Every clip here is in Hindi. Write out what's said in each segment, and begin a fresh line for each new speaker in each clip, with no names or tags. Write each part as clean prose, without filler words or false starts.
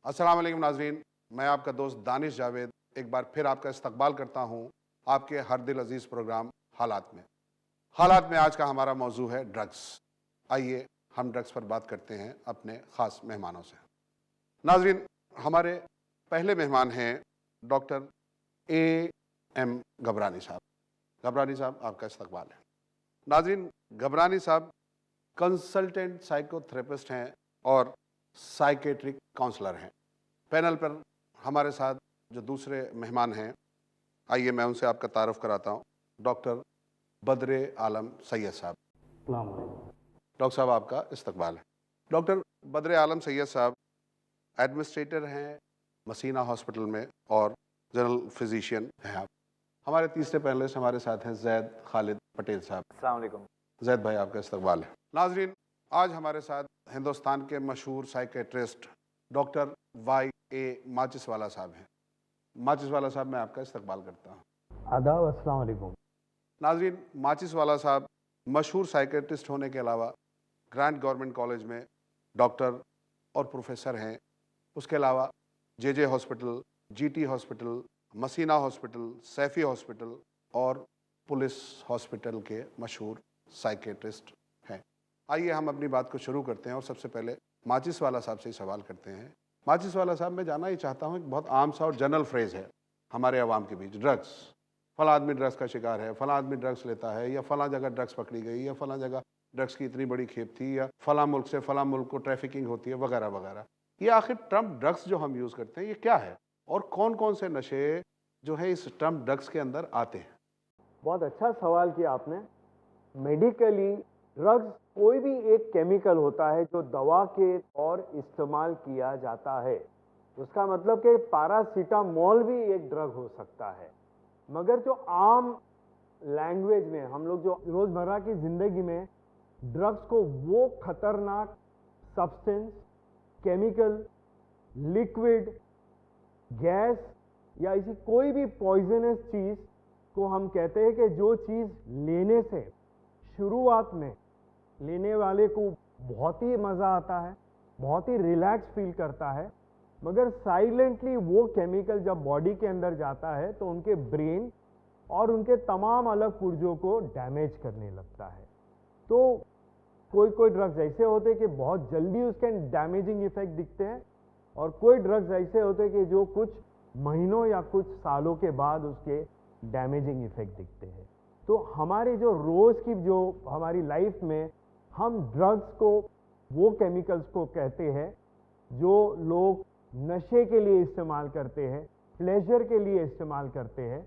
अस्सलाम वालेकुम नाजरीन, मैं आपका दोस्त दानिश जावेद एक बार फिर आपका इस्तकबाल करता हूँ आपके हर दिल अजीज़ प्रोग्राम हालात में। हालात में आज का हमारा मौजू है ड्रग्स। आइए हम ड्रग्स पर बात करते हैं अपने ख़ास मेहमानों से। नाजरीन, हमारे पहले मेहमान हैं डॉक्टर A.M. घबरानी साहब। घबरानी साहब, आपका इस्तकबाल है। नाजरीन, घबरानी साहब कंसल्टेंट साइकोथेरेपिस्ट हैं और साइकेट्रिक काउंसलर हैं। पैनल पर हमारे साथ जो दूसरे मेहमान हैं, आइए मैं उनसे आपका तारुफ कराता हूँ। डॉक्टर बद्रे आलम सैयद साहब।
अस्सलाम वालेकुम।
डॉक्टर साहब, आपका इस्तकबाल है। डॉक्टर बद्रे आलम सैयद साहब एडमिनिस्ट्रेटर हैं मसीना हॉस्पिटल में और जनरल फिजिशियन हैं आप। हमारे तीसरे पैनलिस्ट हमारे साथ हैं जैद खालिद पटेल साहब।
अस्सलाम वालेकुम।
जैद भाई, आपका इस्तकबाल है। नाजरीन, आज हमारे साथ हिंदुस्तान के मशहूर साइकेट्रिस्ट डॉक्टर Y.A. माचिसवाला साहब हैं। माचिसवाला साहब, मैं आपका इस्तकबाल करता हूँ।
आदाब, अस्सलाम वालेकुम।
नाजरीन, माचिसवाला साहब मशहूर साइकेट्रिस्ट होने के अलावा ग्रांट गवर्नमेंट कॉलेज में डॉक्टर और प्रोफेसर हैं। उसके अलावा JJ hospital, GT hospital, Masina hospital, Saifee hospital और पुलिस हॉस्पिटल के मशहूर साइकेट्रिस्ट हैं। आइए हम अपनी बात को शुरू करते हैं और सबसे पहले माचिसवाला साहब से ही सवाल करते हैं। माचिसवाला साहब, मैं जानना ही चाहता हूँ, एक बहुत आम सा और जनरल फ्रेज़ है हमारे अवाम के बीच, ड्रग्स। फला आदमी ड्रग्स का शिकार है, फला आदमी ड्रग्स लेता है, या फला जगह ड्रग्स पकड़ी गई, या फला जगह ड्रग्स की इतनी बड़ी खेप थी, या फला मुल्क से फला मुल्क को ट्रैफिकिंग होती है, वगैरह वगैरह। ये आखिर टर्म ड्रग्स जो हम यूज़ करते हैं, ये क्या है और कौन कौन से नशे जो है इस टर्म ड्रग्स के अंदर आते हैं?
बहुत अच्छा सवाल किया आपने। मेडिकली ड्रग्स कोई भी एक केमिकल होता है जो दवा के तौर इस्तेमाल किया जाता है। उसका मतलब कि पैरासीटामोल भी एक ड्रग हो सकता है, मगर जो आम लैंग्वेज में हम लोग जो रोज़मर्रा की ज़िंदगी में ड्रग्स को वो खतरनाक सब्सटेंस, केमिकल, लिक्विड, गैस या ऐसी कोई भी पॉइजनस चीज़ को हम कहते हैं कि जो चीज़ लेने से शुरुआत में लेने वाले को बहुत ही मज़ा आता है, बहुत ही रिलैक्स फील करता है, मगर साइलेंटली वो केमिकल जब बॉडी के अंदर जाता है तो उनके ब्रेन और उनके तमाम अलग पुर्जों को डैमेज करने लगता है। तो कोई कोई ड्रग्स ऐसे होते हैं कि बहुत जल्दी उसके डैमेजिंग इफेक्ट दिखते हैं, और कोई ड्रग्स ऐसे होते हैं कि जो कुछ महीनों या कुछ सालों के बाद उसके डैमेजिंग इफेक्ट दिखते हैं। तो हमारी जो रोज़ की जो हमारी लाइफ में हम ड्रग्स को, वो केमिकल्स को कहते हैं जो लोग नशे के लिए इस्तेमाल करते हैं, प्लेजर के लिए इस्तेमाल करते हैं,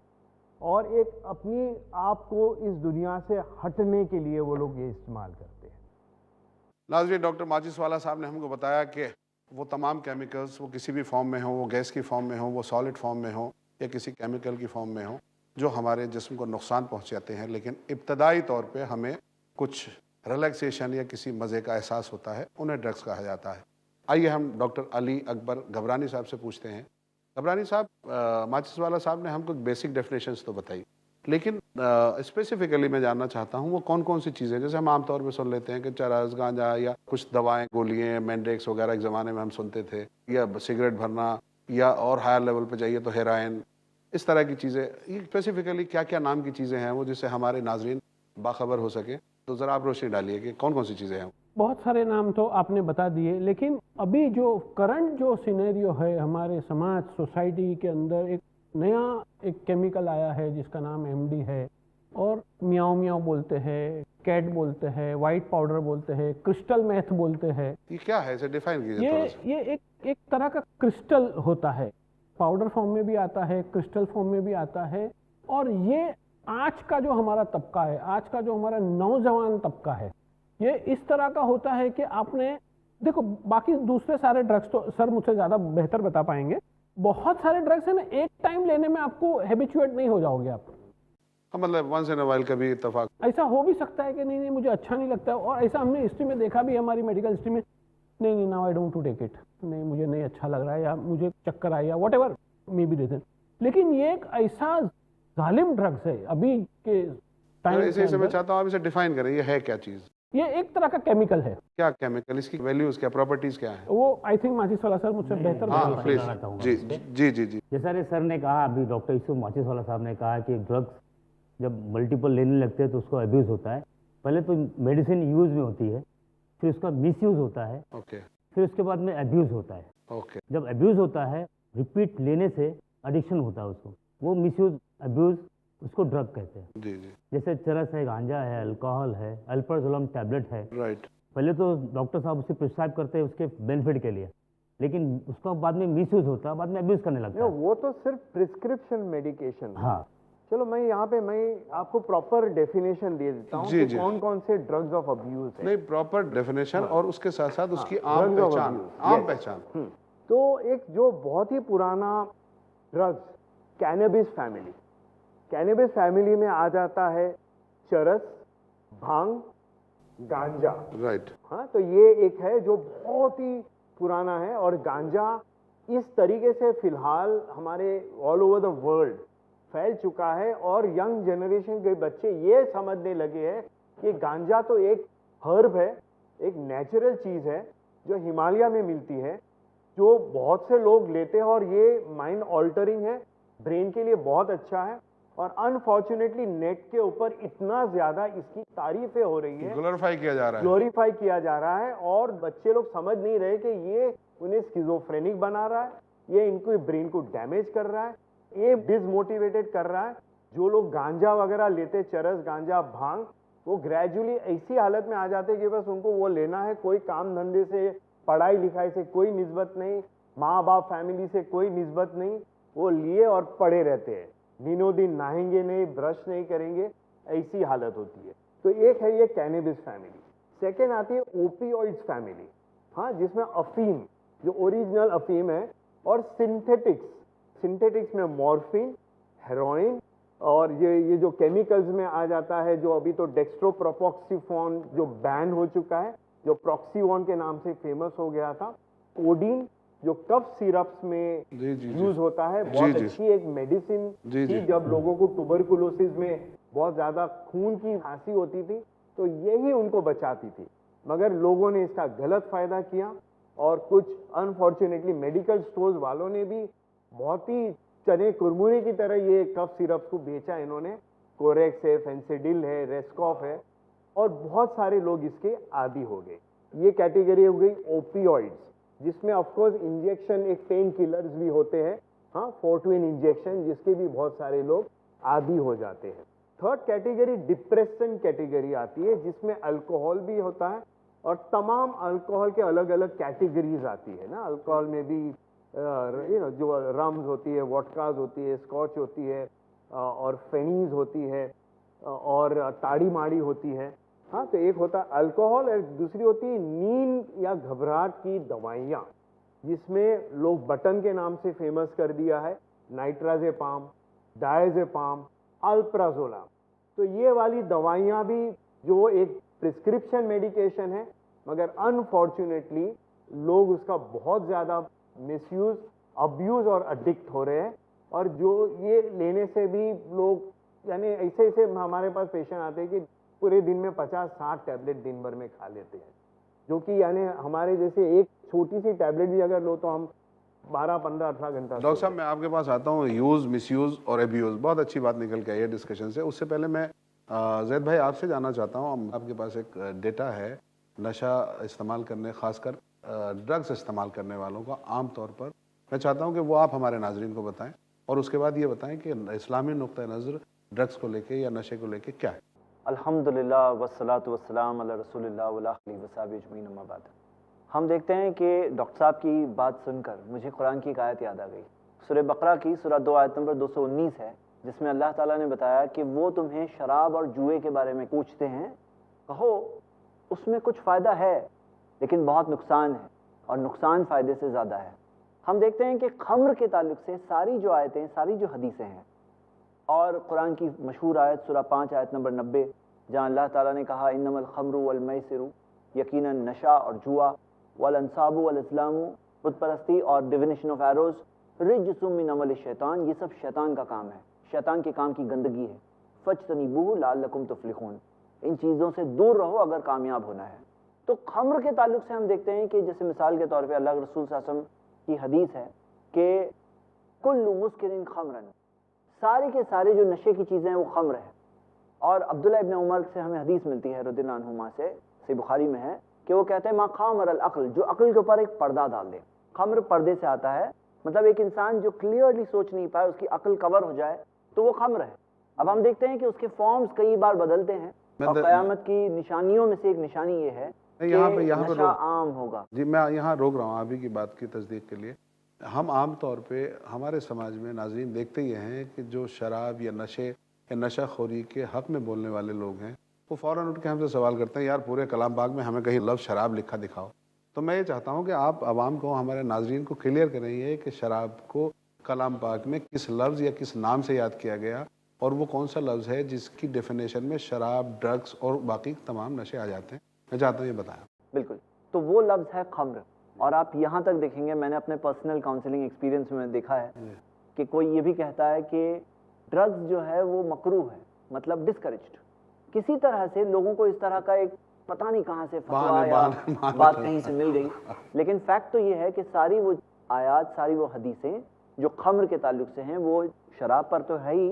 और एक अपनी आप को इस दुनिया से हटने के लिए वो लोग ये इस्तेमाल करते हैं।
नाज़रीन, डॉक्टर माचिसवाला साहब ने हमको बताया कि वो तमाम केमिकल्स, वो किसी भी फॉर्म में हो, वो गैस की फॉर्म में हो, वो सॉलिड फॉर्म में हो, या किसी केमिकल की फॉर्म में हो, जो हमारे जिस्म को नुकसान पहुंचाते हैं, लेकिन इब्तदाई तौर पे हमें कुछ रिलैक्सेशन या किसी मज़े का एहसास होता है, उन्हें ड्रग्स कहा जाता है। आइए हम डॉक्टर अली अकबर घबरानी साहब से पूछते हैं। घबरानी साहब, माचिसवाला साहब ने हमको बेसिक डेफिनेशंस तो बताई, लेकिन स्पेसिफिकली मैं जानना चाहता हूँ वो कौन कौन सी चीज़ें, जैसे हम आमतौर पे सुन लेते हैं कि चरस, गांजा या कुछ दवाएं, गोलियाँ, मैंड्रेक्स वगैरह एक ज़माने में हम सुनते थे, या सिगरेट भरना, या और हायर लेवल पे जाइए तो हेरोइन, इस तरह की चीज़ें। ये स्पेसिफिकली क्या क्या नाम की चीज़ें हैं वो, जिससे हमारे नाजरीन बाखबर हो सके, तो ज़रा आप रोशनी डालिए कि कौन कौन सी चीज़ें हैं।
बहुत सारे नाम तो आपने बता दिए, लेकिन अभी जो करंट जो सिनेरियो है हमारे समाज सोसाइटी के अंदर, एक नया एक केमिकल आया है जिसका नाम MD है, और मियाओ मियाओ बोलते हैं, कैट बोलते हैं, वाइट पाउडर बोलते हैं, क्रिस्टल मैथ बोलते हैं।
ये क्या है, इसे डिफाइन कीजिए थोड़ा सा।
ये एक तरह का क्रिस्टल होता है, पाउडर फॉर्म में भी आता है, क्रिस्टल फॉर्म में भी आता है। और ये आज का जो हमारा तबका है, आज का जो हमारा नौजवान तबका है, ये इस तरह का होता है कि आपने देखो, बाकी दूसरे सारे ड्रग्स तो सर मुझसे ज़्यादा बेहतर बता पाएंगे। बहुत सारे ड्रग्स है ना, एक टाइम लेने में आपको हैबिचुएट नहीं हो जाओगे आप।
हाँ, मतलब वंस इन अ व्हाइल कभी इत्तेफाक।
ऐसा हो भी सकता है कि नहीं मुझे अच्छा नहीं लगता है, और ऐसा हमने हिस्ट्री में देखा भी, हमारी मेडिकल हिस्ट्री में, नहीं now I don't to take it, नहीं मुझे नहीं अच्छा लग रहा है, या मुझे चक्कर आया, whatever may be reason. लेकिन ये एक ऐसा जालिम ड्रग्स है अभी के टाइम।
इसे मैं चाहता हूँ आप इसे डिफाइन करें, ये है क्या चीज़?
ये एक तरह का केमिकल है।
क्या केमिकल, इसकी वैल्यूज क्या, प्रॉपर्टीज क्या है?
वो आई थिंक माचिसवाला सर मुझसे बेहतर
हाँ
बता
प्लीज।
बताना चाहूँगा
जी
इस पे।
जी जी जी।
जैसा रे सर ने कहा, अभी डॉक्टर यूसुफ माचिसवाला साहब ने कहा कि ड्रग्स जब मल्टीपल लेने लगते हैं तो उसको अब्यूज़ होता है। पहले तो मेडिसिन यूज़ में होती है, फिर उसका मिसयूज़ होता है,
ओके
फिर उसके बाद में अब्यूज़ होता है।
ओके
जब अब्यूज़ होता है, रिपीट लेने से एडिक्शन होता है उसको, वो मिसयूज़ अब्यूज़ उसको ड्रग कहते हैं।
जी जी
जैसे चरस है, गांजा है, अल्कोहल है, अल्प्राजोलम टैबलेट है।
राइट।
पहले तो डॉक्टर साहब उसे प्रिस्क्राइब करते हैं उसके बेनिफिट के लिए, लेकिन उसका बाद में मिसयूज़ होता है, बाद में अब्यूज़ करने लगता है।
वो तो सिर्फ प्रिस्क्रिप्शन मेडिकेशन।
हाँ,
चलो मैं यहाँ पे मैं आपको प्रॉपर डेफिनेशन दे देता हूँ
जी,
कि
जी।
कौन कौन से ड्रग्स ऑफ अब्यूज है।
नहीं, प्रॉपर डेफिनेशन और उसके साथ साथ उसकी आम
drugs of
पहचान,
abuse,
आम
yes.
पहचान।
तो एक जो बहुत ही पुराना drugs, cannabis family, cannabis family में आ जाता है चरस, भांग, गांजा।
राइट।
हाँ, तो ये एक है जो बहुत ही पुराना है। और गांजा इस तरीके से फिलहाल हमारे ऑल ओवर द वर्ल्ड फैल चुका है और यंग जनरेशन के बच्चे ये समझने लगे हैं कि गांजा तो एक हर्ब है, एक नेचुरल चीज़ है जो हिमालय में मिलती है, जो बहुत से लोग लेते हैं और ये माइंड ऑल्टरिंग है, ब्रेन के लिए बहुत अच्छा है। और अनफॉर्चुनेटली नेट के ऊपर इतना ज़्यादा इसकी तारीफें हो रही है,
ग्लोरीफाई किया जा रहा है।
ग्लोरीफाई किया जा रहा है और बच्चे लोग समझ नहीं रहे कि ये उन्हें स्किज़ोफ्रेनिक बना रहा है, ये इनको ब्रेन को डैमेज कर रहा है, ये डिसमोटिवेटेड कर रहा है। जो लोग गांजा वगैरह लेते, चरस, गांजा, भांग, वो ग्रेजुअली ऐसी हालत में आ जाते कि बस उनको वो लेना है, कोई काम धंधे से, पढ़ाई लिखाई से कोई निस्बत नहीं, माँ बाप फैमिली से कोई निस्बत नहीं, वो लिए और पड़े रहते हैं, दिनों दिन नहाएंगे नहीं, ब्रश नहीं करेंगे, ऐसी हालत होती है। तो एक है ये कैनबिस फैमिली। सेकेंड आती है ओपियोइड्स फैमिली, हाँ, जिसमें अफीम, जो ओरिजिनल अफीम है, और सिंथेटिक्स में मॉर्फिन, हेरोइन, और ये जो केमिकल्स में आ जाता है, जो अभी तो डेक्स्ट्रोप्रोपोक्सिफॉन जो बैन हो चुका है, जो प्रॉक्सीवॉन के नाम से फेमस हो गया था, कोडीन जो कफ सिरप्स में
जी, जी, जी।
यूज होता है,
जी,
बहुत
जी।
अच्छी एक मेडिसिन
जी, जी।
थी जब लोगों को ट्यूबरकुलोसिस में बहुत ज्यादा खून की खांसी होती थी, तो यही उनको बचाती थी। मगर लोगों ने इसका गलत फायदा किया और कुछ अनफॉर्चुनेटली मेडिकल स्टोर्स वालों ने भी बहुत ही चने कुरमुरे की तरह ये कफ सिरप्स को बेचा इन्होंने। कोरेक्स है, फेंसिडिल है, रेस्कॉफ है, और बहुत सारे लोग इसके आदी हो गए। ये कैटेगरी हो गई ओपियोइड्स, जिसमें ऑफ कोर्स इंजेक्शन, एक पेन किलर्स भी होते हैं, हाँ, फोर्टविन इंजेक्शन, जिसके भी बहुत सारे लोग आदी हो जाते हैं। थर्ड कैटेगरी डिप्रेशन कैटेगरी आती है, जिसमें अल्कोहल भी होता है और तमाम अल्कोहल के अलग अलग कैटेगरीज आती है ना। अल्कोहल में भी जो रम्स होती है, वोडकाज होती है, स्कॉच होती है, और फेनीज होती है, और ताड़ी माड़ी होती है। हाँ, तो एक होता है अल्कोहल और दूसरी होती है नींद या घबराहट की दवाइयाँ, जिसमें लोग बटन के नाम से फेमस कर दिया है, नाइट्राजेपाम, डायजेपाम, अल्प्राजोलाम। तो ये वाली दवाइयाँ भी जो एक प्रिस्क्रिप्शन मेडिकेशन है, मगर अनफॉर्चुनेटली लोग उसका बहुत ज़्यादा मिसयूज, अब्यूज और एडिक्ट हो रहे हैं। और जो ये लेने से भी लोग, यानी ऐसे हमारे पास पेशेंट आते हैं कि पूरे दिन में 50-60 टैबलेट दिन भर में खा लेते हैं, जो कि यानी हमारे जैसे एक छोटी सी टैबलेट भी अगर लो तो हम 12, 15, 18 घंटा।
डॉक्टर साहब, मैं आपके पास आता हूँ, यूज़, मिसयूज़ और एब्यूज़, बहुत अच्छी बात निकल के आई है डिस्कशन से। उससे पहले मैं जैद भाई आपसे जानना चाहता हूँ, आपके पास एक डेटा है नशा इस्तेमाल करने, खासकर ड्रग्स इस्तेमाल करने वालों का आम तौर पर, मैं चाहता हूँ कि वो आप हमारे नाजरीन को बताएं, और उसके बाद ये बताएं कि इस्लामी नुक्ता नज़र ड्रग्स को लेके या नशे को लेके क्या है।
अल्हम्दुलिल्लाह वस्सलातु वस्सलाम अला रसूलिल्लाह व अला आलिहि व सहाबिहि अजमईन, अम्मा बाद। हम देखते हैं कि डॉक्टर साहब की बात सुनकर मुझे कुरान की एक आयत याद आ गई। सूरह बकरा की सूरह 2 आयत नंबर 219 है, जिसमें अल्लाह ताला ने बताया कि वो तुम्हें शराब और जुए के बारे में पूछते हैं, कहो उसमें कुछ फ़ायदा है लेकिन बहुत नुकसान है, और नुकसान फ़ायदे से ज़्यादा है। हम देखते हैं कि खम्र के ताल्लुक से सारी जो आयतें, सारी जो हदीसें हैं, और कुरान की मशहूर आयत सूरह 5 आयत नंबर 90, जहाँ अल्लाह ताला ने कहा इन्नमल खम्रु वल मैसिरु, यकीनन नशा और जुआ, वल अंसाबु वल इस्लामु, बुत परस्ती, और डिविनेशन ऑफ एरोज, रिज्सुम मिन अमल शैतान, ये सब शैतान का काम है, शैतान के काम की गंदगी है। फज्तनिबूहु लअल्लकुम तुफ्लिहून, इन चीज़ों से दूर रहो अगर कामयाब होना है। तो खम्र के ताल्लुक से हम देखते हैं कि जैसे मिसाल के तौर पे अल्लाह के रसूल सल्लल्लाहु अलैहि वसल्लम की हदीस है कि कुल्लु मुस्किरिन खम्रन, सारे के सारे जो नशे की चीज़ें हैं वो खम्र है। और अब्दुल्लाह इब्न उमर से हमें हदीस मिलती है रदियल्लाहु अन्हुमा से, सही बुखारी में है कि वो कहते हैं मा खामर अल अक्ल, जो अक्ल के ऊपर एक पर्दा डाल दे। खम्र पर्दे से आता है, मतलब एक इंसान जो क्लियरली सोच नहीं पाए, उसकी अक्ल कवर हो जाए तो वो खम्र है। अब हम देखते हैं कि उसके फॉर्म्स कई बार बदलते हैं और क़यामत की निशानियों में से एक निशानी ये है
यहाँ पे
नशा आम होगा।
जी मैं यहाँ रोक रहा हूँ अभी की बात की तस्दीक के लिए। हम आम तौर पे हमारे समाज में नाज़रीन देखते ही हैं कि जो शराब या नशे या नशाखोरी के हक़ में बोलने वाले लोग हैं वो फ़ौरन उठ के हमसे सवाल करते हैं, यार पूरे कलाम पाक में हमें कहीं लफ्ज़ शराब लिखा दिखाओ। तो मैं ये चाहता हूँ कि आप आवाम को, हमारे नाज़रीन को क्लियर करें ये कि शराब को कलाम पाक में किस लफ्ज़ या किस नाम से याद किया गया और वो कौन सा लफ्ज़ है जिसकी डेफिनेशन में शराब, ड्रग्स और बाकी तमाम नशे आ जाते हैं। मैं चाहता हूँ ये बताया।
बिल्कुल, तो वो लफ्ज़ है खम्र। और आप यहाँ तक देखेंगे, मैंने अपने पर्सनल काउंसलिंग एक्सपीरियंस में देखा है कि कोई ये भी कहता है कि ड्रग्स जो है वो मकरूह है, मतलब डिस्करेज्ड। किसी तरह से लोगों को इस तरह का एक पता नहीं कहाँ से फतवा या बात कहीं से मिल गई, लेकिन फैक्ट तो ये है कि सारी वो आयात, सारी वो हदीसें जो खम्र के ताल्लुक से हैं वो शराब पर तो है ही,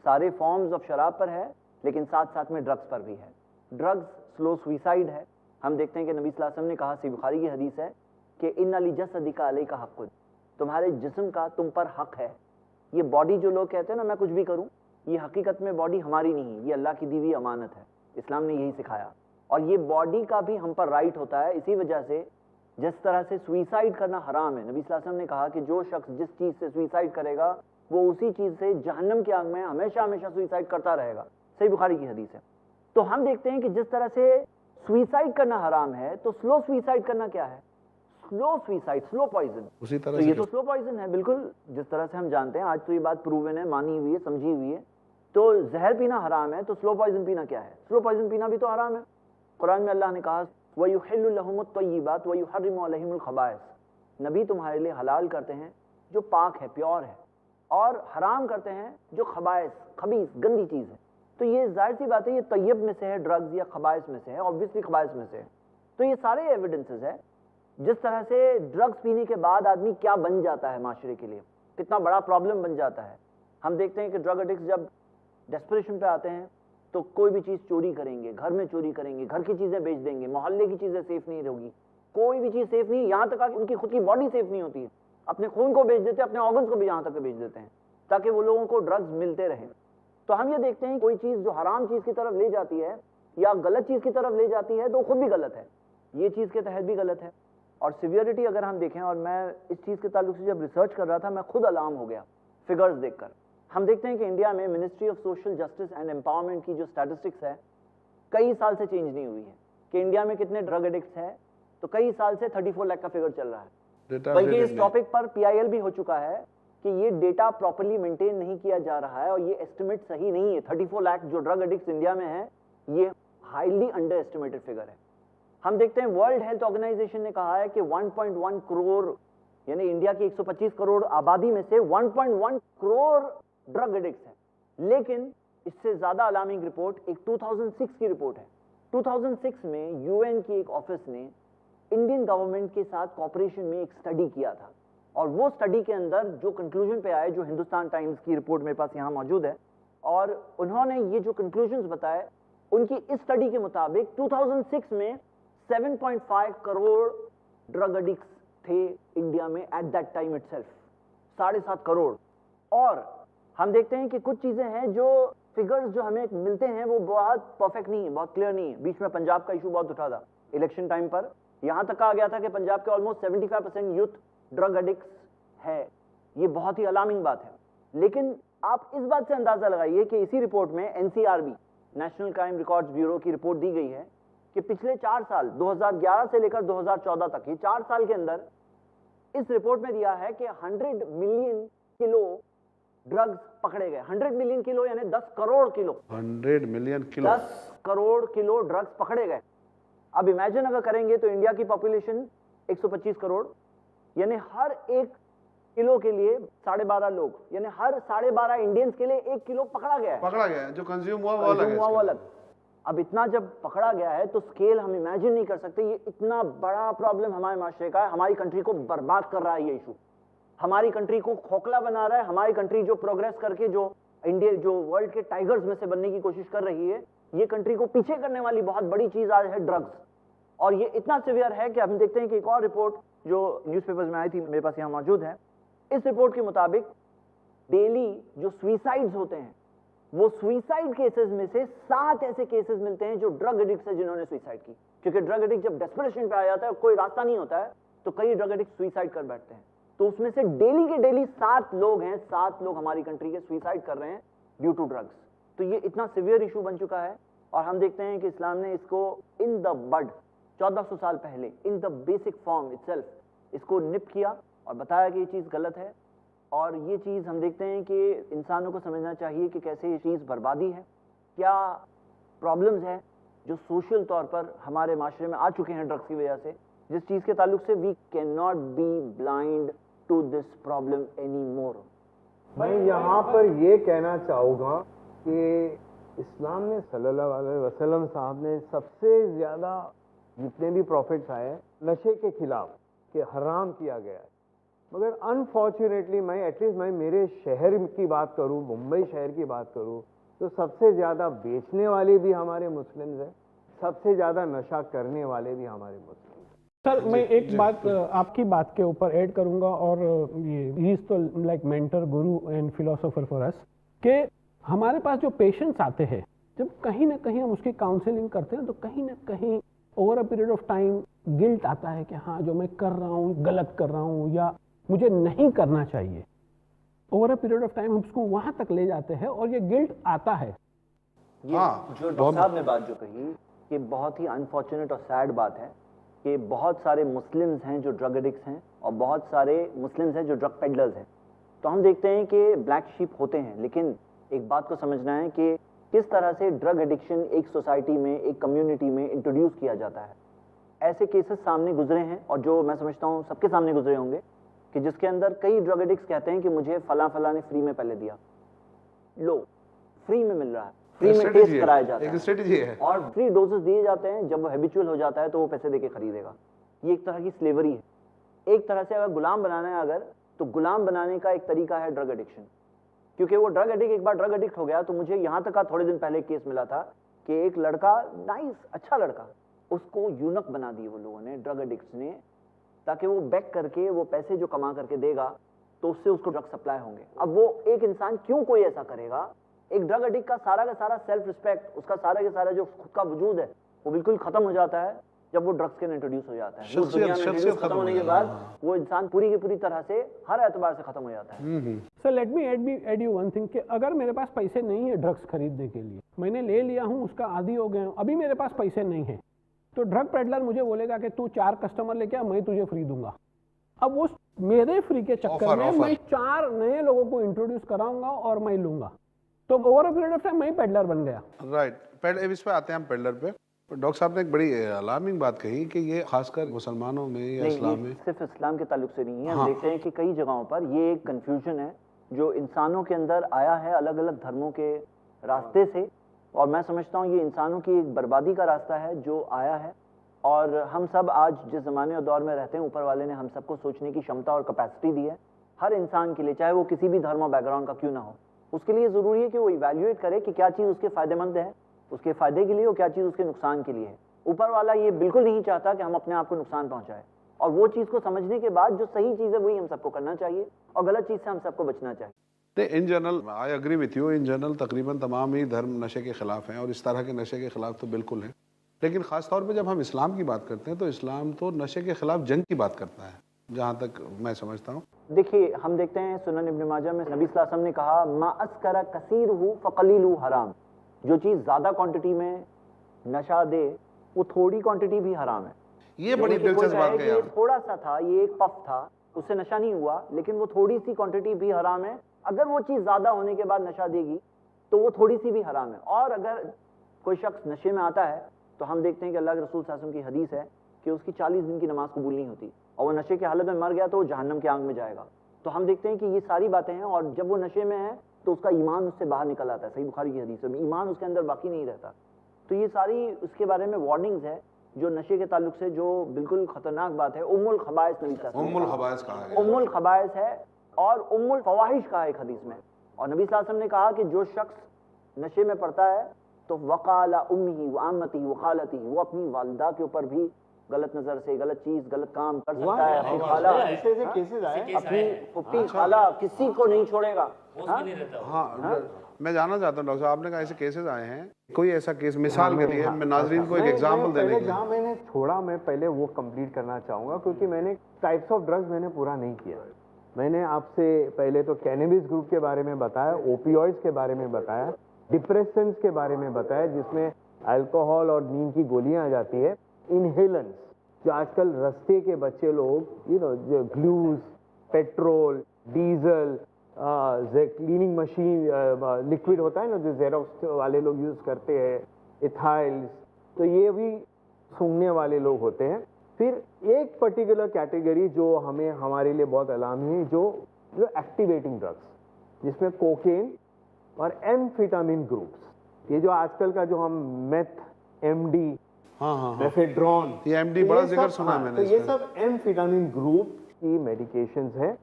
सारे फॉर्म्स ऑफ शराब पर है, लेकिन साथ साथ में ड्रग्स पर भी है। ड्रग्स स्लो सुइसाइड है। हम देखते हैं कि नबी सल्लल्लाहु अलैहि वसल्लम ने कहा, सही बुखारी की हदीस है कि इन्ना लिजसदिका अलैका हक़्क़ुन, तुम्हारे जिस्म का तुम पर हक है। ये बॉडी जो लोग कहते हैं ना मैं कुछ भी करूं, ये हकीकत में बॉडी हमारी नहीं है, ये अल्लाह की दी हुई अमानत है। इस्लाम ने यही सिखाया। और ये बॉडी का भी हम पर राइट होता है। इसी वजह से जिस तरह से सुइसाइड करना हराम है, नबी सल्लल्लाहु अलैहि वसल्लम ने कहा कि जो शख्स जिस चीज़ से सुइसाइड करेगा वो उसी चीज़ से जहन्नम की आग में हमेशा हमेशा सुइसाइड करता रहेगा। सही बुखारी की हदीस है। तो हम देखते हैं कि जिस तरह से सुइसाइड करना हराम है, तो स्लो सुइसाइड करना क्या है? Slow suicide, slow poison.
उसी तरह
तो ये तो स्लो पॉइजन है, बिल्कुल जिस तरह से हम जानते हैं। आज तो ये बात प्रूवन है, मानी हुई है, समझी हुई है। तो जहर पीना हराम है, तो स्लो पॉइजन पीना क्या है? स्लो पॉइजन पीना भी तो हराम है। कुरान में अल्लाह ने कहा वयुहिल्लु लहुमुत तय्यिबात वयुहर्रिमु अलैहिमुल खबाइस, नबी तुम्हारे लिए हलाल करते हैं जो पाक है, प्योर है, और हराम करते हैं जो खबाइस, खबीस, गंदी चीज़ है। तो ये जाहिर सी बात है, ये तय्यब में से है, ड्रग्स या खबाइस में से है, ऑब्वियसली खबाइस में से है। तो ये सारे एविडेंसेस है जिस तरह से ड्रग्स पीने के बाद आदमी क्या बन जाता है, माशरे के लिए कितना बड़ा प्रॉब्लम बन जाता है। हम देखते हैं कि ड्रग एडिक्ट जब डेस्परेशन पे आते हैं तो कोई भी चीज़ चोरी करेंगे, घर में चोरी करेंगे, घर की चीज़ें बेच देंगे, मोहल्ले की चीज़ें सेफ नहीं होगी, कोई भी चीज़ सेफ नहीं, यहाँ तक कि उनकी खुद की बॉडी सेफ नहीं होती है। अपने खून को बेच देते हैं, अपने ऑर्गन्स को भी यहाँ तक बेच देते हैं ताकि वो लोगों को ड्रग्स मिलते रहें। तो हम ये देखते हैं कोई चीज़ जो हराम चीज़ की तरफ ले जाती है या गलत चीज़ की तरफ ले जाती है तो खुद भी गलत है, ये चीज़ के तहत भी गलत है। और सिवियरिटी अगर हम देखें, और मैं इस चीज़ के ताल्लुक से जब रिसर्च कर रहा था मैं खुद अलार्म हो गया फिगर्स देखकर। हम देखते हैं कि इंडिया में ministry of social justice and empowerment की जो स्टैटिस्टिक्स है कई साल से चेंज नहीं हुई है कि इंडिया में कितने ड्रग एडिक्ट्स हैं। तो कई साल से 34 लाख का फिगर चल रहा है, बल्कि इस टॉपिक पर PIL भी हो चुका है कि ये डेटा प्रॉपर्ली मेंटेन नहीं किया जा रहा है और ये एस्टिमेट सही नहीं है। 34 लाख जो ड्रग एडिक्ट्स इंडिया में है ये हाईली अंडर एस्टिमेटेड फिगर है। हम देखते हैं वर्ल्ड हेल्थ ऑर्गेनाइजेशन ने कहा है कि 1.1 करोड़ यानी इंडिया की 125 करोड़ आबादी में से 1.1 करोड़ ड्रग एडिक्ट्स हैं। लेकिन इससे ज्यादा अलार्मिंग रिपोर्ट एक 2006 की रिपोर्ट है। 2006 में UN की एक ऑफिस ने इंडियन गवर्नमेंट के साथ कॉपरेशन में एक स्टडी किया था और वो स्टडी के अंदर जो कंक्लूजन पे आए, जो हिंदुस्तान टाइम्स की रिपोर्ट मेरे पास यहाँ मौजूद है, और उन्होंने ये जो कंक्लूजन्स बताए उनकी इस स्टडी के मुताबिक 2006 में 7.5 करोड़ ड्रग एडिक्ट्स थे इंडिया में at that time itself, 7.5 crore. और हम देखते हैं कि कुछ चीजें हैं जो फिगर्स जो हमें मिलते हैं वो बहुत परफेक्ट नहीं है, बहुत क्लियर नहीं है। बीच में पंजाब का इशू बहुत उठा था इलेक्शन टाइम पर, यहां तक कहा गया था कि पंजाब के ऑलमोस्ट 75% यूथ ड्रग एडिक्ट्स है। ये बहुत ही अलार्मिंग बात है। लेकिन आप इस बात से अंदाजा लगाइए कि इसी रिपोर्ट में NCRB national crime records bureau की रिपोर्ट दी गई है कि पिछले 4 साल 2011 से लेकर 2014 तक, ये 4 साल के अंदर इस रिपोर्ट में दिया है कि 100 मिलियन किलो ड्रग्स पकड़े गए। 100 मिलियन किलो यानी 10 crore kilo,
100 million kilo,
10 crore kilo drugs पकड़े गए। अब इमेजिन अगर करेंगे तो इंडिया की पॉपुलेशन 125 करोड़, यानी हर 1 किलो के लिए 12.5 लोग, यानी हर 12.5 इंडियंस के लिए 1 किलो पकड़ा गया है।
जो कंज्यूम हुआ वो अलग।
अब इतना जब पकड़ा गया है तो स्केल हम इमेजिन नहीं कर सकते। ये इतना बड़ा प्रॉब्लम हमारे माशरे का है, हमारी कंट्री को बर्बाद कर रहा है ये इशू, हमारी कंट्री को खोखला बना रहा है। हमारी कंट्री जो प्रोग्रेस करके जो इंडिया जो वर्ल्ड के टाइगर्स में से बनने की कोशिश कर रही है, ये कंट्री को पीछे करने वाली बहुत बड़ी चीज आज है ड्रग्स। और ये इतना सिवियर है कि हम देखते हैं कि एक और रिपोर्ट जो न्यूज़पेपर्स में आई थी, मेरे पास यहाँ मौजूद है, इस रिपोर्ट के मुताबिक डेली जो सुइसाइड्स होते हैं, वो सुइसाइड केसेस में से 7 ऐसे केसेस मिलते हैं जो ड्रग एडिक्ट है जिन्होंने सुइसाइड की। क्योंकि ड्रग एडिक्ट जब डेस्परेशन पे आ जाता है, कोई रास्ता नहीं होता है, तो कई ड्रग एडिक्ट सुइसाइड कर बैठते हैं। तो उसमें से डेली के डेली 7 लोग हैं, 7 लोग हमारी कंट्री के सुइसाइड कर रहे हैं ड्यू टू ड्रग्स। तो ये इतना सिवियर इशू बन चुका है। और हम देखते हैं कि इस्लाम ने इसको इन द बड 1400 साल पहले in the basic form itself इसको निप किया और बताया कि ये चीज़ गलत है। और ये चीज़ हम देखते हैं कि इंसानों को समझना चाहिए कि कैसे ये चीज़ बर्बादी है, क्या प्रॉब्लम्स हैं जो सोशल तौर पर हमारे माशरे में आ चुके हैं ड्रग्स की वजह से, जिस चीज़ के ताल्लुक से we can not be blind to this problem any more.
मैं यहाँ पर ये कहना चाहूँगा कि इस्लाम ने सल्लल्लाहु अलैहि वसल्लम साहब ने सबसे ज़्यादा जितने भी प्रॉफिट्स आए नशे के खिलाफ कि हराम किया गया है। मगर अनफॉर्चुनेटली मैं एटलीस्ट मैं मेरे शहर की बात करूं, मुंबई शहर की बात करूं, तो सबसे ज़्यादा बेचने वाले भी हमारे मुस्लिम्स हैं, सबसे ज़्यादा नशा करने वाले भी हमारे मुस्लिम हैं।
सर मैं एक बात आपकी बात के ऊपर ऐड करूंगा, और ये ही इज तो like mentor, Guru and philosopher for us, कि हमारे पास जो पेशेंट्स आते हैं, जब कहीं ना कहीं हम उसकी काउंसलिंग करते हैं तो कहीं ना कहीं over a period of time guilt आता है कि हाँ जो मैं कर रहा हूँ गलत कर रहा हूँ या मुझे नहीं करना चाहिए। Over a period of time हम उसको वहां तक ले जाते हैं और ये गिल्ट आता है।
ये जो डॉक्टर साहब ने बात जो कही, ये बहुत ही अनफॉर्चुनेट और सैड बात है कि बहुत सारे मुस्लिम्स हैं जो ड्रग एडिक्ट्स हैं और बहुत सारे मुस्लिम्स हैं जो ड्रग पेडलर्स हैं। तो हम देखते हैं कि ब्लैक शीप होते हैं, लेकिन एक बात को समझना है कि किस तरह से ड्रग एडिक्शन एक सोसाइटी में, एक कम्युनिटी में इंट्रोड्यूस किया जाता है। ऐसे केसेस सामने गुजरे हैं और जो मैं समझता हूँ सबके सामने गुजरे होंगे कि जिसके अंदर कई ड्रग एडिक्ट्स कहते हैं कि मुझे फला ने फ्री में पहले दिया, लो फ्री में मिल रहा है, फ्री में टेस्ट कराया जाता है,
एक स्ट्रेटजी है,
और फ्री डोजेस दिए जाते हैं। जब वो हैबिचुअल हो जाता है तो वो पैसे देके खरीदेगा। ये एक तरह की स्लेवरी है। एक तरह से अगर गुलाम बनाना है अगर, तो गुलाम बनाने का एक तरीका है ड्रग एडिक्शन। क्योंकि वो ड्रग एडिक्ट एक बार ड्रग एडिक्ट हो गया तो मुझे यहाँ तक का थोड़े दिन पहले केस मिला था कि एक लड़का, नाइस अच्छा लड़का, उसको यूनक बना दिए वो लोगों ने, ड्रग एडिक्ट्स ने, ताकि वो बैक करके वो पैसे जो कमा करके देगा तो उससे उसको ड्रग सप्लाई होंगे। अब वो एक इंसान क्यों कोई ऐसा करेगा? एक ड्रग एडिक्ट का सारा सेल्फ रिस्पेक्ट, उसका सारा जो खुद का वजूद है वो बिल्कुल खत्म हो जाता है जब वो ड्रग्स के इंट्रोड्यूस हो जाता है। वो दुनिया में इंट्रोड्यूस खत्म होने के बाद वो इंसान पूरी की पूरी तरह से हर एतबार से खत्म हो जाता है।
Sir let me add you one thing कि अगर मेरे पास पैसे नहीं है ड्रग्स खरीदने के लिए, मैंने ले लिया हूँ, उसका आदी हो गया हूँ, अभी मेरे पास पैसे नहीं है, तो ड्रग पेडलर मुझे बोलेगा कि तू 4 कस्टमर लेके आ, मैं तुझे फ्री दूंगा। अब वो मेरे फ्री के चक्कर में मैं 4 नए लोगों को इंट्रोड्यूस कराऊंगा और मैं लूंगा, तो over a period of time मैं पेडलर बन गया।
राइट, इस पे आते हैं हम पेडलर पे। डॉक्टर साहब ने एक बड़ी अलार्मिंग बात कही कि ये खासकर मुसलमानों में या इस्लाम में,
सिर्फ इस्लाम के ताल्लुक से नहीं है। हम देखते हैं कि कई जगहों पर ये एक कंफ्यूजन है जो इंसानों के अंदर आया है अलग अलग धर्मों के रास्ते से, और मैं समझता हूँ ये इंसानों की एक बर्बादी का रास्ता है जो आया है। और हम सब आज जिस ज़माने और दौर में रहते हैं, ऊपर वाले ने हम सबको सोचने की क्षमता और कैपेसिटी दी है। हर इंसान के लिए, चाहे वो किसी भी धर्म और बैकग्राउंड का क्यों ना हो, उसके लिए ज़रूरी है कि वो इवैल्यूएट करे कि क्या चीज़ उसके फ़ायदेमंद है, उसके फ़ायदे के लिए, और क्या चीज़ उसके नुकसान के लिए है। ऊपर वाला ये बिल्कुल नहीं चाहता कि हम अपने आप को नुकसान पहुँचाए, और वो चीज़ को समझने के बाद जो सही चीज़ है वही हम सबको करना चाहिए और गलत चीज़ से हम सबको बचना चाहिए।
In general I agree with you, in general तकरीबन तमाम ही धर्म नशे के खिलाफ हैं और इस तरह के नशे के खिलाफ तो बिल्कुल हैं। लेकिन ख़ास तौर पे जब हम इस्लाम की बात करते हैं तो इस्लाम तो नशे के खिलाफ जंग की बात करता है, जहाँ तक मैं समझता हूँ।
देखिए हम देखते हैं सुनन इब्न माजा में नबी सल्लल्लाहु अलैहि वसल्लम ने कहा, मा अस्करा कसीरुहु फक़लीलुहु हराम। जो चीज़ ज़्यादा क्वांटिटी में नशा दे वो थोड़ी क्वांटिटी भी हराम है।
ये बड़ी दिलचस्प बात है।
ये थोड़ा सा था, ये एक पफ था, उससे नशा नहीं हुआ, लेकिन वो थोड़ी सी क्वांटिटी भी हराम है। अगर वो चीज़ ज़्यादा होने के बाद नशा देगी तो वो थोड़ी सी भी हराम है। और अगर कोई शख्स नशे में आता है तो हम देखते हैं कि अल्लाह के रसूल सल्लल्लाहु अलैहि वसल्लम की हदीस है कि उसकी 40 दिन की नमाज कबूल नहीं होती, और वो नशे की हालत में मर गया तो वो जहन्नम के आग में जाएगा। तो हम देखते हैं कि ये सारी बातें हैं, और जब वो नशे में है तो उसका ईमान उससे बाहर निकल आता है। सही बुखारी की हदीस में ईमान उसके अंदर बाकी नहीं रहता। तो ये सारी उसके बारे में वार्निंग्स है जो नशे के ताल्लुक से, जो बिल्कुल खतरनाक बात है। उम्मुल खबाइस नबी सल्लल्लाहु अलैहि वसल्लम
उम्मुल खबाइस कहा गया।
उम्मुल खबाइस है और उम्मुल फवाहिश कहा एक हदीस में। और नबी सल्लल्लाहु अलैहि वसल्लम ने कहा कि जो शख्स नशे में पड़ता है तो वक़ाला उम्मी व आमती व खालती, वो अपनी वालिदा के ऊपर भी गलत नजर से, गलत चीज, गलत काम कर सकता है। अपनी खाला,
ऐसे केसेस आए,
अपनी फुप्पी, खाला, किसी को नहीं छोड़ेगा।
हाँ, मैं जानना चाहता हूँ डॉक्टर साहब, आपने कहा ऐसे केसेस आए हैं, कोई ऐसा केस मिसाल के लिए मैं नाजरीन को एक एग्जांपल देने के लिए।
जहाँ मैंने छोड़ा, मैं पहले वो कंप्लीट करना चाहूँगा, क्योंकि मैंने टाइप्स ऑफ ड्रग्स मैंने पूरा नहीं किया। मैंने आपसे पहले तो कैनबिस ग्रुप के बारे में बताया, ओपियोइड्स के बारे में बताया, डिप्रेशंस के बारे में बताया जिसमें अल्कोहल और नींद की गोलियां आ जाती है, इनहेलेंस जो आजकल रास्ते के बच्चे लोग जो glues, petrol, diesel, cleaning machine, liquid होता है ना जो जेरोक्स वाले लोग यूज करते हैं, इथाइल्स, तो ये भी सूंघने वाले लोग होते हैं। फिर एक पर्टिकुलर कैटेगरी जो हमें हमारे लिए बहुत अलार्मिंग है, जो एक्टिवेटिंग ड्रग्स, जिसमें कोकेन और एम्फेटामिन ग्रुप्स, ये जो आजकल का जो हम मेथ, एमडी, मेफेड्रॉन,
ये एमडी बड़ा जिक्र सुना है मैंने।
तो ये सब एम्फेटामिन ग्रुप की मेडिकेशंस है।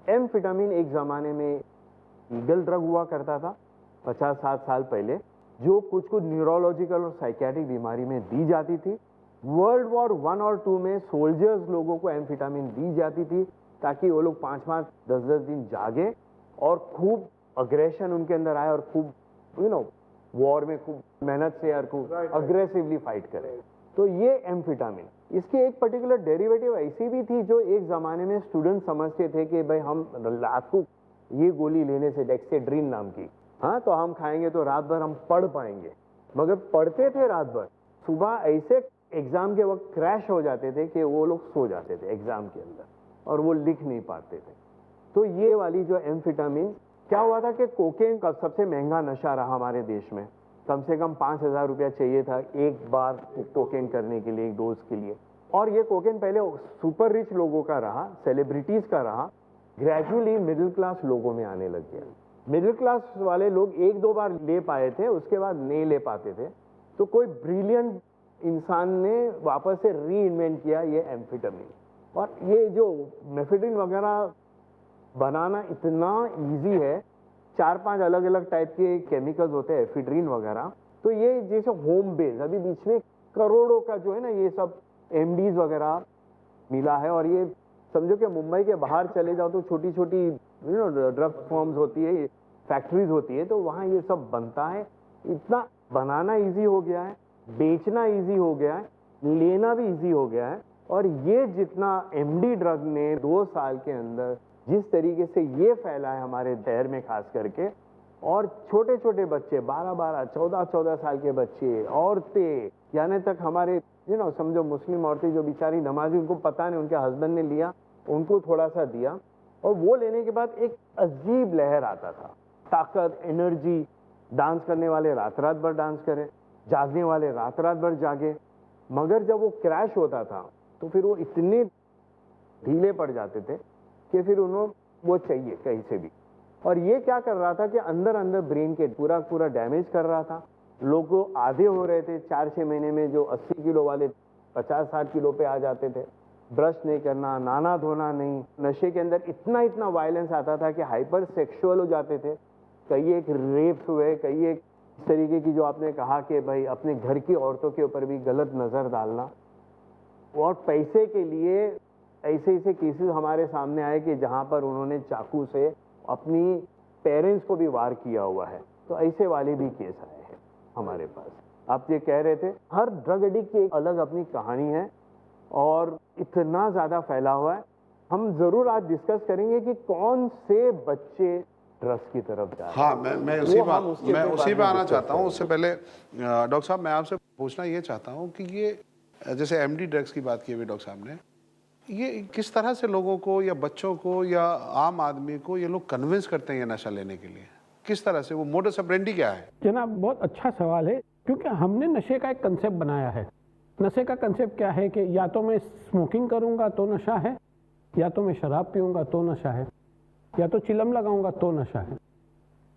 एम्फेटामिन एक जमाने में लीगल ड्रग हुआ करता था 50-60 साल पहले, जो कुछ न्यूरोलॉजिकल और साइकियाट्रिक बीमारी में दी जाती थी। वर्ल्ड वॉर 1 और 2 में सोल्जर्स लोगों को एम्फेटामिन दी जाती थी ताकि वो लोग 5-5, 10-10 दिन जागे और खूब अग्रेशन उनके अंदर आए और खूब वॉर में खूब मेहनत से और खूब अग्रेसिवली फाइट करें। तो ये एम्फेटामिन, इसकी एक पर्टिकुलर डेरिवेटिव ऐसी भी थी जो एक जमाने में स्टूडेंट समझते थे कि भाई हम रात को ये गोली लेने से, डेक्सेड्रिन नाम की, हाँ तो हम खाएंगे तो रात भर हम पढ़ पाएंगे। मगर पढ़ते थे रात भर, सुबह ऐसे एग्जाम के वक्त क्रैश हो जाते थे कि वो लोग सो जाते थे एग्जाम के अंदर और वो लिख नहीं पाते थे। तो ये वाली जो एम्फेटामिन, क्या हुआ था कि कोकेन का सबसे महंगा नशा रहा हमारे देश में। कम से कम 5,000 रुपया चाहिए था एक बार कोकेन करने के लिए, एक डोज के लिए। और ये कोकेन पहले सुपर रिच लोगों का रहा, सेलिब्रिटीज का रहा, ग्रेजुअली मिडिल क्लास लोगों में आने लग गया। मिडिल क्लास वाले लोग 1-2 बार ले पाए थे, उसके बाद नहीं ले पाते थे। तो कोई ब्रिलियंट इंसान ने वापस से री इन्वेंट किया ये एम्फेटामिन। और ये जो मेफेड्रिन वगैरह बनाना इतना इजी है, 4-5 अलग अलग टाइप के केमिकल्स होते हैं, एफिड्रिन वगैरह। तो ये जैसे होम बेस, अभी बीच में करोड़ों का जो है ना ये सब एमडीज वगैरह मिला है। और ये समझो कि मुंबई के बाहर चले जाओ तो छोटी छोटी ड्रग फॉर्म्स होती है, फैक्ट्रीज होती है, तो वहाँ ये सब बनता है। इतना बनाना इजी हो गया है, बेचना इजी हो गया है, लेना भी इजी हो गया है। और ये जितना एमडी ड्रग ने 2 साल के अंदर जिस तरीके से ये फैला है हमारे शहर में खास करके, और छोटे छोटे बच्चे 12-12, 14-14 साल के बच्चे, औरतें, यानी तक हमारे समझो मुस्लिम औरतें जो बेचारी नमाजी, उनको पता नहीं, उनके हस्बैंड ने लिया, उनको थोड़ा सा दिया, और वो लेने के बाद एक अजीब लहर आता था, ताकत, एनर्जी। डांस करने वाले रात रात भर डांस करें, जागने वाले रात रात भर जागे। मगर जब वो क्रैश होता था तो फिर वो इतने ढीले पड़ जाते थे कि फिर उन्होंने वो चाहिए कहीं से भी। और ये क्या कर रहा था कि अंदर अंदर ब्रेन के पूरा डैमेज कर रहा था। लोग आधे हो रहे थे 4-6 महीने में, जो 80 किलो वाले 50-60 किलो पे आ जाते थे। ब्रश नहीं करना, नहाना धोना नहीं, नशे के अंदर इतना वायलेंस आता था कि हाइपर सेक्सुअल हो जाते थे। कई एक रेप्स हुए, कई एक इस तरीके की जो आपने कहा कि भाई अपने घर की औरतों के ऊपर भी गलत नजर डालना, और पैसे के लिए ऐसे केसेस हमारे सामने आए कि जहां पर उन्होंने चाकू से अपनी पेरेंट्स को भी वार किया हुआ है। तो ऐसे वाले भी केस आए हैं हमारे पास। आप ये कह रहे थे, हर ड्रग एडिक्ट की एक अलग अपनी कहानी है और इतना ज्यादा फैला हुआ है। हम जरूर आज डिस्कस करेंगे कि कौन से बच्चे ड्रग्स की तरफ जा रहे हैं।
हाँ, मैं उसी पे आना चाहता हूँ। उससे पहले डॉक्टर साहब मैं आपसे पूछना ये चाहता हूँ कि ये जैसे एमडी ड्रग्स की बात की अभी डॉक्टर साहब ने, ये किस तरह से लोगों को या बच्चों को या आम आदमी को ये लोग कन्विंस करते हैं ये नशा लेने के लिए? किस तरह से, वो मोडस ऑपरेंडी क्या है?
जनाब बहुत अच्छा सवाल है, क्योंकि हमने नशे का एक कंसेप्ट बनाया है। नशे का कंसेप्ट क्या है कि या तो मैं स्मोकिंग करूंगा तो नशा है, या तो मैं शराब पीऊंगा तो नशा है, या तो चिलम लगाऊंगा तो नशा है।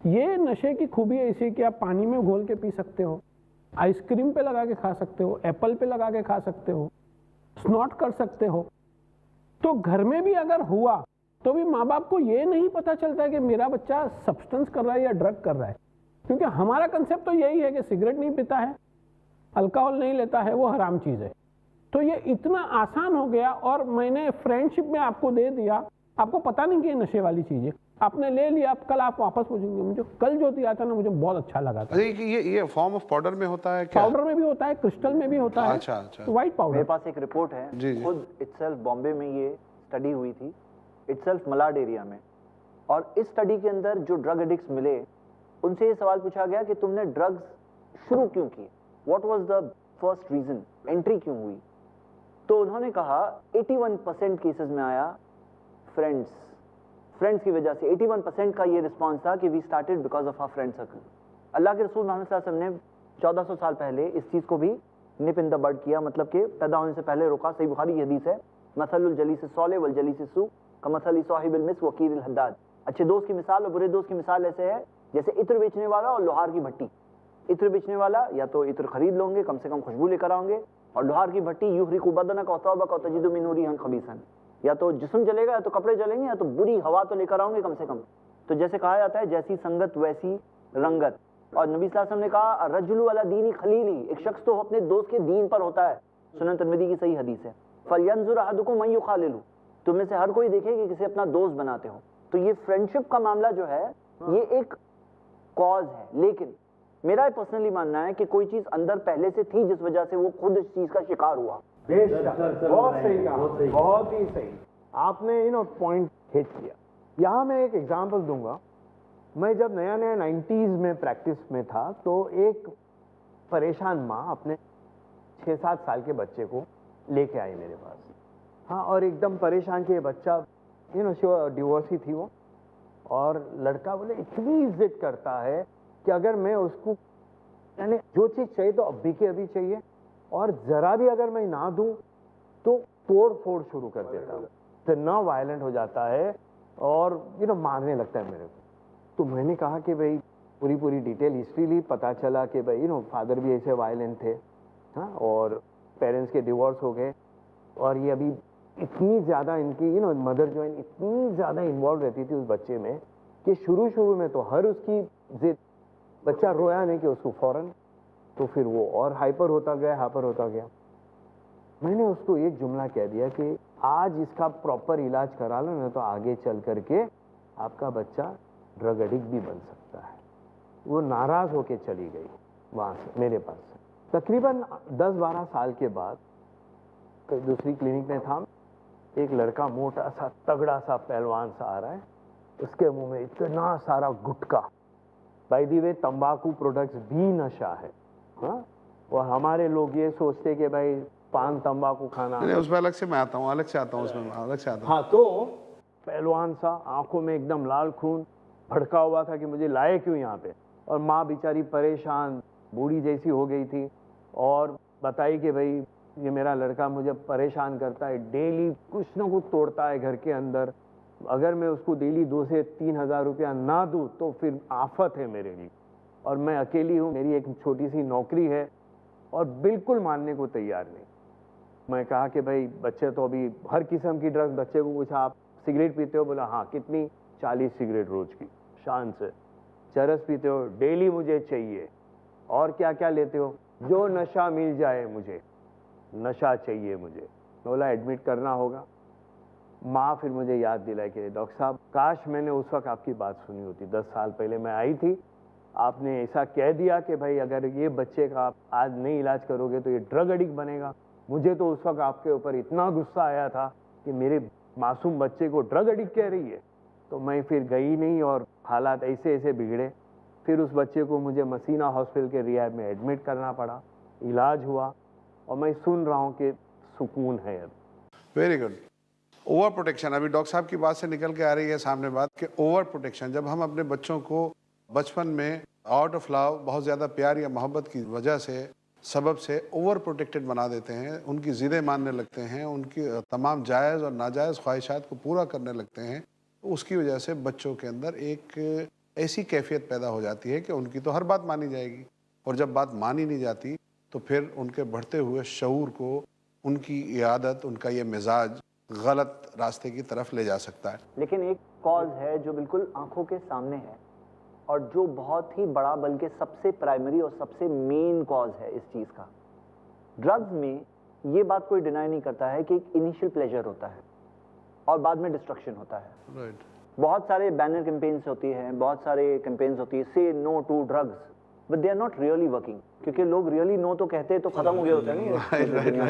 ये नशे की खूबी ऐसी कि आप पानी में घोल के पी सकते हो, आइसक्रीम पे लगा के खा सकते हो, एप्पल पे लगा के खा सकते हो, स्नॉट कर सकते हो। तो घर में भी अगर हुआ तो भी माँ बाप को ये नहीं पता चलता है कि मेरा बच्चा सब्सटेंस कर रहा है या ड्रग कर रहा है, क्योंकि हमारा कंसेप्ट तो यही है कि सिगरेट नहीं पीता है, अल्कोहल नहीं लेता है, वो हराम चीज़ है। तो ये इतना आसान हो गया, और मैंने फ्रेंडशिप में आपको दे दिया, आपको पता नहीं कि ये नशे वाली चीज़ है, आपने ले लिया, कल आप वापस पूछेंगे मुझे कल जो दिया था ना मुझे बहुत अच्छा लगा था।
ये फॉर्म ऑफ पाउडर में होता है क्या?
पाउडर में भी होता है, क्रिस्टल में भी होता है।
अच्छा अच्छा।
White powder.
मेरे पास एक रिपोर्ट है,
जी, जी।
खुद इटसेल्फ बॉम्बे में ये स्टडी हुई थी, इटसेल्फ मलाड एरिया में। और इस स्टडी के अंदर जो ड्रग एडिक्ट्स मिले, उनसे ये सवाल पूछा गया कि तुमने ड्रग्स शुरू क्यों की, what was the first reason, entry क्यों हुई। तो उन्होंने कहा 81% केसेस में आया फ्रेंड्स की वजह से। 81% का ये रिस्पॉन्स था कि we started because of our friend circle. Allah के रसूल मोहम्मद सल्लल्लाहु अलैहि वसल्लम ने 1400 साल पहले इस चीज़ को भी निप इन द बड किया, मतलब कि पैदा होने से पहले रोका। सही बुखारी की हदीस है, मसलुल जलीस सौले वल जलीस सू कमसली साहिबिल मिस वकील हद्दाद। अच्छे दोस्त की मिसाल और बुरे दोस्त की मिसाल ऐसे है जैसे इत्र बेचने वाला और लोहार की भट्टी। इत्र बेचने वाला या तो इत्र खरीद लोगे, कम से कम खुशबू लेकर आओगे, और लोहार की भट्टी युहरिकु बदनक व तौबक व तजिदु मिन नूरिहन खबीसन, या तो जिस्म जलेगा या तो कपड़े जलेंगे या तो बुरी हवा तो लेकर आओगे कम से कम। तो जैसे कहा जाता है जैसी संगत वैसी रंगत। और नबी सल्लल्लाहु अलैहि वसल्लम ने कहा रजुलु अला दीनी खलीली, एक शख्स तो अपने दोस्त के दीन पर होता है। सुनन तिरमिज़ी की सही हदीस है, फलयंजुर अहदुकुम मन युखालिलु, तुम में से हर कोई देखे कि किसे अपना दोस्त बनाते हो। तो ये फ्रेंडशिप का मामला जो है ये एक कॉज है, लेकिन मेरा पर्सनली मानना है कि कोई चीज अंदर पहले से थी जिस वजह से वो खुद इस चीज का शिकार हुआ।
बहुत सही कहा, बहुत ही सही आपने पॉइंट हिट किया। यहाँ मैं एक एग्जांपल दूंगा। मैं जब नया 90s में प्रैक्टिस में था तो एक परेशान माँ अपने 6-7 साल के बच्चे को लेके आई मेरे पास। हाँ, और एकदम परेशान कि बच्चा डिवोर्सी थी वो, और लड़का बोले इतनी इज्जत करता है कि अगर मैं उसको यानी जो चीज़ चाहिए तो अभी के अभी चाहिए, और ज़रा भी अगर मैं ना दूं तो तोड़ फोड़ शुरू कर देता है, इतना वायलेंट हो जाता है और मारने लगता है मेरे को। तो मैंने कहा कि भाई पूरी डिटेल हिस्ट्री ली, पता चला कि भाई फादर भी ऐसे वायलेंट थे, हाँ, और पेरेंट्स के डिवोर्स हो गए, और ये अभी इतनी ज़्यादा इनकी मदर जो है इतनी ज़्यादा इन्वॉल्व रहती थी उस बच्चे में कि शुरू में तो हर उसकी जिद, बच्चा रोया नहीं कि उसको फौरन, तो फिर वो और हाइपर होता गया। मैंने उसको एक जुमला कह दिया कि आज इसका प्रॉपर इलाज करा लो ना तो आगे चल करके आपका बच्चा ड्रग एडिक्ट भी बन सकता है। वो नाराज होके चली गई वहाँ से मेरे पास से। तकरीबन 10-12 साल के बाद दूसरी क्लिनिक में था, एक लड़का मोटा सा तगड़ा सा पहलवान सा आ रहा है, उसके मुंह में इतना सारा गुटखा। बाय द वे तंबाकू प्रोडक्ट्स भी नशा है, हाँ, और हमारे लोग ये सोचते कि भाई पान तंबाकू खाना।
नहीं, उसमें अलग से मैं आता हूँ, उसमें अलग से आता हूँ।
हाँ, तो पहलवान सा, आंखों में एकदम लाल खून, भड़का हुआ था कि मुझे लाए क्यों यहाँ पे। और माँ बेचारी परेशान बूढ़ी जैसी हो गई थी, और बताई कि भाई ये मेरा लड़का मुझे परेशान करता है, डेली कुछ ना कुछ तोड़ता है घर के अंदर, अगर मैं उसको डेली 2 से 3 हज़ार रुपया ना दूँ तो फिर आफत है मेरे लिए, और मैं अकेली हूँ, मेरी एक छोटी सी नौकरी है, और बिल्कुल मानने को तैयार नहीं। मैं कहा कि भाई बच्चे तो अभी हर किस्म की ड्रग्स, बच्चे को पूछा आप सिगरेट पीते हो, बोला हाँ, कितनी, 40 सिगरेट रोज की, शान से। चरस पीते हो, डेली मुझे चाहिए, और क्या क्या लेते हो, जो नशा मिल जाए मुझे, नशा चाहिए मुझे। बोला एडमिट करना होगा। माँ फिर मुझे याद दिलाई कि डॉक्टर साहब काश मैंने उस वक्त आपकी बात सुनी होती, 10 साल पहले मैं आई थी, आपने ऐसा कह दिया कि भाई अगर ये बच्चे का आप आज नहीं इलाज करोगे तो ये ड्रग एडिक्ट बनेगा। मुझे तो उस वक्त आपके ऊपर इतना गुस्सा आया था कि मेरे मासूम बच्चे को ड्रग एडिक्ट कह रही है, तो मैं फिर गई नहीं, और हालात ऐसे बिगड़े। फिर उस बच्चे को मुझे मसीना हॉस्पिटल के रिहाब में एडमिट करना पड़ा, इलाज हुआ, और मैं सुन रहा हूँ कि सुकून है अब।
Very good. ओवर प्रोटेक्शन, अभी डॉक्टर साहब की बात से निकल के आ रही है सामने बात कि ओवर प्रोटेक्शन, जब हम अपने बच्चों को बचपन में आउट ऑफ लव, बहुत ज़्यादा प्यार या मोहब्बत की वजह से, सबब से ओवर प्रोटेक्टेड बना देते हैं, उनकी ज़िदें मानने लगते हैं, उनकी तमाम जायज़ और नाजायज़ ख्वाहिशात को पूरा करने लगते हैं, तो उसकी वजह से बच्चों के अंदर एक ऐसी कैफियत पैदा हो जाती है कि उनकी तो हर बात मानी जाएगी, और जब बात मानी नहीं जाती तो फिर उनके बढ़ते हुए शऊर को, उनकी ये आदत, उनका ये मिजाज गलत रास्ते की तरफ ले जा सकता है।
लेकिन एक कॉज है जो बिल्कुल आंखों के सामने है और जो बहुत ही बड़ा, बल्कि सबसे प्राइमरी और सबसे मेन कॉज है इस चीज़ का। ड्रग्स में ये बात कोई डिनाई नहीं करता है कि एक इनिशियल प्लेजर होता है और बाद में डिस्ट्रक्शन होता है।
राइट।
बहुत सारे बैनर कैंपेन्स होती हैं, बहुत सारे कैंपेन्स होती है, say no to drugs, but they are not really working, क्योंकि लोग रियली नो तो कहते हैं तो खत्म हो गया होता है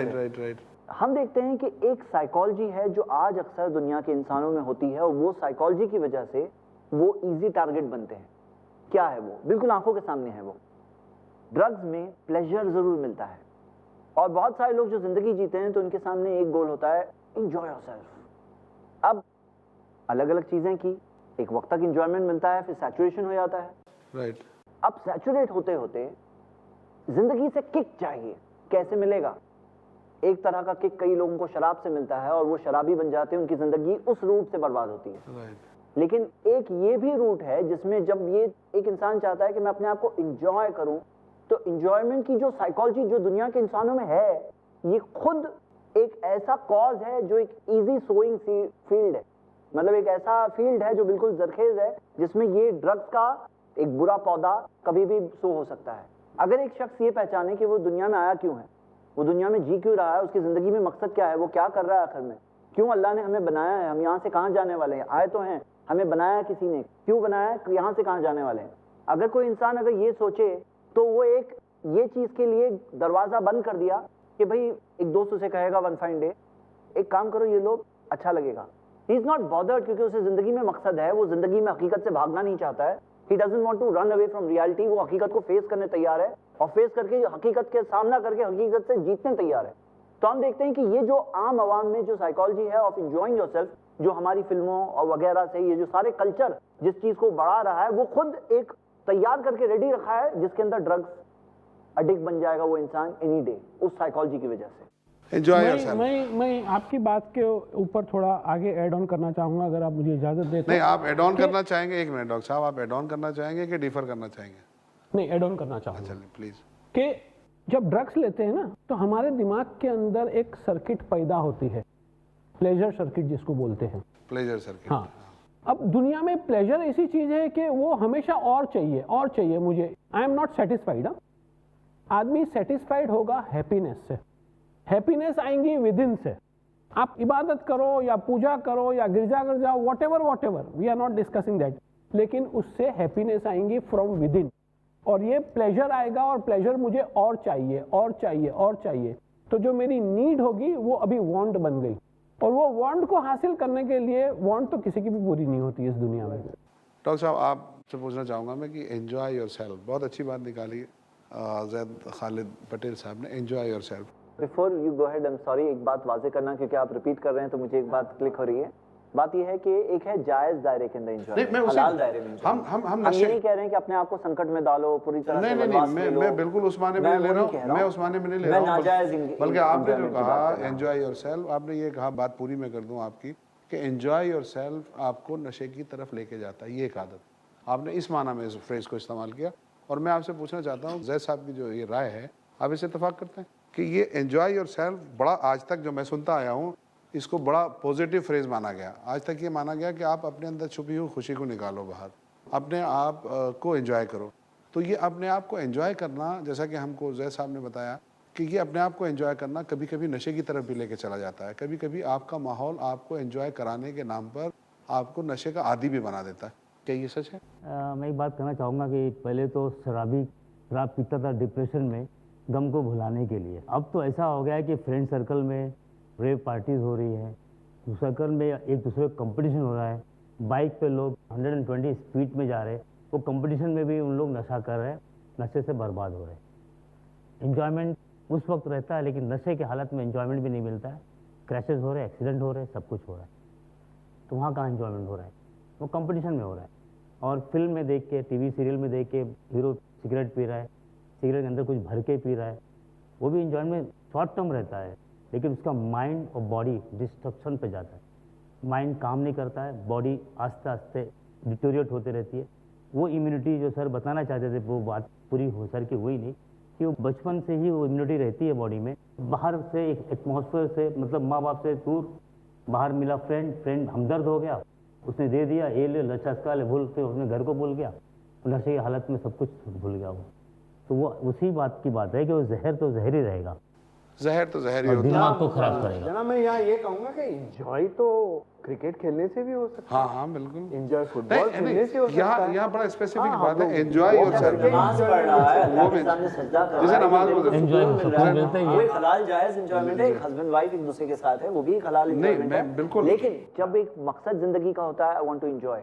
राइट राइट।
हम देखते हैं कि एक साइकोलॉजी है जो आज अक्सर दुनिया के इंसानों में होती है और वो साइकोलॉजी की वजह से वो इजी टारगेट बनते हैं। क्या है वो? बिल्कुल आंखों के सामने है वो। ड्रग्स में प्लेजर जरूर मिलता है और बहुत सारे लोग जो जिंदगी जीते हैं तो उनके सामने एक गोल होता है, एंजॉय योरसेल्फ। अब अलग अलग चीजें की, एक वक्त तक एंजॉयमेंट मिलता है, फिर सैचुरेशन हो जाता है।
राइट।
अब सैचुरेट होते होते जिंदगी से किक चाहिए। कैसे मिलेगा? एक तरह का किक कई लोगों को शराब से मिलता है और वो शराबी बन जाते हैं, उनकी जिंदगी उस रूट से बर्बाद होती है।
राइट।
लेकिन एक ये भी रूट है जिसमें जब ये एक इंसान चाहता है कि मैं अपने आप को एंजॉय करूं, तो एंजॉयमेंट की जो साइकोलॉजी जो दुनिया के इंसानों में है, ये खुद एक ऐसा कॉज है जो एक इजी सोइंग फील्ड है। मतलब एक ऐसा फील्ड है जो बिल्कुल जरखेज है, जिसमें ये ड्रग्स का एक बुरा पौधा कभी भी सो हो सकता है। अगर एक शख्स ये पहचाने कि वो दुनिया में आया क्यों है, वो दुनिया में जी क्यों रहा है, उसकी जिंदगी में मकसद क्या है, वो क्या कर रहा है आखिर में, क्यों अल्लाह ने हमें बनाया है, हम यहाँ से कहाँ जाने वाले हैं, आए तो हैं, हमें बनाया है किसी ने, क्यों बनाया है, यहाँ से कहाँ जाने वाले हैं। अगर कोई इंसान अगर ये सोचे तो वो एक ये चीज के लिए दरवाजा बंद कर दिया कि भाई एक दोस्त उसे कहेगा वन फाइन डे एक काम करो ये लोग, अच्छा लगेगा। ही इज नॉट बॉदर्ड, क्योंकि उसे जिंदगी में मकसद है, वो जिंदगी में हकीकत से भागना नहीं चाहता है। He doesn't want to run away from reality. वो हकीकत को फेस करने तैयार है और फेस करके हकीकत के सामना करके हकीकत से जीतने तैयार है। तो हम देखते हैं कि ये जो आम आवाम में जो साइकोलॉजी है ऑफ एंजॉइंग योरसेल्फ, जो हमारी फिल्मों और वगैरह से ये जो सारे कल्चर जिस चीज को बढ़ा रहा है, वो खुद एक तैयार करके रेडी रखा है जिसके अंदर ड्रग्स एडिक्ट बन जाएगा वो इंसान एनी डे, उस साइकोलॉजी की वजह से।
Enjoy yourself.
मैं आपकी बात के ऊपर थोड़ा आगे ऐड ऑन करना चाहूंगा, अगर आप मुझे इजाजत दें तो।
नहीं, आप ऐड ऑन करना चाहेंगे? एक मिनट डॉक्टर साहब, आप ऐड ऑन करना चाहेंगे कि डिफर करना चाहेंगे?
नहीं, ऐड ऑन करना चाहूंगा।
चलिए प्लीज।
कि जब ड्रग्स लेते हैं ना, तो हमारे दिमाग के अंदर एक सर्किट पैदा होती है, प्लेजर सर्किट जिसको बोलते हैं।
Pleasure circuit.
हाँ। अब दुनिया में प्लेजर ऐसी चीज है कि वो हमेशा और चाहिए मुझे, आई एम नॉट सेटिस्फाइड। आदमी सेटिस्फाइड होगा हैप्पीनेस से, हैप्पीनेस आएंगी विद इन से। आप इबादत करो या पूजा करो या गिरजाघर जाओ, whatever, we are not discussing that, लेकिन उससे हैप्पीनेस आएंगी फ्रॉम विद इन, और ये प्लेजर आएगा और प्लेजर मुझे और चाहिए। तो जो मेरी नीड होगी वो अभी वांट बन गई, और वो वांट को हासिल करने के लिए वांट तो किसी की भी पूरी नहीं होती इस दुनिया में।
डॉक्टर साहब, आपसे पूछना चाहूँगा मैं कि एंजॉय योरसेल्फ, बहुत अच्छी बात निकाली ज़ैद खालिद पटेल साहब ने, enjoy yourself.
Before you go ahead, I am sorry, एक बात वाजे करना, क्योंकि आप रिपीट कर रहे हैं तो मुझे एक बात क्लिक हो रही है। बात यह है कि एक है जायज दायरे के अंदर एंजॉय, हलाल दायरे में। हम ये नहीं कह रहे हैं कि अपने आप को संकट में डालो पूरी तरह से।
नहीं, मैं बिल्कुल उस माने में नहीं ले रहा हूँ, मैं उस माने में नहीं ले रहा हूँ, बल्कि आपने जो कहा एंजॉय योरसेल्फ, आपने ये कहा, बात पूरी मैं कर दूँ आपकी, कि एंजॉय योरसेल्फ आपको नशे की तरफ लेके जाता है, ये एक आदत। आपने इस माना में इस फ्रेज को इस्तेमाल किया, और मैं आपसे पूछना चाहता हूँ, जैद साहब की जो ये राय है, आप इससे इत्तेफाक करते हैं कि ये एंजॉय योरसेल्फ बड़ा, आज तक जो मैं सुनता आया हूँ, इसको बड़ा पॉजिटिव फ्रेज माना गया। आज तक ये माना गया कि आप अपने अंदर छुपी हुई खुशी को निकालो बाहर, अपने आप को एंजॉय करो। तो ये अपने आप को एंजॉय करना, जैसा कि हमको जैद साहब ने बताया कि ये अपने आप को एंजॉय करना कभी कभी नशे की तरफ भी लेके चला जाता है। कभी कभी आपका माहौल आपको एंजॉय कराने के नाम पर आपको नशे का आदी भी बना देता है। क्या ये सच है?
मैं एक बात कहना चाहूँगा कि पहले तो शराब पीता था डिप्रेशन में गम को भुलाने के लिए। अब तो ऐसा हो गया है कि फ्रेंड सर्कल में रेव पार्टीज हो रही है, सर्कल में एक दूसरे का कंपटीशन हो रहा है, बाइक पे लोग 120 स्पीड में जा रहे हैं, वो कंपटीशन में भी उन लोग नशा कर रहे हैं, नशे से बर्बाद हो रहे हैं। एंजॉयमेंट उस वक्त रहता है, लेकिन नशे की हालत में एंजॉयमेंट भी नहीं मिलता है। क्रैशेस हो रहे हैं, एक्सीडेंट हो रहे हैं, सब कुछ हो रहा है। तो वहाँ कहाँ एंजॉयमेंट हो रहा है? वो कंपटीशन में हो रहा है। और फिल्म में देख के, टीवी सीरियल में देख के हीरो सिगरेट पी रहा है, सिगरेट के अंदर कुछ भर के पी रहा है, वो भी एंजॉयमेंट शॉर्ट टर्म रहता है, लेकिन उसका माइंड और बॉडी डिस्ट्रक्शन पे जाता है। माइंड काम नहीं करता है, बॉडी आस्ते आस्ते डिटोरिएट होते रहती है। वो इम्यूनिटी जो सर बताना चाहते थे वो बात पूरी होशियार की हुई नहीं कि वो बचपन से ही वो इम्यूनिटी रहती है बॉडी में, बाहर से एक एटमॉस्फेयर से, मतलब माँ बाप से दूर, बाहर मिला फ्रेंड हमदर्द हो गया, उसने दे दिया, ये ले लच्छा इसका ले, भूल के अपने घर को भूल गया, नशे की हालत में सब कुछ भूल गया वो। तो वो उसी बात की बात है कि वो जहर तो जहर ही रहेगा,
जहर तो जहर ही
और
होता है।
दिमाग को खराब करेगा।
जनाब मैं यहाँ ये कहूँगा कि एंजॉय तो क्रिकेट खेलने से भी हो सकता
हाँ हाँ बिल्कुल।
है, एंजॉय फुटबॉल खेलने से हो सकता
यहाँ
है।
यहाँ बड़ा स्पेसिफिक
हाँ,
बात है,
हम लोग
एंजॉय योर सेल्फ।
नमाज पढ़ रहा है, अल्लाह
वो
के
भी-
सामने सजदा कर
जैसे
रहा है,
नमाज
दिल को
में
enjoy
सुकून मिल
सब
रहा है,
कुछ मिलता ही है।
वो एक हलाल जायज एंजॉयमेंट है, एक हस्बैंड वाइफ एक दूसरे के साथ है, वो भी एक हलाल एंजॉयमेंट
मैं
है।
बिल्कुल-
लेकिन जब एक मकसद जिंदगी का होता है, आई वांट टू एंजॉय,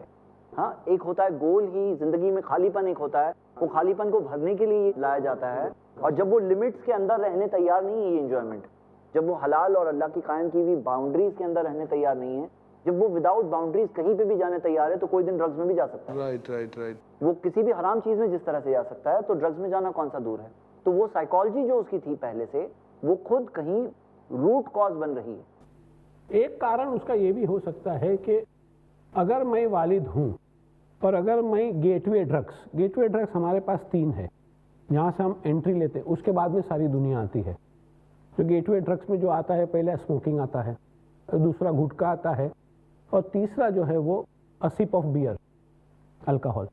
हाँ, एक होता है गोल ही जिंदगी में, खालीपन एक होता है, वो खालीपन को भरने के लिए लाया जाता है, और जब वो लिमिट्स के अंदर रहने तैयार नहीं है ये एंजॉयमेंट, जब वो हलाल और अल्लाह की कायम की हुई बाउंड्रीज के अंदर रहने तैयार नहीं है, जब वो विदाउट बाउंड्रीज कहीं पे भी जाने तैयार है, तो कोई दिन ड्रग्स में भी जा सकता है।
Right right right.
वो किसी भी हराम चीज में जिस तरह से जा सकता है, तो ड्रग्स में जाना कौन सा दूर है। तो वो साइकोलॉजी जो उसकी थी पहले से, वो खुद कहीं रूट कॉज बन रही है।
एक कारण उसका ये भी हो सकता है कि अगर मैं वालिद हूँ और अगर मैं गेटवे ड्रग्स हमारे पास 3 है जहाँ से हम एंट्री लेते हैं, उसके बाद में सारी दुनिया आती है। तो गेटवे ड्रग्स में जो आता है, पहले स्मोकिंग आता है, दूसरा गुटखा आता है, और तीसरा जो है वो a sip of beer, alcohol.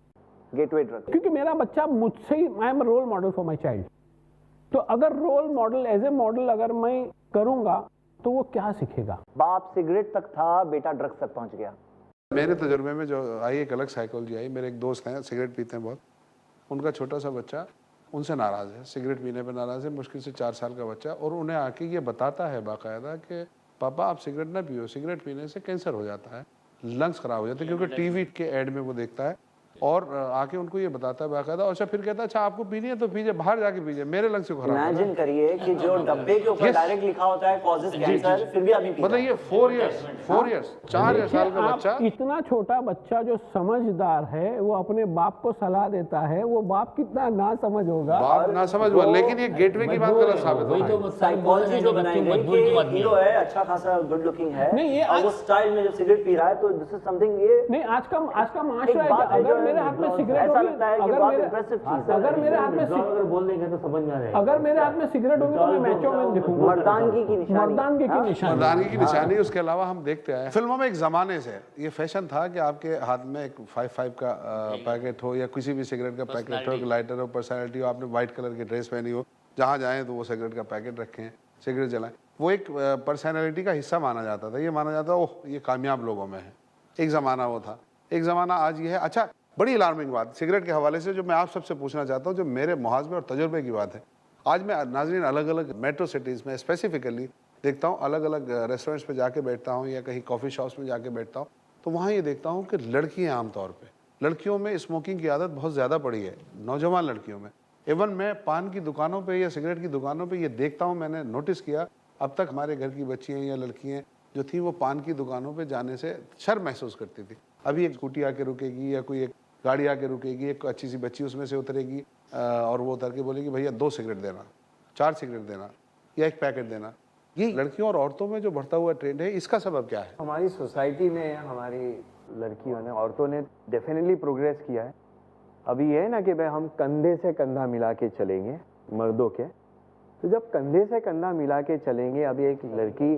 Gateway drug.
क्योंकि मेरा बच्चा मुझसे ही, I am role model for my child. तो अगर role model, as a model अगर मैं करूँगा तो वो क्या सीखेगा।
बाप सिगरेट तक था, बेटा ड्रग्स तक पहुंच गया।
मेरे तजुर्बे में जो आई एक अलग साइकोलॉजी आई। मेरे एक दोस्त हैं, सिगरेट पीते हैं बहुत, उनका छोटा सा बच्चा उनसे नाराज़ है, सिगरेट पीने पे नाराज़ है, मुश्किल से 4 साल का बच्चा, और उन्हें आके ये बताता है बाकायदा कि पापा आप सिगरेट ना पियो, सिगरेट पीने से कैंसर हो जाता है, लंग्स ख़राब हो जाते हैं, क्योंकि टीवी के ऐड में वो देखता है, और आके उनको ये बताता है बाकायदा। और अच्छा फिर कहता है अच्छा आपको पीनी है तो पीजिए, बाहर जाके पीजिए, मेरे लंग्स को खराब
इमेजिन करिए कि जो डब्बे के ऊपर डायरेक्ट लिखा होता है कॉजेस कैंसर, फिर भी आदमी पीता
मतलब ये 4 इयर्स 4 साल का
आप
बच्चा,
इतना छोटा बच्चा जो समझदार है, वो अपने बाप को सलाह देता है, वो बाप कितना ना समझ होगा।
बात ना समझ हुआ, लेकिन ये गेटवे की बात गलत साबित
वही
हो
तो
रही है।
साइकोलॉजी जो बनाई गई
मजबूर की बात
कि
नहीं
हीरो है, अच्छा खासा गुड लुकिंग है,
नहीं, ये
और वो स्टाइल में जब सिगरेट पी रहा है, तो दिस इज समथिंग, ये
नहीं, आज का माशरा
एक
है
बात
कि
है
अगर
जो
मेरे हाथ में सिगरेट
ऐसा
होगी,
लगता है कि
अगर
बहुत
मेरे
impressive चीज़ है।
अगर मेरे हाथ में
अगर बोल देंगे तो समझ में आ जाएगा।
अगर मेरे हाथ में सिगरेट होगी तो मैं मैचों में दिखूंगा।
मर्दानगी की निशानी।
मर्दानगी की निशानी।
मर्दानगी की निशानी। उसके अलावा हम देखते आए फिल्मों में एक ज़माने से ये फैशन था कि आपके हाथ में एक 5 का पैकेट हो, या किसी भी सिगरेट का पैकेट हो, एक लाइटर हो, पर्सनैलिटी हो, आपने वाइट कलर की ड्रेस पहनी हो, जहाँ जाएँ तो वो सिगरेट का पैकेट रखें, सिगरेट जलाएं, वो एक पर्सनैलिटी का हिस्सा माना जाता था। ये माना जाता ओह ये कामयाब लोगों में है। एक ज़माना वो था, एक ज़माना आज ये है। अच्छा, बड़ी अलार्मिंग बात सिगरेट के हवाले से जो मैं आप सबसे पूछना चाहता हूँ, जो मेरे मुहाज़मे और तजुर्बे की बात है, आज मैं नाज़रीन अलग अलग मेट्रो सिटीज़ में स्पेसिफिकली देखता हूँ, अलग अलग रेस्टोरेंट्स पे जाके बैठता हूँ या कहीं कॉफ़ी शॉप्स में जाके बैठता हूँ, तो वहाँ ये देखता हूँ कि लड़कियाँ आमतौर पे, लड़कियों में स्मोकिंग की आदत बहुत ज़्यादा पड़ी है, नौजवान लड़कियों में। इवन मैं पान की दुकानों पे या सिगरेट की दुकानों पे ये देखता हूँ, मैंने नोटिस किया, अब तक हमारे घर की बच्चियाँ या लड़कियाँ जो थी वो पान की दुकानों पे जाने से शर्म महसूस करती थी। अभी एक स्कूटी आके रुकेगी या कोई एक गाड़ी आके रुकेगी, एक अच्छी सी बच्ची उसमें से उतरेगी और वो उतर के बोलेगी भैया 2 सिगरेट देना, 4 सिगरेट देना या 1 पैकेट देना। ये लड़कियों और औरतों में जो बढ़ता हुआ ट्रेंड है, इसका सबब क्या है?
हमारी सोसाइटी में हमारी लड़कियों ने, औरतों ने डेफिनेटली प्रोग्रेस किया है। अभी ये है ना कि भाई हम कंधे से कंधा मिला के चलेंगे मर्दों के, तो जब कंधे से कंधा मिला के चलेंगे, अभी एक लड़की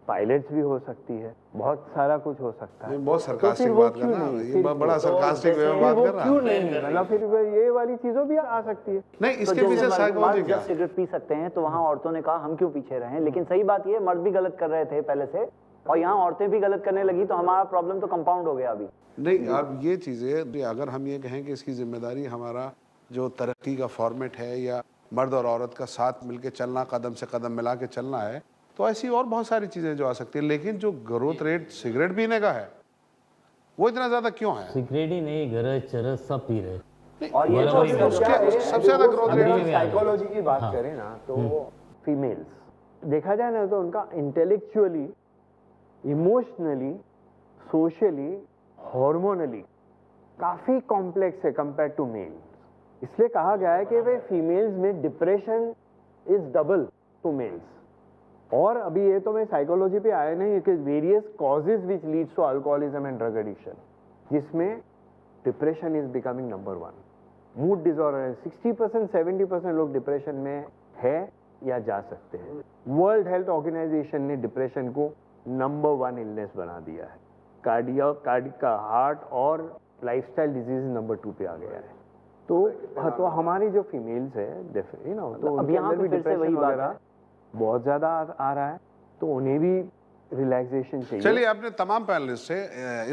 पायलट्स भी हो सकती है, बहुत सारा कुछ हो सकता है।
बहुत सरकास्टिक
तो फिर वो
बात
क्यों
करना,
नहीं?
ये
फिर
बड़ा सरकास्टिक वे में बात
वो
कर रहा
क्यों
है।
नहीं? मतलब फिर ये वाली चीजों भी आ सकती है।
नहीं,
तो
इसके
जैसे
पीछे साइकोलॉजी
मर्द
क्या
जब
है?
सिगरेट पी सकते हैं तो वहाँ औरतों ने कहा हम क्यों पीछे रहें, लेकिन सही बात ये मर्द भी गलत कर रहे थे पहले से, और यहाँ औरतें भी गलत करने लगी, तो हमारा प्रॉब्लम तो कंपाउंड हो गया अभी।
नहीं, अब ये चीज़ें अगर हम ये कहें कि इसकी जिम्मेदारी हमारा जो तरक्की का फॉर्मेट है या मर्द और औरत का साथ मिलके चलना, कदम से कदम मिला के चलना है, तो ऐसी और बहुत सारी चीज़ें जो आ सकती है। लेकिन जो ग्रोथ रेट सिगरेट पीने का है वो इतना ज़्यादा क्यों है?
सिगरेट ही नहीं, गरज चरस सब पी रहे।
और ये
बराबर ही
तो
उसके सबसे ज़्यादा ग्रोथ रेट
में आ
साइकोलॉजी की बात करें ना, तो फीमेल्स देखा जाए ना तो उनका इंटेलेक्चुअली, इमोशनली, सोशली, हार्मोनली काफी कॉम्प्लेक्स है कंपेयर टू मेल्स। इसलिए कहा गया है कि वे फीमेल्स में depression is double to males. और अभी ये तो मैं साइकोलॉजी पे आया नहीं कि various causes which leads to alcoholism and drug addiction, जिसमें depression is becoming number 1। Mood disorder है, 60% 70% लोग डिप्रेशन में है या जा सकते हैं। वर्ल्ड हेल्थ ऑर्गेनाइजेशन ने डिप्रेशन को नंबर 1 इलनेस बना दिया है। कार्डियक हार्ट और लाइफस्टाइल डिजीज नंबर 2 पे आ गया है। तो हमारी जो फीमेल्स है तो
अब यहाँ पे फिर से वही बात है,
बहुत ज्यादा आ रहा है, तो उन्हें भी रिलैक्सेशन चाहिए।
चलिए, आपने तमाम पैनलिस्ट से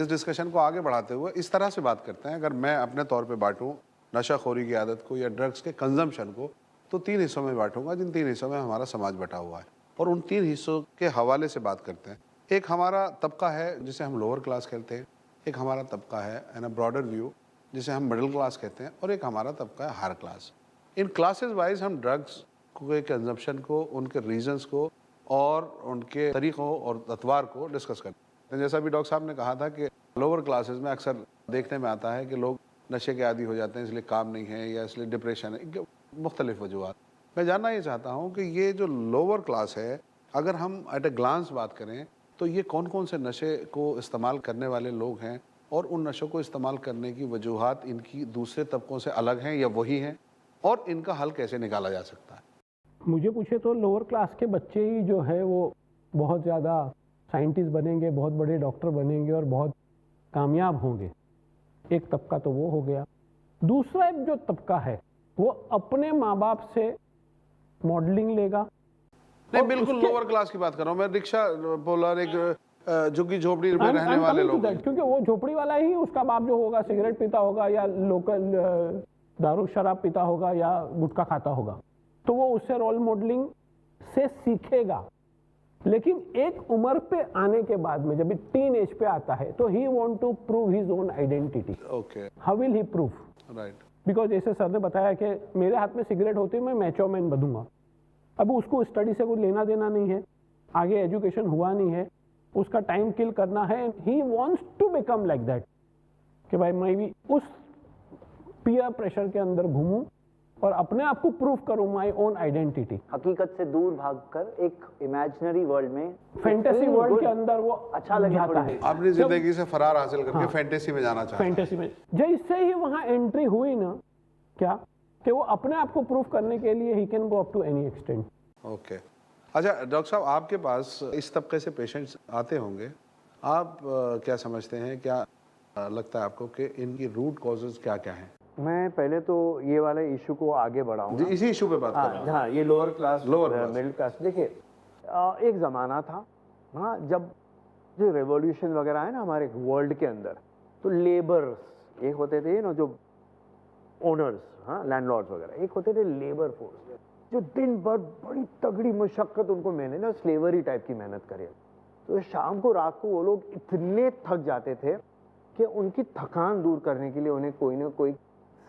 इस डिस्कशन को आगे बढ़ाते हुए इस तरह से बात करते हैं, अगर मैं अपने तौर पे बांटूं नशाखोरी की आदत को या ड्रग्स के कंजम्पशन को, तो 3 हिस्सों में बांटूंगा, जिन 3 हिस्सों में हमारा समाज बटा हुआ है, और उन 3 हिस्सों के हवाले से बात करते हैं। एक हमारा तबका है जिसे हम लोअर क्लास कहते हैं, एक हमारा तबका है इन अ ब्रॉडर व्यू जिसे हम मिडिल क्लास कहते हैं, और एक हमारा तबका है हायर क्लास। इन क्लासेस वाइज हम ड्रग्स के कंजम्पशन को, उनके रीजंस को और उनके तरीक़ों और अतवार को डिस्कस करते हैं। जैसा भी डॉक्टर साहब ने कहा था कि लोअर क्लासेस में अक्सर देखने में आता है कि लोग नशे के आदी हो जाते हैं, इसलिए काम नहीं है या इसलिए डिप्रेशन है, मुख्तलिफ वजूहत। मैं जानना ये चाहता हूँ कि ये जो लोअर क्लास है, अगर हम एट ए ग्लांस बात करें तो ये कौन कौन से नशे को इस्तेमाल करने वाले लोग हैं, और उन नशों को इस्तेमाल करने की वजूहत इनकी दूसरे तबकों से अलग हैं या वही हैं, और इनका हल कैसे निकाला जा सकता है?
मुझे पूछे तो लोअर क्लास के बच्चे ही जो है वो बहुत ज़्यादा साइंटिस्ट बनेंगे, बहुत बड़े डॉक्टर बनेंगे और बहुत कामयाब होंगे। एक तबका तो वो हो गया। दूसरा जो तबका है वो अपने माँ बाप से मॉडलिंग लेगा।
नहीं, बिल्कुल लोअर क्लास की बात कर रहा हूँ मैं, रिक्शा पुलर, एक झुग्गी झोपड़ी में रहने वाले लोग,
क्योंकि वो झोपड़ी वाला ही उसका बाप जो होगा सिगरेट पीता होगा या लोकल दारू शराब पीता होगा या गुटखा खाता होगा, तो वो उससे रोल मॉडलिंग से सीखेगा। लेकिन एक उम्र पे आने के बाद में जब टीन एज पे आता है तो he want to prove his own identity.
Okay,
how will he prove?
Right.
Because जैसे सर ने बताया कि मेरे हाथ में सिगरेट होती है, मैं मैचो मैन बनूंगा। अब उसको स्टडी से कोई लेना देना नहीं है, आगे एजुकेशन हुआ नहीं है, उसका टाइम किल करना है, he wants to become like that, कि भाई मैं भी उस पीयर प्रेशर के अंदर घूमूं और अपने आप को प्रूव करूं माय ओन आइडेंटिटी।
हकीकत से दूर भागकर एक इमेजिनरी वर्ल्ड में,
फैंटेसी वर्ल्ड के अंदर वो
अच्छा लगे
जाता है।
अपनी जिंदगी से फरार हासिल करके फैंटेसी में जाना चाहता है।
फैंटेसी में जैसे ही वहां एंट्री हुई ना, क्या कि वो अपने आप को प्रूव करने के लिए he can go up to any extent.
Okay, अच्छा डॉक्टर साहब, आपके पास इस तबके से पेशेंट्स आते होंगे, आप क्या समझते हैं, क्या लगता है आपको कि इनकी रूट कॉजेज क्या क्या हैं?
मैं पहले तो ये वाले इशू को आगे बढ़ाऊंगा।
इसी इशू पे बात कर रहा हूं।
हाँ, ये lower class,
Lower
middle class. देखिए, एक ज़माना था, हाँ, जब जो रेवोल्यूशन वगैरह है ना हमारे वर्ल्ड के अंदर, तो लेबर्स एक होते थे ना, जो ओनर्स, हाँ, लैंडलॉर्ड्स वगैरह, एक होते थे लेबर फोर्स, जो दिन भर बड़ी तगड़ी मशक्कत उनको मेहनत ना, स्लेवरी टाइप की मेहनत करे। तो शाम को रात को वो लोग इतने थक जाते थे कि उनकी थकान दूर करने के लिए उन्हें कोई ना कोई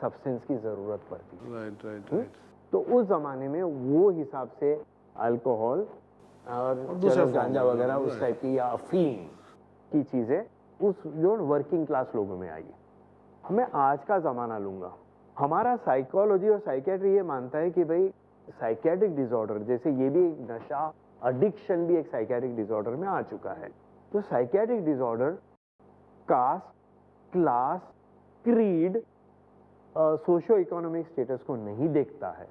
सब्सटेंस की ज़रूरत पड़ती।
Right right right.
तो उस ज़माने में वो हिसाब से अल्कोहल और दूसरा गांजा वगैरह उस टाइप की या अफीम की चीज़ें उस जो वर्किंग क्लास लोगों में आई। मैं आज का ज़माना लूँगा। हमारा साइकोलॉजी और साइकेट्री ये मानता है कि भाई साइकेट्रिक डिसऑर्डर, जैसे ये भी एक नशा, एडिक्शन भी एक साइकेट्रिक डिसऑर्डर में आ चुका है। तो psychiatric disorder caste, class, creed, socio economic status को नहीं देखता है।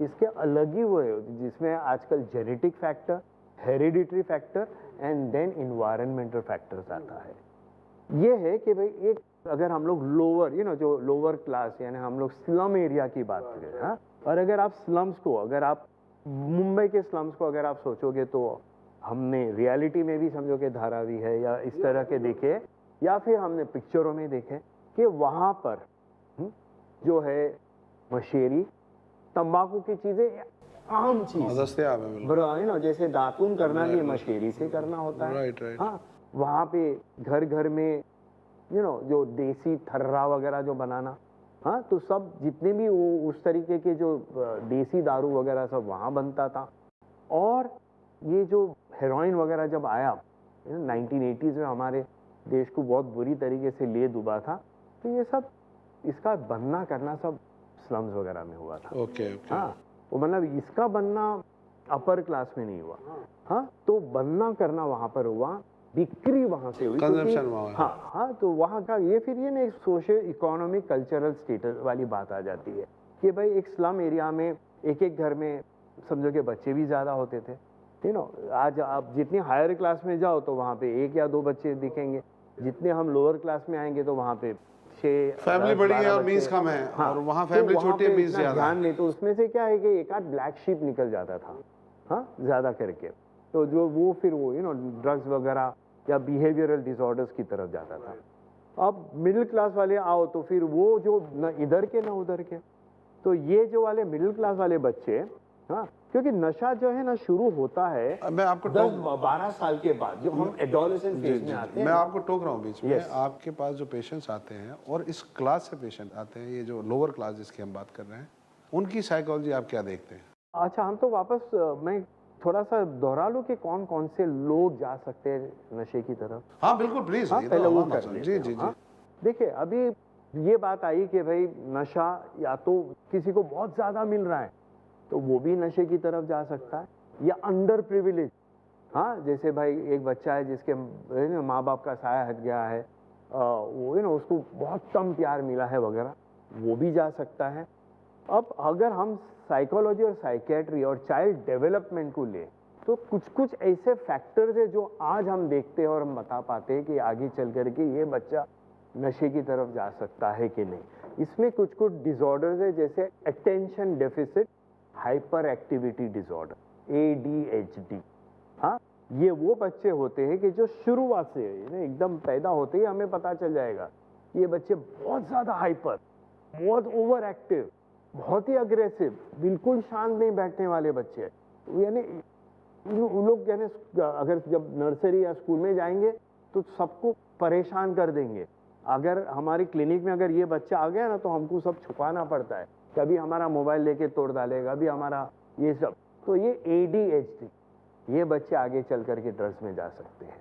इसके अलग ही वो है, जिसमें आजकल genetic factor, hereditary factor and then environmental factors आता है। ये है कि भाई एक अगर हम लोग लोअर जो लोअर क्लास यानी हम लोग स्लम एरिया की बात करें, हाँ, और अगर आप स्लम्स को, अगर आप मुंबई के स्लम्स को अगर आप सोचोगे तो हमने रियलिटी में भी समझो कि धारावी है या इस तरह के देखे, या फिर हमने पिक्चरों में देखे कि वहाँ पर जो है मशेरी, तंबाकू की चीज़ें आम चीज़ ना, जैसे दातून करना भी मशेरी से करना होता है।
Right right.
हाँ, वहाँ पे घर घर में जो देसी थर्रा वगैरह जो बनाना, हाँ, तो सब जितने भी वो उस तरीके के जो देसी दारू वगैरह सब वहाँ बनता था। और ये जो हेरोइन वगैरह जब आया 1980s में हमारे देश को बहुत बुरी तरीके से ले डूबा था, तो ये सब इसका बनना करना सब स्लम्स वगैरह में हुआ था।
Okay okay.
हाँ, वो मतलब इसका बनना अपर क्लास में नहीं हुआ, हाँ, तो बनना करना वहाँ पर हुआ बिक्री वहाँ से हुई,
कंजम्पशन वहाँ है।
हाँ हाँ, तो वहाँ का ये फिर ये ना एक सोशल इकोनॉमिक कल्चरल स्टेटस वाली बात आ जाती है कि भाई एक स्लम एरिया में एक एक घर में समझो कि बच्चे भी ज़्यादा होते थे, यू नो। आज आप जितनी हायर क्लास में जाओ तो वहाँ पे 1 या 2 बच्चे दिखेंगे, जितने हम लोअर क्लास में आएंगे तो वहाँ पे 6
फैमिली
10,
बड़ी है
12
और
बच्चे।
मीन्स कम है,
हाँ,
और वहाँ
तो
फैमिली
वहाँ
छोटी है,
पे
मीन्स
इतना
ज़्यादा
ध्यान नहीं, तो उसमें से क्या है कि एक आध ब्लैक शीप निकल जाता था, हाँ, ज़्यादा करके, तो जो वो फिर वो यू नो ड्रग्स वगैरह या बिहेवियरल डिसऑर्डर्स की तरफ जाता था। अब मिडिल क्लास वाले आओ तो फिर वो जो न इधर के ना उधर के, तो ये जो वाले मिडिल क्लास वाले बच्चे, हाँ, क्योंकि नशा जो है ना शुरू होता है
मैं आपको
10-12 साल के बाद, जो हम एडोलेसेंट फेज में आते हैं।
मैं आपको टोक रहा हूँ बीच में।
Yes.
आपके पास जो पेशेंट्स आते हैं और इस क्लास से पेशेंट आते हैं, ये जो लोअर क्लास जिसकी हम बात कर रहे हैं, उनकी साइकोलॉजी आप क्या देखते हैं?
अच्छा, हम तो वापस मैं थोड़ा सा दोहरा लूं कि कौन कौन से लोग जा सकते हैं नशे की तरफ।
हाँ बिल्कुल, प्लीज।
हाँ, पहले वो कर लेते
जी
हैं,
जी जी।
हाँ। देखिए, अभी ये बात आई कि भाई नशा या तो किसी को बहुत ज्यादा मिल रहा है तो वो भी नशे की तरफ जा सकता है, या अंडर प्रिविलेज, हाँ, जैसे भाई एक बच्चा है जिसके माँ बाप का साया हट गया है, वो उसको बहुत कम प्यार मिला है वगैरह, वो भी जा सकता है। अब अगर हम साइकोलॉजी और साइकेट्री और चाइल्ड डेवलपमेंट को ले तो कुछ कुछ ऐसे फैक्टर्स है जो आज हम देखते हैं और हम बता पाते हैं कि आगे चल करके ये बच्चा नशे की तरफ जा सकता है कि नहीं। इसमें कुछ कुछ डिसऑर्डर्स है, जैसे attention deficit hyper activity disorder, ADHD। हाँ, ये वो बच्चे होते हैं कि जो शुरुआत से एकदम पैदा होते ही हमें पता चल जाएगा ये बच्चे बहुत ज्यादा हाइपर, बहुत ओवर एक्टिव, बहुत ही अग्रेसिव, बिल्कुल शांत नहीं बैठने वाले बच्चे, यानी उन लोग यानी अगर जब नर्सरी या स्कूल में जाएंगे तो सबको परेशान कर देंगे। अगर हमारी क्लिनिक में अगर ये बच्चा आ गया ना तो हमको सब छुपाना पड़ता है, कभी हमारा मोबाइल लेके तोड़ डालेगा, कभी हमारा ये सब। तो ये ADHD, ये बच्चे आगे चल करके ड्रग्स में जा सकते हैं।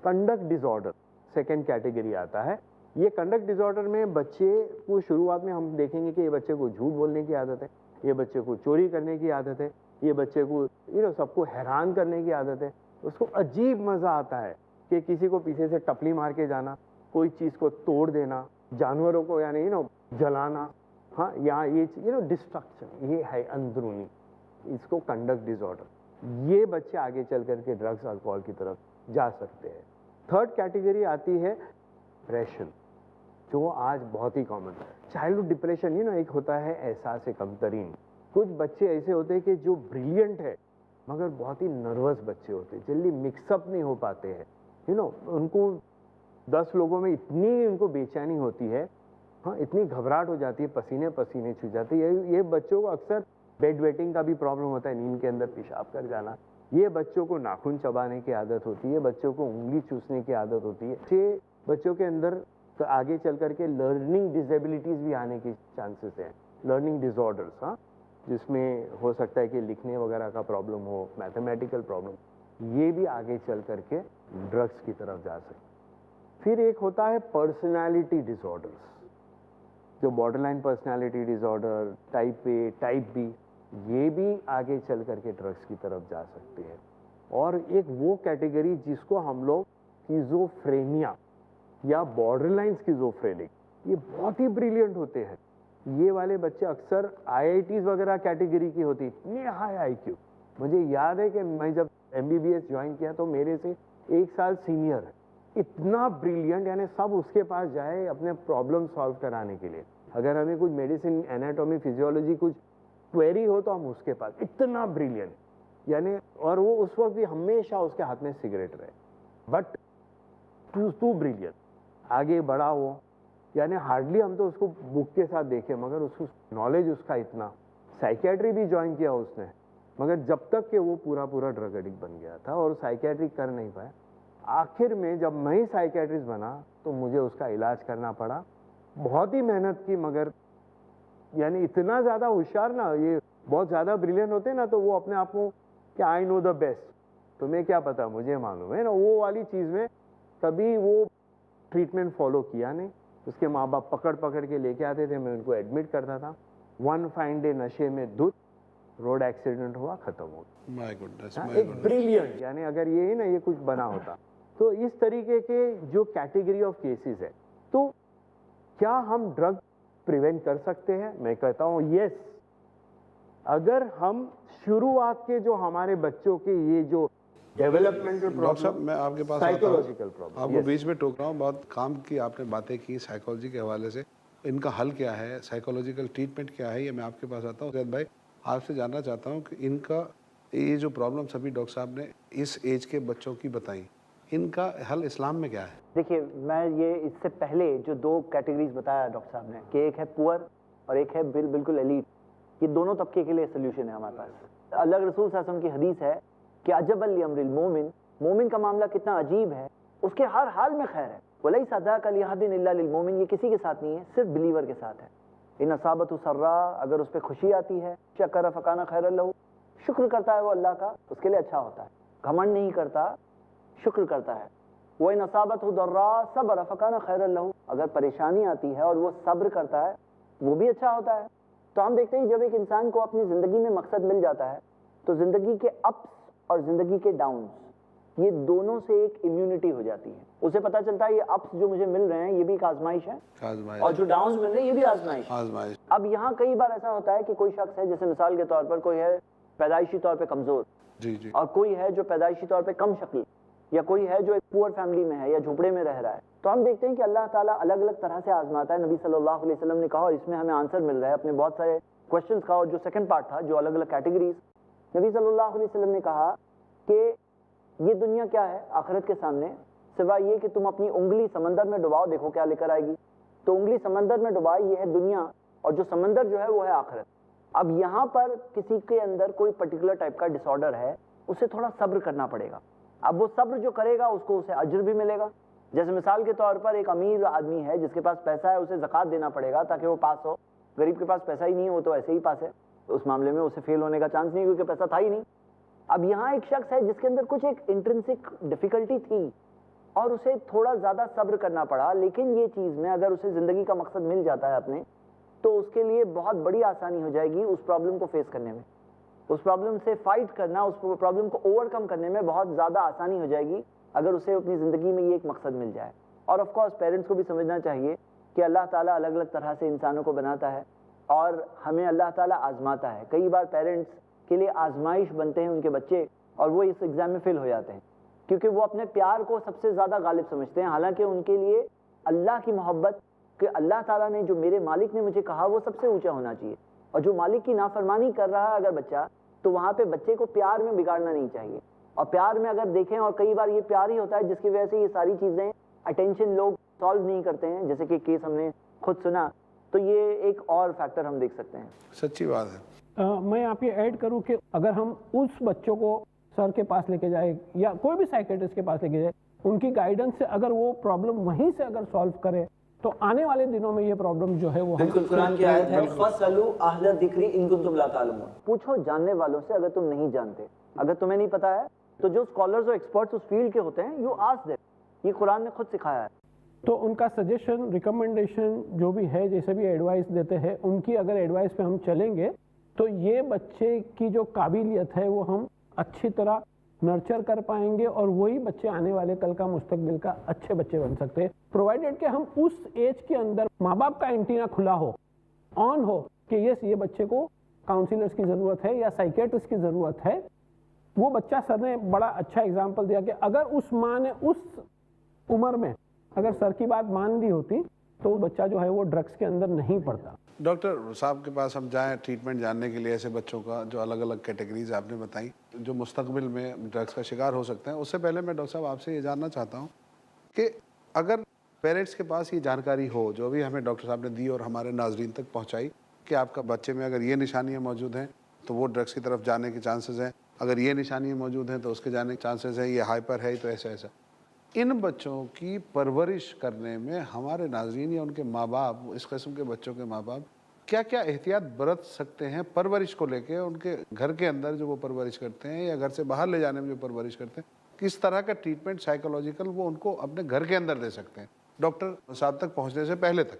कंडक्ट डिसऑर्डर सेकेंड कैटेगरी आता है। ये कंडक्ट डिसऑर्डर में बच्चे को शुरुआत में हम देखेंगे कि ये बच्चे को झूठ बोलने की आदत है, ये बच्चे को चोरी करने की आदत है, ये बच्चे को सबको हैरान करने की आदत है। उसको अजीब मजा आता है कि किसी को पीछे से टपली मार के जाना, कोई चीज को तोड़ देना, जानवरों को यानी जलाना, हाँ, या ये डिस्ट्रक्शन, ये है अंदरूनी, इसको कंडक्ट डिसऑर्डर। ये बच्चे आगे चल करके ड्रग्स अल्कोहल की तरफ जा सकते हैं। थर्ड कैटेगरी आती है डिप्रेशन, जो आज बहुत ही कॉमन है। चाइल्डहुड डिप्रेशन एक होता है एहसास कमतरीन। कुछ बच्चे ऐसे होते हैं कि जो ब्रिलियंट है मगर बहुत ही नर्वस बच्चे होते हैं, जल्दी मिक्सअप नहीं हो पाते हैं, उनको 10 लोगों में इतनी उनको बेचैनी होती है, हाँ, इतनी घबराहट हो जाती है, पसीने पसीने छू जाते हैं। ये बच्चों को अक्सर बेड वेटिंग का भी प्रॉब्लम होता है, नींद के अंदर पेशाब कर जाना। ये बच्चों को नाखून चबाने की आदत होती है, बच्चों को उंगली चूसने की आदत होती है। ये बच्चों के अंदर आगे चल करके लर्निंग डिसेबिलिटीज भी आने के चांसेस हैं, लर्निंग डिसऑर्डर्स, हाँ, जिसमें हो सकता है कि लिखने वगैरह का प्रॉब्लम हो, मैथमेटिकल प्रॉब्लम, ये भी आगे चल करके ड्रग्स की तरफ जा सकते। फिर एक होता है पर्सनालिटी डिसऑर्डर्स, जो borderline personality disorder, type A, type B, ये भी आगे चल करके ड्रग्स की तरफ जा सकते हैं। और एक वो कैटेगरी जिसको हम लोग स्किज़ोफ्रेनिया या बॉर्डरलाइन स्किज़ोफ्रेनिक, ये बहुत ही ब्रिलियंट होते हैं। ये वाले बच्चे अक्सर IITs वगैरह कैटेगरी की होती, इतने हाई IQ। मुझे याद है कि मैं जब MBBS ज्वाइन किया तो मेरे से 1 साल सीनियर है, इतना ब्रिलियंट, यानी सब उसके पास जाए अपने प्रॉब्लम सॉल्व कराने के लिए। अगर हमें कुछ मेडिसिन, एनाटॉमी, फिजियोलॉजी कुछ क्वेरी हो तो हम उसके पास, इतना ब्रिलियंट, यानी, और वो उस वक्त भी हमेशा उसके हाथ में सिगरेट रहे, बट टू ब्रिलियंट, आगे बढ़ा वो, यानी हार्डली हम तो उसको बुक के साथ देखे, मगर उसको नॉलेज उसका इतना। साइकेट्री भी ज्वाइन किया उसने, मगर जब तक कि वो पूरा ड्रग एडिक्ट बन गया था और साइकेट्री कर नहीं पाया। आखिर में जब मैं ही साइकेट्रिस्ट बना तो मुझे उसका इलाज करना पड़ा, बहुत ही मेहनत की, मगर यानी इतना ज़्यादा होशियार ना, ये बहुत ज़्यादा ब्रिलियंट होते ना, तो वो अपने आप को कि आई नो द बेस्ट, तुम्हें क्या पता, मुझे मालूम है ना, वो वाली चीज़ में कभी वो ट्रीटमेंट फॉलो किया नहीं। उसके माँ बाप पकड़ के लेके आते थे, मैं उनको एडमिट करता था। वन फाइन डे नशे में धुत, रोड एक्सीडेंट हुआ, खत्म हो गया।
माय गुडनेस,
एक ब्रिलियंट, यानी अगर ये ना ये कुछ बना होता तो इस तरीके के जो कैटेगरी ऑफ केसेस है, तो क्या हम ड्रग प्रिवेंट कर सकते हैं? मैं कहता हूँ यस। अगर हम शुरुआत के जो हमारे बच्चों के ये जो डेवलपमेंटल
डॉक्टर साहब
प्रॉब्लम,
मैं आपके पास आता हूं।
साइकोलॉजिकल प्रॉब्लम,
आपको बीच में टोक रहा हूँ, बहुत काम की आपने बातें की साइकोलॉजी के हवाले से। इनका हल क्या है, साइकोलॉजिकल ट्रीटमेंट क्या है, ये मैं आपके पास आता हूँ। सैयद भाई आपसे जानना चाहता हूँ कि इनका ये जो प्रॉब्लम सभी डॉक्टर साहब ने इस एज के बच्चों की बताई, इनका हल इस्लाम में क्या है?
देखिए, मैं ये इससे पहले जो दो कैटेगरीज बताया डॉक्टर साहब ने कि एक है पुअर और एक है बिल्कुल एलीट, ये दोनों तबके के लिए सोल्यूशन है हमारे पास। अल्लाह के रसूल सल्लल्लाहु अलैहि वसल्लम की हदीस है कि अजबल लिअम्रिल मोमिन, मोमिन का मामला कितना अजीब है, उसके हर हाल में खैर है। वलैसा ज़ाका लिअहदिन इल्ला लिलमोमिन, ये किसी के साथ नहीं है, सिर्फ बिलीवर के साथ है। इन असाबतु सर्रा, अगर उस पर खुशी आती है, शकर फकाना खैरन लहू, शुक्र करता है वो अल्लाह का, उसके लिए अच्छा होता है। घमंड नहीं करता, शुक्र करता है। वो इन असाबतु दर्रा सब्र फकाना खैरन लहू, अगर परेशानी आती है और वो सब्र करता है, वो भी अच्छा होता है। तो हम देखते हैं जब एक इंसान को अपनी ज़िंदगी में मकसद मिल जाता है, तो ज़िंदगी के अप्स और ज़िंदगी के डाउन्स, ये दोनों से एक इम्यूनिटी हो जाती है। उसे पता चलता है ये अप्स जो मुझे मिल रहे हैं ये भी एक आजमाइश है, और जो डाउन्स मिल रहे हैं ये भी आजमाइश। अब यहाँ कई बार ऐसा होता है कि कोई शख्स है, जैसे मिसाल के तौर पर कोई है पैदाइशी तौर पे कमज़ोर,
जी।
और कोई है जो पैदाइशी तौर पे कम शक्ल, या कोई है जो एक पुअर फैमिली में है या झोपड़े में रह रहा है। तो हम देखते हैं कि अल्लाह ताला अलग अलग तरह से आजमाता है। नबी सल्लल्लाहु अलैहि वसल्लम ने कहा, और इसमें हमें आंसर मिल रहा है अपने बहुत सारे क्वेश्चंस का, और जो सेकंड पार्ट था जो अलग अलग कैटेगरीज, नबी सल्लल्लाहु अलैहि वसल्लम ने कहा कि ये दुनिया क्या है आखिरत के सामने, सिवाय ये कि तुम अपनी उंगली समंदर में डुबाओ, देखो क्या लेकर आएगी। तो उंगली समंदर में डुबाई, ये है दुनिया, और जो समंदर जो है वो है आखिरत। अब यहाँ पर किसी के अंदर कोई पर्टिकुलर टाइप का डिसऑर्डर है, उसे थोड़ा सब्र करना पड़ेगा। अब वो सब्र जो करेगा उसको उसे अज्र भी मिलेगा। जैसे मिसाल के तौर पर एक अमीर आदमी है जिसके पास पैसा है, उसे ज़कात देना पड़ेगा ताकि वो पास हो। गरीब के पास पैसा ही नहीं हो तो ऐसे ही पास है, तो उस मामले में उसे फेल होने का चांस नहीं, क्योंकि पैसा था ही नहीं। अब यहाँ एक शख्स है जिसके अंदर कुछ एक इंट्रिंसिक डिफिकल्टी थी और उसे थोड़ा ज़्यादा सब्र करना पड़ा, लेकिन ये चीज़ में अगर उसे ज़िंदगी का मकसद मिल जाता है अपने, तो उसके लिए बहुत बड़ी आसानी हो जाएगी उस प्रॉब्लम को फेस करने में, उस प्रॉब्लम से फाइट करना, उस प्रॉब्लम को ओवरकम करने में बहुत ज़्यादा आसानी हो जाएगी अगर उसे अपनी ज़िंदगी में ये एक मकसद मिल जाए। और ऑफ कोर्स पेरेंट्स को भी समझना चाहिए कि अल्लाह ताला अलग अलग तरह से इंसानों को बनाता है और हमें अल्लाह ताला आजमाता है। कई बार पेरेंट्स के लिए आजमाइश बनते हैं उनके बच्चे, और वो इस एग्ज़ाम में फेल हो जाते हैं, क्योंकि वो अपने प्यार को सबसे ज़्यादा गालिब समझते हैं। हालांकि उनके लिए अल्लाह की मोहब्बत, कि अल्लाह ताला ने, जो मेरे मालिक ने मुझे कहा, वो सबसे ऊंचा होना चाहिए। और जो मालिक की नाफरमानी कर रहा है अगर बच्चा, तो वहाँ पे बच्चे को प्यार में बिगाड़ना नहीं चाहिए। और प्यार में अगर देखें, और कई बार ये प्यार ही होता है जिसकी वजह से ये सारी चीज़ें अटेंशन लोग सॉल्व नहीं करते हैं, जैसे कि केस हमने खुद सुना, तो ये एक और फैक्टर हम देख सकते हैं।
सच्ची बात है।
मैं आप ये ऐड करूं कि अगर हम उस बच्चों को सर के पास लेके जाए या कोई भी साइकेट्रिस्ट के पास लेके जाए, उनकी गाइडेंस से अगर वो प्रॉब्लम वहीं से अगर सॉल्व करे, तो आने वाले दिनों में ये प्रॉब्लम जो है वो
बिल्कुल कुरान की आयत है, फसलू अहल ज़िक्री इन कुंतुम ला तालमून, पूछो जानने वालों से अगर तुम नहीं जानते। अगर तुम्हें नहीं पता है तो जो स्कॉलर्स और एक्सपर्ट्स उस फील्ड के होते हैं, यू आस्क देम। ये कुरान ने खुद सिखाया है।
तो उनका सजेशन, रिकमेंडेशन जो भी है, जैसे भी एडवाइस देते हैं, उनकी अगर एडवाइस पे हम चलेंगे तो ये बच्चे की जो काबिलियत है वो हम अच्छी तरह नर्चर कर पाएंगे, और वही बच्चे आने वाले कल का मुस्तकबिल का अच्छे बच्चे बन सकते हैं, प्रोवाइडेड कि हम उस एज के अंदर माँ बाप का एंटीना खुला हो, ऑन हो, कि यस ये बच्चे को काउंसलर्स की ज़रूरत है या साइकेट्रिस्ट की ज़रूरत है। वो बच्चा, सर ने बड़ा अच्छा एग्जाम्पल दिया कि अगर उस माँ ने उस उम्र में अगर सर की बात मान ली होती तो वो बच्चा जो है वो ड्रग्स के अंदर नहीं पड़ता।
डॉक्टर साहब के पास हम जाएं ट्रीटमेंट जानने के लिए ऐसे बच्चों का, जो अलग अलग कैटेगरीज आपने बताई जो मुस्तकबिल में ड्रग्स का शिकार हो सकते हैं। उससे पहले मैं डॉक्टर साहब आपसे ये जानना चाहता हूँ कि अगर पेरेंट्स के पास ये जानकारी हो जो भी हमें डॉक्टर साहब ने दी और हमारे नाजरीन तक पहुँचाई, कि आपका बच्चे में अगर ये निशानियाँ मौजूद हैं तो वो ड्रग्स की तरफ जाने के चांसेस हैं, अगर ये निशानियाँ मौजूद हैं तो उसके जाने के चांसेस हैं, ये हाइपर है तो ऐसा ऐसा, इन बच्चों की परवरिश करने में हमारे नाज़रीन या उनके माँ बाप, इस किस्म के बच्चों के माँ बाप क्या क्या एहतियात बरत सकते हैं परवरिश को लेके, उनके घर के अंदर जो वो परवरिश करते हैं या घर से बाहर ले जाने में जो परवरिश करते हैं, किस तरह का ट्रीटमेंट साइकोलॉजिकल वो उनको अपने घर के अंदर दे सकते हैं डॉक्टर साहब तक पहुँचने से पहले तक?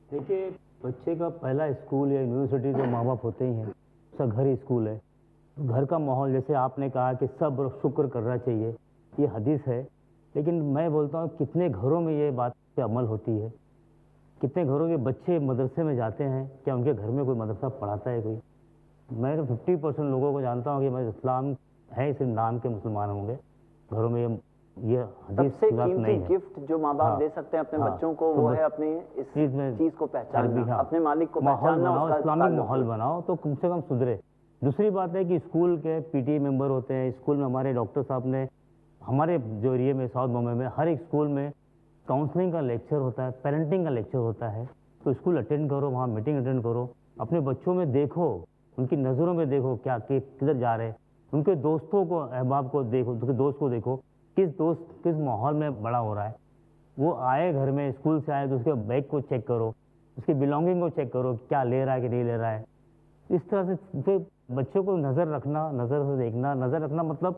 देखिए, बच्चे का पहला स्कूल या यूनिवर्सिटी जो माँ बाप होते ही हैं, उसका घर ही स्कूल है। घर का माहौल, जैसे आपने कहा कि सब्र शुक्र करना चाहिए, ये हदीस है लेकिन मैं बोलता हूँ कितने घरों में ये बात पे अमल होती है, कितने घरों के बच्चे मदरसे में जाते हैं, क्या उनके घर में कोई मदरसा पढ़ाता है कोई? मैं 50% लोगों को जानता हूँ कि मैं इस्लाम है सिर्फ नाम के मुसलमान होंगे, घरों में ये हदीस
सबसे
की बात
कीमती
नहीं है।
गिफ्ट जो माँ बाप
हाँ,
दे सकते हैं अपने
हाँ,
बच्चों को
तो
वो
बस
है अपने इस
चीज़ में
चीज़ को पहचानना,
हाँ,
अपने मालिक को
माहौल
पहचानना,
बनाओ,
उसका
इस्लामिक
ताल्लुक।
माहौल बनाओ तो कम से कम सुधरे। दूसरी बात है कि स्कूल के पीटी मेंबर होते हैं, स्कूल में हमारे डॉक्टर साहब ने, हमारे जो एरिया में साउथ बॉम्बे में हर एक स्कूल में काउंसलिंग का लेक्चर होता है, पेरेंटिंग का लेक्चर होता है, तो स्कूल अटेंड करो, वहाँ मीटिंग अटेंड करो, अपने बच्चों में देखो, उनकी नज़रों में देखो क्या किधर जा रहे हैं, उनके दोस्तों को, अहबाब को देखो, उनके दोस्त को देखो, किस माहौल में बड़ा हो रहा है। वो आए घर में, स्कूल से आए तो उसके बैग को चेक करो, उसकी बिलोंगिंग को चेक करो, क्या ले रहा है कि नहीं ले रहा है। इस तरह से फिर बच्चों को नज़र रखना, नज़र से देखना, नज़र रखना मतलब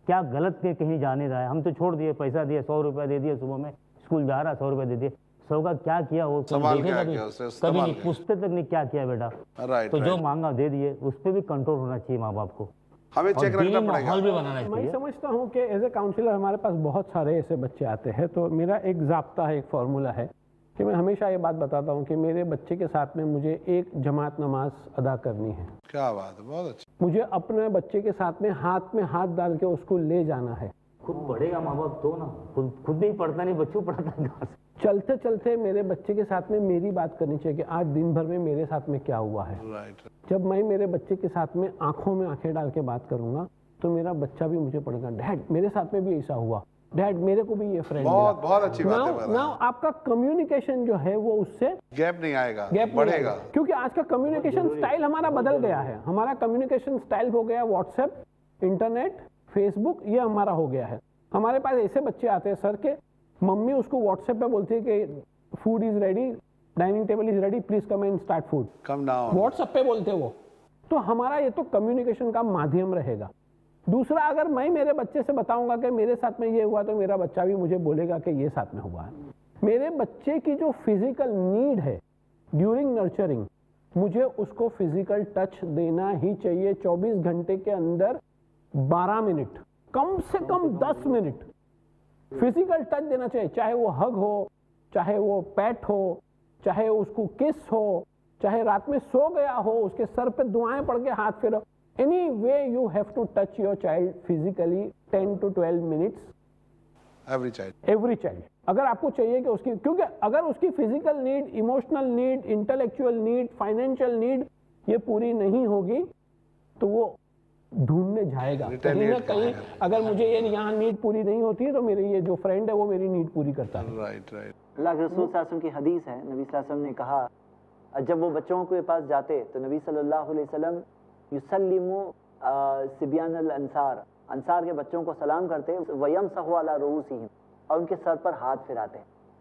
क्या गलत के कहीं जा नहीं रहा है। हम तो छोड़ दिए, पैसा दिए, 100 रुपया दे दिए, सुबह में स्कूल जा रहा है, 100 रुपया दे दिए, 100 का क्या किया वो
सवाल क्या
देखेगा
किया
भी?
उससे,
कभी
इस्तेमाल
नहीं
क्या?
पूछते तक नहीं क्या किया बेटा।
राइट
तो जो
राइट,
मांगा दे दिए, उस पर भी कंट्रोल होना चाहिए माँ बाप को,
हमें
और
चेक रखना
दीनी
पड़ेगा।
माहौल भी बनाना
मैं
चाहिए।
समझता हूँ कि एज ए काउंसलर हमारे पास बहुत सारे ऐसे बच्चे आते हैं, तो मेरा एक ज़ाब्ता है, एक फार्मूला है कि मैं हमेशा ये बात बताता हूँ कि मेरे बच्चे के साथ में मुझे एक जमात नमाज अदा करनी है।
क्या बात है, बहुत अच्छी।
मुझे अपने बच्चे के साथ में हाथ डाल के उसको ले जाना है।
खुद पढ़ेगा माँ बाप तो ना, खुद नहीं पढ़ता, नहीं बच्चों को पढ़ाता है कहाँ से?
चलते चलते मेरे बच्चे के साथ में मेरी बात करनी चाहिए कि आज दिन भर में मेरे साथ में क्या हुआ है।
राइट,
जब मैं मेरे बच्चे के साथ में आंखों में आंखें डाल के बात करूंगा तो मेरा बच्चा भी मुझे पढ़ेगा, डैड मेरे साथ में भी ऐसा हुआ, डैड मेरे को भी ये फ्रेंड
बहुत बहुत अच्छी बात है
ना।
मेरा।
आपका कम्युनिकेशन जो है वो उससे
गैप नहीं आएगा,
गैप
बढ़ेगा।
क्योंकि आज का कम्युनिकेशन स्टाइल हमारा बदल गया है। हमारा कम्युनिकेशन स्टाइल हो गया व्हाट्सएप, इंटरनेट, फेसबुक, ये हमारा हो गया है। हमारे पास ऐसे बच्चे आते हैं सर के मम्मी उसको व्हाट्सएप पे बोलती है कि food is ready, dining table is ready, please come and start food.
Come down,
WhatsApp पे बोलते वो। तो हमारा ये तो कम्युनिकेशन का माध्यम रहेगा। दूसरा, अगर मैं मेरे बच्चे से बताऊंगा कि मेरे साथ में ये हुआ तो मेरा बच्चा भी मुझे बोलेगा कि ये साथ में हुआ है। मेरे बच्चे की जो फिजिकल नीड है ड्यूरिंग नर्चरिंग, मुझे उसको फिजिकल टच देना ही चाहिए। 24 घंटे के अंदर 12 मिनट, कम से कम 10 मिनट फिजिकल टच देना चाहिए। चाहे वो हग हो, चाहे वो पैट हो, चाहे उसको किस हो, चाहे रात में सो गया हो उसके सर पे दुआएं पढ़ के हाथ फेरो। Anyway you have to touch your child physically 10 to 12 minutes
every child.
अगर आपको चाहिए कि उसकी, क्योंकि अगर उसकी physical need, emotional need, intellectual need, financial need ये पूरी नहीं होगी तो वो ढूंढने जाएगा कहीं ना कहीं। अगर मुझे ये यहाँ नीड पूरी नहीं होती है तो मेरी ये जो फ्रेंड है वो मेरी नीड पूरी करता है।
Right right.
अल्लाह के रसूल सल्लल्लाहु अलैहि वसल्लम की हदीस है, नबी सल्लल्लाहु अलैहि वसल्लम ने कहा जब वो बच्चों के पास जाते तो नबी सल्लल्लाहु अलैहि वसल्लम युसल्लिमु सिबियान अल अंसार, अंसार के बच्चों को सलाम करते, वयमसहु अला रूसिहिम, और उनके सर पर हाथ फिराते।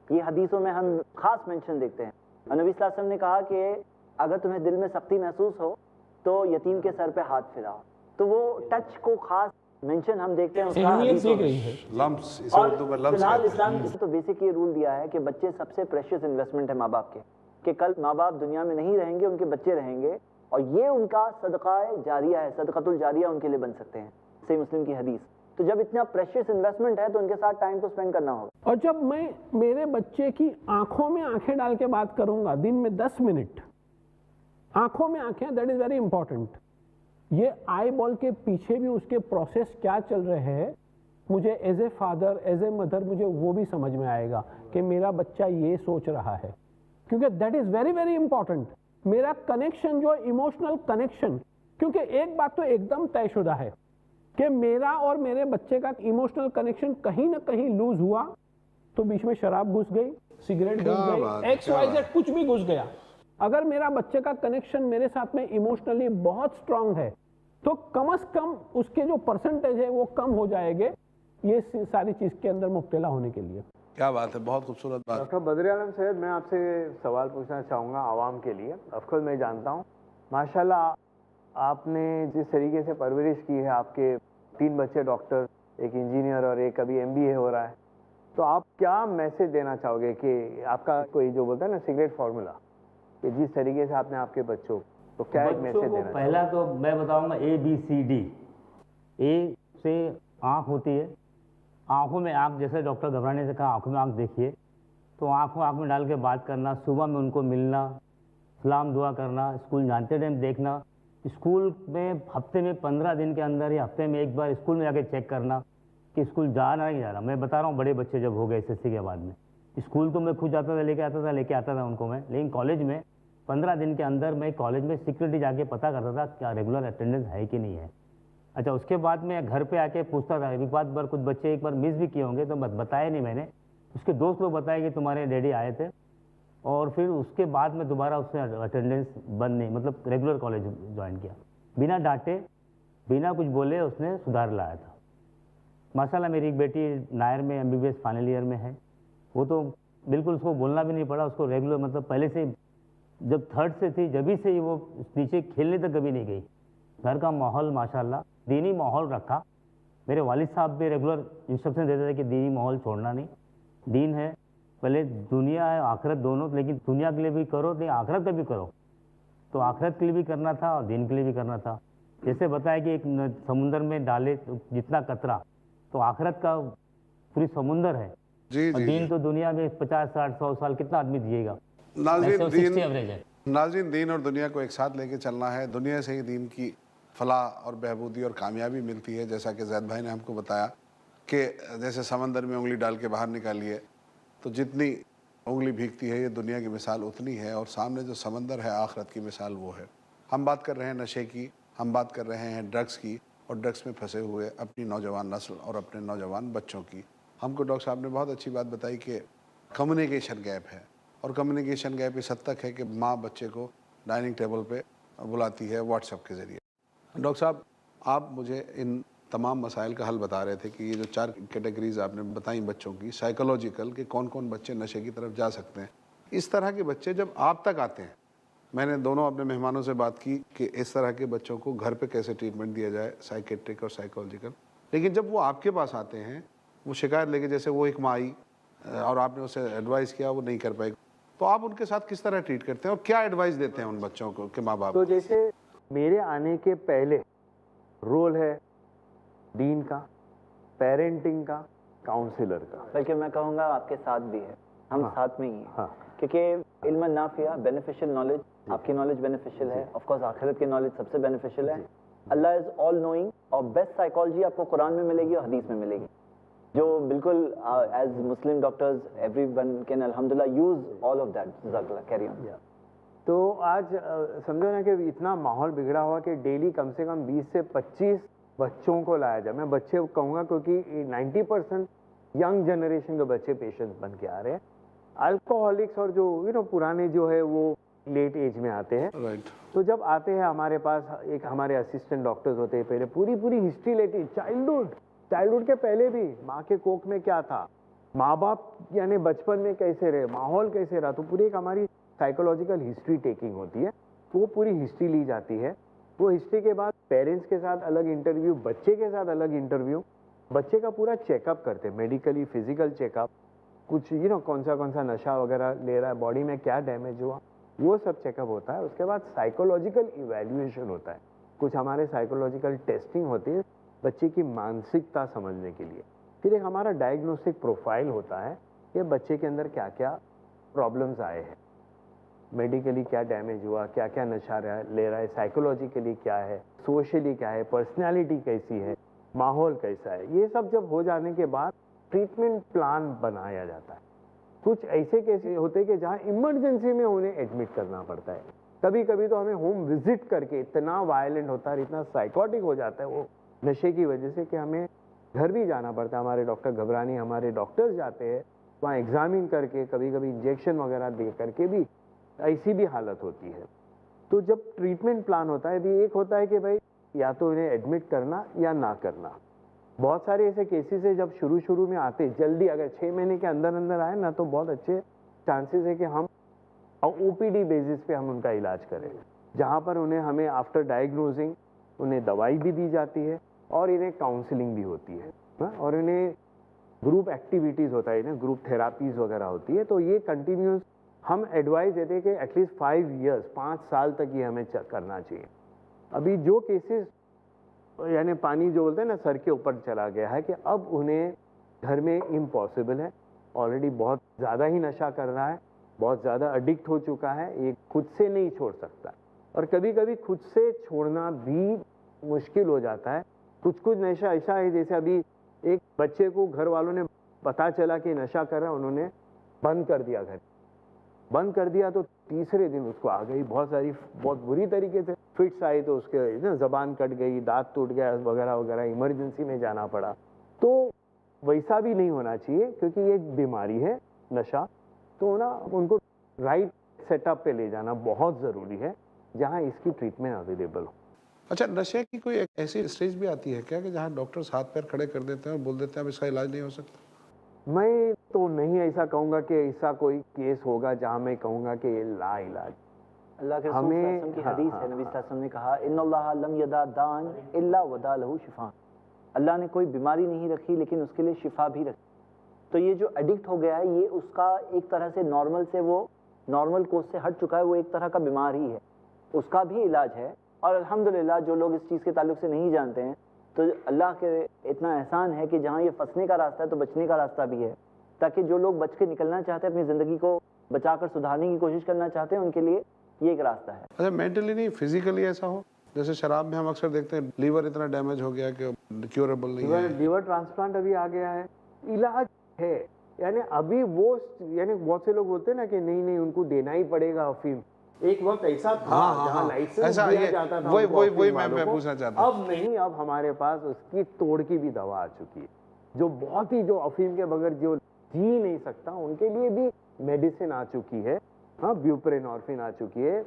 ये हदीसों में हम खास मेंशन देखते हैं। और नबी सल्लल्लाहु अलैहि वसल्लम ने कहा कि अगर तुम्हें दिल में सख्ती महसूस हो तो यतीम के सर पे हाथ फिराओ। तो वो टच को खास मेंशन हम देखते हैं उसका हदीसों में।
लम्प्स, इसे
और
उर्दू में लम्प्स
फिलहाल
कहते हैं।
इस्लाम तो बेसिक ये रूल दिया है कि बच्चे सबसे प्रेशियस इन्वेस्टमेंट है माँ बाप के, कि कल माँ बाप दुनिया में नहीं रहेंगे, उनके बच्चे रहेंगे, और ये उनका सदका जारिया है, सदकातुल जारिया उनके लिए बन सकते हैं। सही मुस्लिम की हदीस। तो जब इतना प्रेशियस इन्वेस्टमेंट है तो उनके साथ टाइम तो स्पेंड करना होगा।
और जब मैं मेरे बच्चे की आंखों में आंखें डाल के बात करूंगा दिन में 10 मिनट, आंखों में आंखें, दैट इज वेरी इंपॉर्टेंट। ये आई बॉल के पीछे भी उसके प्रोसेस क्या चल रहे हैं, मुझे as a father, as a mother, मुझे वो भी समझ में आएगा कि मेरा बच्चा ये सोच रहा है, क्योंकि that is very very important. मेरा कनेक्शन जो इमोशनल कनेक्शन, क्योंकि एक बात तो एकदम तयशुदा है कि मेरा और मेरे बच्चे का इमोशनल कनेक्शन कहीं ना कहीं लूज हुआ तो बीच में शराब घुस गई, सिगरेट घुस गई, XYZ कुछ भी घुस गया। अगर मेरा बच्चे का कनेक्शन मेरे साथ में इमोशनली बहुत स्ट्रांग है तो कम से कम उसके जो परसेंटेज है वो कम हो जाएंगे ये सारी चीज के अंदर मुब्तला होने के लिए।
क्या बात है, बहुत खूबसूरत बात।
डॉक्टर बद्र आलम सैयद, मैं आपसे सवाल पूछना चाहूँगा आवाम के लिए। ऑफकोर्स मैं जानता हूँ माशाल्लाह आपने जिस तरीके से परवरिश की है, आपके 3 बच्चे डॉक्टर, एक इंजीनियर और एक अभी MBA हो रहा है, तो आप क्या मैसेज देना चाहोगे कि आपका कोई जो बोलता है ना सीक्रेट फार्मूला, कि जिस तरीके से आपने आपके बच्चों तो क्या एक मैसेज देना?
पहला तो मैं बताऊंगा ABCD। A से आँख होती है, आंखों में आंख, जैसे डॉक्टर घबराने से कहा आंखों में आंख देखिए, तो आंख में डाल के बात करना, सुबह में उनको मिलना, सलाम दुआ करना, स्कूल जानते टाइम देखना, स्कूल में हफ्ते में 15 दिन के अंदर या हफ्ते में एक बार स्कूल में जाके चेक करना कि स्कूल जा रहा है नहीं जा रहा। मैं बता रहा हूँ, बड़े बच्चे जब हो गए एसएससी के बाद में, स्कूल तो मैं खुद जाता था, लेके आता था उनको मैं, लेकिन कॉलेज में 15 दिन के अंदर मैं कॉलेज में सिक्योरिटी जाके पता करता था क्या रेगुलर अटेंडेंस है कि नहीं है। अच्छा, उसके बाद मैं घर पे आके पूछता था, एक बार कुछ बच्चे एक बार मिस भी किए होंगे तो बताया नहीं मैंने, उसके दोस्त लोग बताए कि तुम्हारे डैडी आए थे, और फिर उसके बाद में दोबारा उसने अटेंडेंस बंद नहीं, मतलब रेगुलर कॉलेज ज्वाइन किया, बिना डांटे बिना कुछ बोले उसने सुधार लाया था। माशाल्लाह मेरी एक बेटी नायर में MBBS फाइनल ईयर में है, वो तो बिल्कुल उसको बोलना भी नहीं पड़ा, उसको रेगुलर मतलब पहले से जब थर्ड से थी जभी से ही वो नीचे खेलने तक कभी नहीं गई। घर का माहौल माशाल्लाह दीनी माहौल रखा, मेरे वालिद साहब भी रेगुलर इंस्ट्रक्शन देते थे कि दीनी माहौल छोड़ना नहीं, दीन है, पहले दुनिया है आखिरत दोनों, लेकिन दुनिया के लिए भी करो नहीं आखिरत का भी करो, तो आखिरत के लिए भी करना था और दीन के लिए भी करना था। जैसे बताया कि एक समुंदर में डाले तो जितना कतरा, तो आखिरत का पूरी समुंदर है,
जी
और
जी
दीन तो दुनिया में 50 60 100 साल कितना आदमी जिएगा,
नाज़रीन,
60 एवरेज है।
नाज़रीन, दीन और दुनिया को एक साथ लेके चलना है, दुनिया से ही दीन की फलाह और बहबूदी और कामयाबी मिलती है। जैसा कि जैद भाई ने हमको बताया कि जैसे समंदर में उंगली डाल के बाहर निकालिए तो जितनी उंगली भीगती है ये दुनिया की मिसाल उतनी है, और सामने जो समंदर है आखिरत की मिसाल वो है। हम बात कर रहे हैं नशे की, हम बात कर रहे हैं ड्रग्स की, और ड्रग्स में फंसे हुए अपनी नौजवान नस्ल और अपने नौजवान बच्चों की। हमको डॉक्टर साहब ने बहुत अच्छी बात बताई कि कम्युनिकेशन गैप है, और कम्युनिकेशन गैप इस हद तक है कि माँ बच्चे को डाइनिंग टेबल पे बुलाती है व्हाट्सएप के ज़रिए। डॉक्टर साहब, आप मुझे इन तमाम मसाइल का हल बता रहे थे कि ये जो 4 कैटेगरीज आपने बताई बच्चों की, साइकोलॉजिकल, कि कौन कौन बच्चे नशे की तरफ जा सकते हैं। इस तरह के बच्चे जब आप तक आते हैं, मैंने दोनों अपने मेहमानों से बात की कि इस तरह के बच्चों को घर पे कैसे ट्रीटमेंट दिया जाए, साइकेट्रिक और साइकोलॉजिकल, लेकिन जब वो आपके पास आते हैं वो शिकायत लेके, जैसे वो एक माँ आई और आपने उसे एडवाइस किया, वो नहीं कर पाई, तो आप उनके साथ किस तरह ट्रीट करते हैं और क्या एडवाइस देते हैं उन बच्चों को के माँ बाप?
तो जैसे मेरे आने के पहले रोल है डीन का, पेरेंटिंग का, काउंसलर का,
बल्कि मैं कहूँगा आपके साथ भी है, हम
हाँ,
साथ में ही हैं।
हाँ,
क्योंकि इल्म नाफिया, बेनिफिशियल नॉलेज, आपकी नॉलेज बेनिफिशियल है, ऑफ कोर्स आखिरत की नॉलेज सबसे बेनिफिशियल है। अल्लाह इज ऑल नोइंग, और बेस्ट साइकोलॉजी आपको कुरान में मिलेगी और हदीस में मिलेगी, जो बिल्कुल as Muslim doctors everyone can अल्हम्दुलिल्लाह यूज ऑल ऑफ दैट। जज़ाकल्लाह, कैरी ऑन।
तो आज समझो ना कि इतना माहौल बिगड़ा हुआ कि डेली कम से कम 20 से 25 बच्चों को लाया जाए। मैं बच्चे कहूँगा क्योंकि 90% यंग जनरेशन के बच्चे पेशेंट्स बन के आ रहे हैं। अल्कोहलिक्स और जो पुराने जो है वो लेट एज में आते हैं।
राइट।
तो जब आते हैं हमारे पास, एक हमारे असिस्टेंट डॉक्टर्स होते हैं, पहले पूरी हिस्ट्री लेती, चाइल्डहुड के पहले भी माँ के कोख में क्या था, माँ बाप यानी बचपन में कैसे रहे, माहौल कैसे रहा, तो पूरी एक हमारी साइकोलॉजिकल हिस्ट्री टेकिंग होती है। वो पूरी हिस्ट्री ली जाती है। वो हिस्ट्री के बाद पेरेंट्स के साथ अलग इंटरव्यू, बच्चे के साथ अलग इंटरव्यू, बच्चे का पूरा चेकअप करते हैं, मेडिकली फिजिकल चेकअप, कुछ कौन सा नशा वगैरह ले रहा है, बॉडी में क्या डैमेज हुआ, वो सब चेकअप होता है। उसके बाद साइकोलॉजिकल इवैल्यूएशन होता है, कुछ हमारे साइकोलॉजिकल टेस्टिंग होती है बच्चे की मानसिकता समझने के लिए। फिर एक हमारा डायग्नोस्टिक प्रोफाइल होता है कि बच्चे के अंदर क्या क्या प्रॉब्लम्स आए हैं, मेडिकली क्या डैमेज हुआ, क्या क्या नशा ले रहा है, साइकोलॉजिकली क्या है, सोशली क्या है, पर्सनैलिटी कैसी है, माहौल कैसा है। ये सब जब हो जाने के बाद ट्रीटमेंट प्लान बनाया जाता है। कुछ ऐसे केसेस होते हैं कि जहाँ इमरजेंसी में उन्हें एडमिट करना पड़ता है। कभी कभी तो हमें होम विजिट करके, इतना वायलेंट होता है, इतना साइकोटिक हो जाता है वो नशे की वजह से कि हमें घर भी जाना पड़ता है। हमारे डॉक्टर घबरानी, हमारे डॉक्टर्स जाते हैं वहाँ एग्जामिन करके, कभी कभी इंजेक्शन वगैरह दे करके भी ऐसी भी हालत होती है। तो जब ट्रीटमेंट प्लान होता है, भी एक होता है कि भाई या तो इन्हें एडमिट करना या ना करना। बहुत सारे ऐसे केसेस है जब शुरू में आते, जल्दी अगर 6 महीने के अंदर आए ना, तो बहुत अच्छे चांसेस है कि हम ओपीडी बेसिस पे हम उनका इलाज करें, जहाँ पर हमें आफ्टर डायग्नोजिंग उन्हें दवाई भी दी जाती है और इन्हें काउंसलिंग भी होती है, और इन्हें ग्रुप एक्टिविटीज़ होता है, इन्हें ग्रुप थेरापीज वगैरह होती है। तो ये कंटिन्यूस हम एडवाइस देते हैं कि एटलीस्ट 5 इयर्स, 5 साल तक ये हमें करना चाहिए। अभी जो केसेस यानी पानी जो बोलते हैं ना सर के ऊपर चला गया है, कि अब उन्हें घर में इम्पॉसिबल है। ऑलरेडी बहुत ज़्यादा ही नशा कर रहा है, बहुत ज़्यादा एडिक्ट हो चुका है, ये खुद से नहीं छोड़ सकता। और कभी कभी खुद से छोड़ना भी मुश्किल हो जाता है। कुछ कुछ नशा ऐसा है, जैसे अभी एक बच्चे को घर वालों ने पता चला कि नशा कर रहा है, उन्होंने बंद कर दिया, घर बंद कर दिया, तो तीसरे दिन उसको आ गई बहुत बुरी तरीके से फिट्स आई, तो उसके ना ज़बान कट गई, दांत टूट गया वगैरह वगैरह, इमरजेंसी में जाना पड़ा। तो वैसा भी नहीं होना चाहिए, क्योंकि ये एक बीमारी है नशा। तो ना उनको राइट सेटअप पे ले जाना बहुत ज़रूरी है, जहाँ इसकी ट्रीटमेंट अवेलेबल हो।
अच्छा, नशे की कोई एक ऐसी स्टेज भी आती है क्या कि जहाँ डॉक्टर्स हाथ पैर खड़े कर देते हैं और बोल देते हैं अब इसका इलाज नहीं हो सकता?
मैं तो नहीं ऐसा कहूँगा कि ऐसा कोई केस होगा जहाँ मैं कहूँगा कि ये लाइलाज।
अल्लाह के रसूल
हमें-
सल्लल्लाहु अलैहि वसल्लम की
हाँ,
हदीस
हाँ,
है, नबी
हाँ।
सल्लल्लाहु अलैहि वसल्लम ने कहा इन्नल्लाह लम यदा दान इल्ला वदा लहू शिफा। अल्लाह ने कोई बीमारी नहीं रखी लेकिन उसके लिए शिफा भी रखी। तो ये जो एडिक्ट हो गया है, ये उसका एक तरह से नॉर्मल से वो नॉर्मल कोर्स से हट चुका है, वो एक तरह का बीमार ही है, उसका भी इलाज है। और अल्हम्दुलिल्लाह जो लोग इस चीज़ के ताल्लुक से नहीं जानते हैं, तो अल्लाह के इतना एहसान है कि जहाँ ये फंसने का रास्ता है तो बचने का रास्ता भी है, ताकि जो लोग बच के निकलना चाहते हैं, अपनी ज़िंदगी को बचाकर सुधारने की कोशिश करना चाहते हैं, उनके लिए ये एक रास्ता है।
अच्छा, मेंटली नहीं, फिजिकली ऐसा हो? जैसे शराब में हम अक्सर देखते हैं लीवर इतना डैमेज हो गया कि क्यूरेबल नहीं है।
लीवर ट्रांसप्लांट अभी आ गया है, इलाज है। यानी अभी वो, यानी बहुत से लोग बोलते हैं ना कि नहीं उनको देना ही पड़ेगा अफीम। एक वक्त ऐसा था जहाँ लाइसेंस
ऐसा
दिया
ये
जाता था
वही
उनको
वही
अफीम
वही
वालों
मैं
को।
पूछना चाहता हूँ।
अब नहीं, अब हमारे पास उसकी तोड़ की भी दवा आ चुकी है, जो बहुत ही, जो अफीम के बगैर जो जी नहीं सकता, उनके लिए भी मेडिसिन आ चुकी है। हाँ, ब्यूप्रेनॉर्फिन आ चुकी है,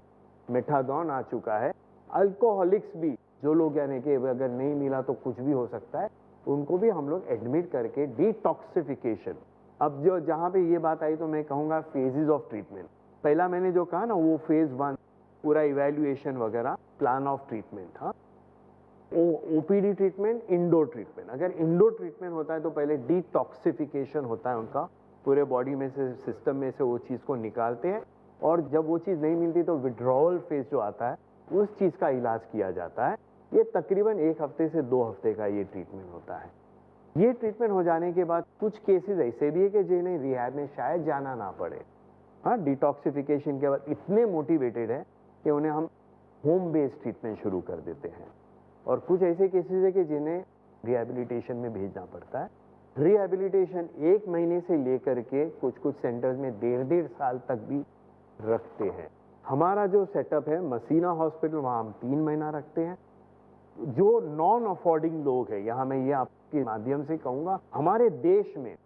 मेथाडोन आ चुका है। अल्कोहलिक्स भी, जो लोग यानी कि अगर नहीं मिला तो कुछ भी हो सकता है, उनको भी हम लोग एडमिट करके डिटॉक्सिफिकेशन। अब जो जहाँ पे ये बात आई, तो मैं कहूँगा फेजेस ऑफ ट्रीटमेंट। पहला मैंने जो कहा ना, वो फेज 1 पूरा इवैल्यूएशन वगैरह, प्लान ऑफ ट्रीटमेंट। हाँ, ओपीडी ट्रीटमेंट, इंडोर ट्रीटमेंट। अगर इंडोर ट्रीटमेंट होता है तो पहले डिटॉक्सिफिकेशन होता है उनका, पूरे बॉडी में से, सिस्टम में से वो चीज़ को निकालते हैं, और जब वो चीज़ नहीं मिलती तो विड्रॉवल फेज जो आता है, उस चीज़ का इलाज किया जाता है। ये तकरीबन 1 हफ्ते से 2 हफ्ते का ये ट्रीटमेंट होता है। ये ट्रीटमेंट हो जाने के बाद कुछ केसेस ऐसे भी है कि जिन्हें रिहैब में शायद जाना ना पड़े। हाँ, डिटॉक्सिफिकेशन के बाद इतने मोटिवेटेड है कि उन्हें हम होम बेस्ड ट्रीटमेंट शुरू कर देते हैं। और कुछ ऐसे केसेस है कि जिन्हें रिहैबिलिटेशन में भेजना पड़ता है। रिहैबिलिटेशन 1 महीने से लेकर के कुछ कुछ सेंटर्स में 1.5 साल तक भी रखते हैं। हमारा जो सेटअप है मसीना हॉस्पिटल, वहाँ हम 3 महीना रखते हैं। जो नॉन अफोर्डिंग लोग हैं, यहाँ मैं ये आपके माध्यम से कहूँगा, हमारे देश में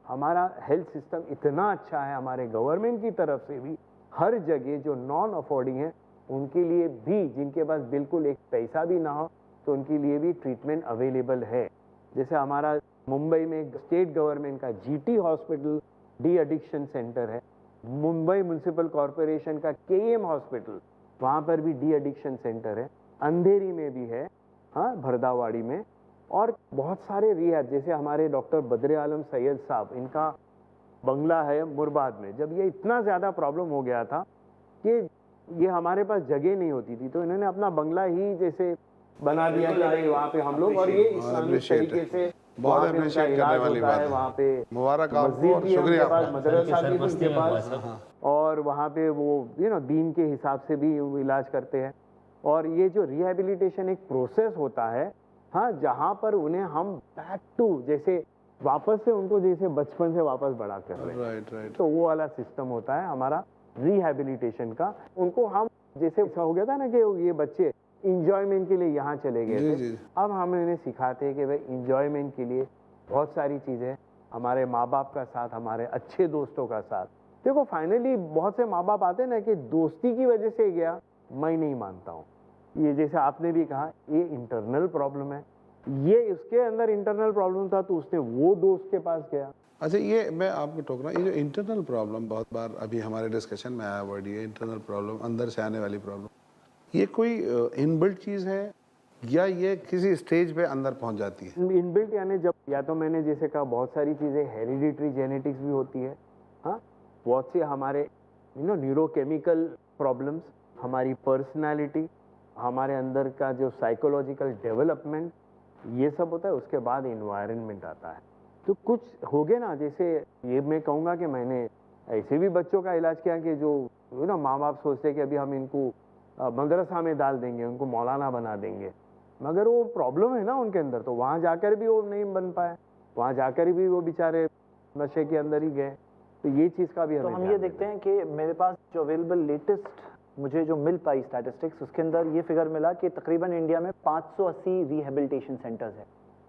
हमारा हेल्थ सिस्टम इतना अच्छा है, हमारे गवर्नमेंट की तरफ से भी हर जगह जो नॉन अफोर्डिंग है उनके लिए भी, जिनके पास बिल्कुल एक पैसा भी ना हो, तो उनके लिए भी ट्रीटमेंट अवेलेबल है। जैसे हमारा मुंबई में स्टेट गवर्नमेंट का GT hospital de addiction centre है, मुंबई म्युनिसिपल कॉरपोरेशन का केएम हॉस्पिटल, वहाँ पर भी डी एडिक्शन सेंटर है। अंधेरी में भी है, हाँ, भरदावाड़ी में, और बहुत सारे रिहैब, जैसे हमारे डॉक्टर बद्र आलम सैयद साहब, इनका बंगला है मुरबाद में। जब ये इतना ज़्यादा प्रॉब्लम हो गया था कि ये हमारे पास जगह नहीं होती थी, तो इन्होंने अपना बंगला ही जैसे बना दिया कि भाई वहाँ पे हम लोग, और ये इस्लामिक तरीके से
बहुत
वहाँ पे उनका
appreciate करने
इलाज
वाली
होता
बात
है।
है।
वहाँ पे
मुबारक आपको
मस्जिद
और
भी है
शुक्रिया
उनके पास,
आपका।
मदरसा भी है उनके पास,
हाँ।
और वहाँ पे वो दीन के हिसाब से भी वो इलाज करते हैं। और ये जो रिहैबिलिटेशन एक प्रोसेस होता है, हाँ, जहाँ पर उन्हें हम बैक टू, जैसे वापस से उनको जैसे बचपन से वापस बड़ा कर रहे हैं,
राइट।
तो वो वाला सिस्टम होता है हमारा रिहैबिलिटेशन का। उनको हम, जैसे ऐसा हो गया था ना कि ये बच्चे इंजॉयमेंट के लिए यहाँ चले गए थे,
जी।
अब हम इन्हें सिखाते हैं कि भाई इंजॉयमेंट के लिए बहुत सारी चीज़ें, हमारे माँ बाप का साथ, हमारे अच्छे दोस्तों का साथ। देखो फाइनली बहुत से माँ बाप आते हैं ना कि दोस्ती की वजह से गया, मैं नहीं मानता हूँ। ये जैसे आपने भी कहा, ये इंटरनल प्रॉब्लम है, ये इसके अंदर इंटरनल प्रॉब्लम था, तो उसने वो दोस्त के पास गया।
अच्छा, ये मैं आपको टोक रहा हूँ, ये जो इंटरनल प्रॉब्लम बहुत बार अभी हमारे डिस्कशन में आया वर्ड, ये इंटरनल प्रॉब्लम, अंदर से आने वाली प्रॉब्लम, ये कोई इनबिल्ट चीज़ है या ये किसी स्टेज पे अंदर पहुंच जाती है?
इनबिल्ट यानी जब, या तो मैंने जैसे कहा बहुत सारी चीज़ें हेरिडिटरी जेनेटिक्स भी होती है, हाँ, बहुत से हमारे न्यूरोकेमिकल प्रॉब्लम्स, हमारी पर्सनालिटी, हमारे अंदर का जो साइकोलॉजिकल डेवलपमेंट, ये सब होता है। उसके बाद इन्वायरमेंट आता है। तो कुछ हो गए ना, जैसे ये मैं कहूँगा कि मैंने ऐसे भी बच्चों का इलाज किया कि जो ना माँ बाप सोचते हैं कि अभी हम इनको मदरसा में डाल देंगे, उनको मौलाना बना देंगे, मगर वो प्रॉब्लम है ना उनके अंदर, तो वहाँ जाकर भी वो नहीं बन पाए, वहाँ जाकर भी वो बेचारे नशे के अंदर ही गए। तो ये चीज़ का भी
तो
हमें
हम ये देखते हैं कि मेरे पास जो अवेलेबल लेटेस्ट मुझे जो मिल पाई स्टैटिस्टिक्स, उसके अंदर ये फिगर मिला कि तकरीबन इंडिया में 580 रिहेबिलिटेशन सेंटर्स है,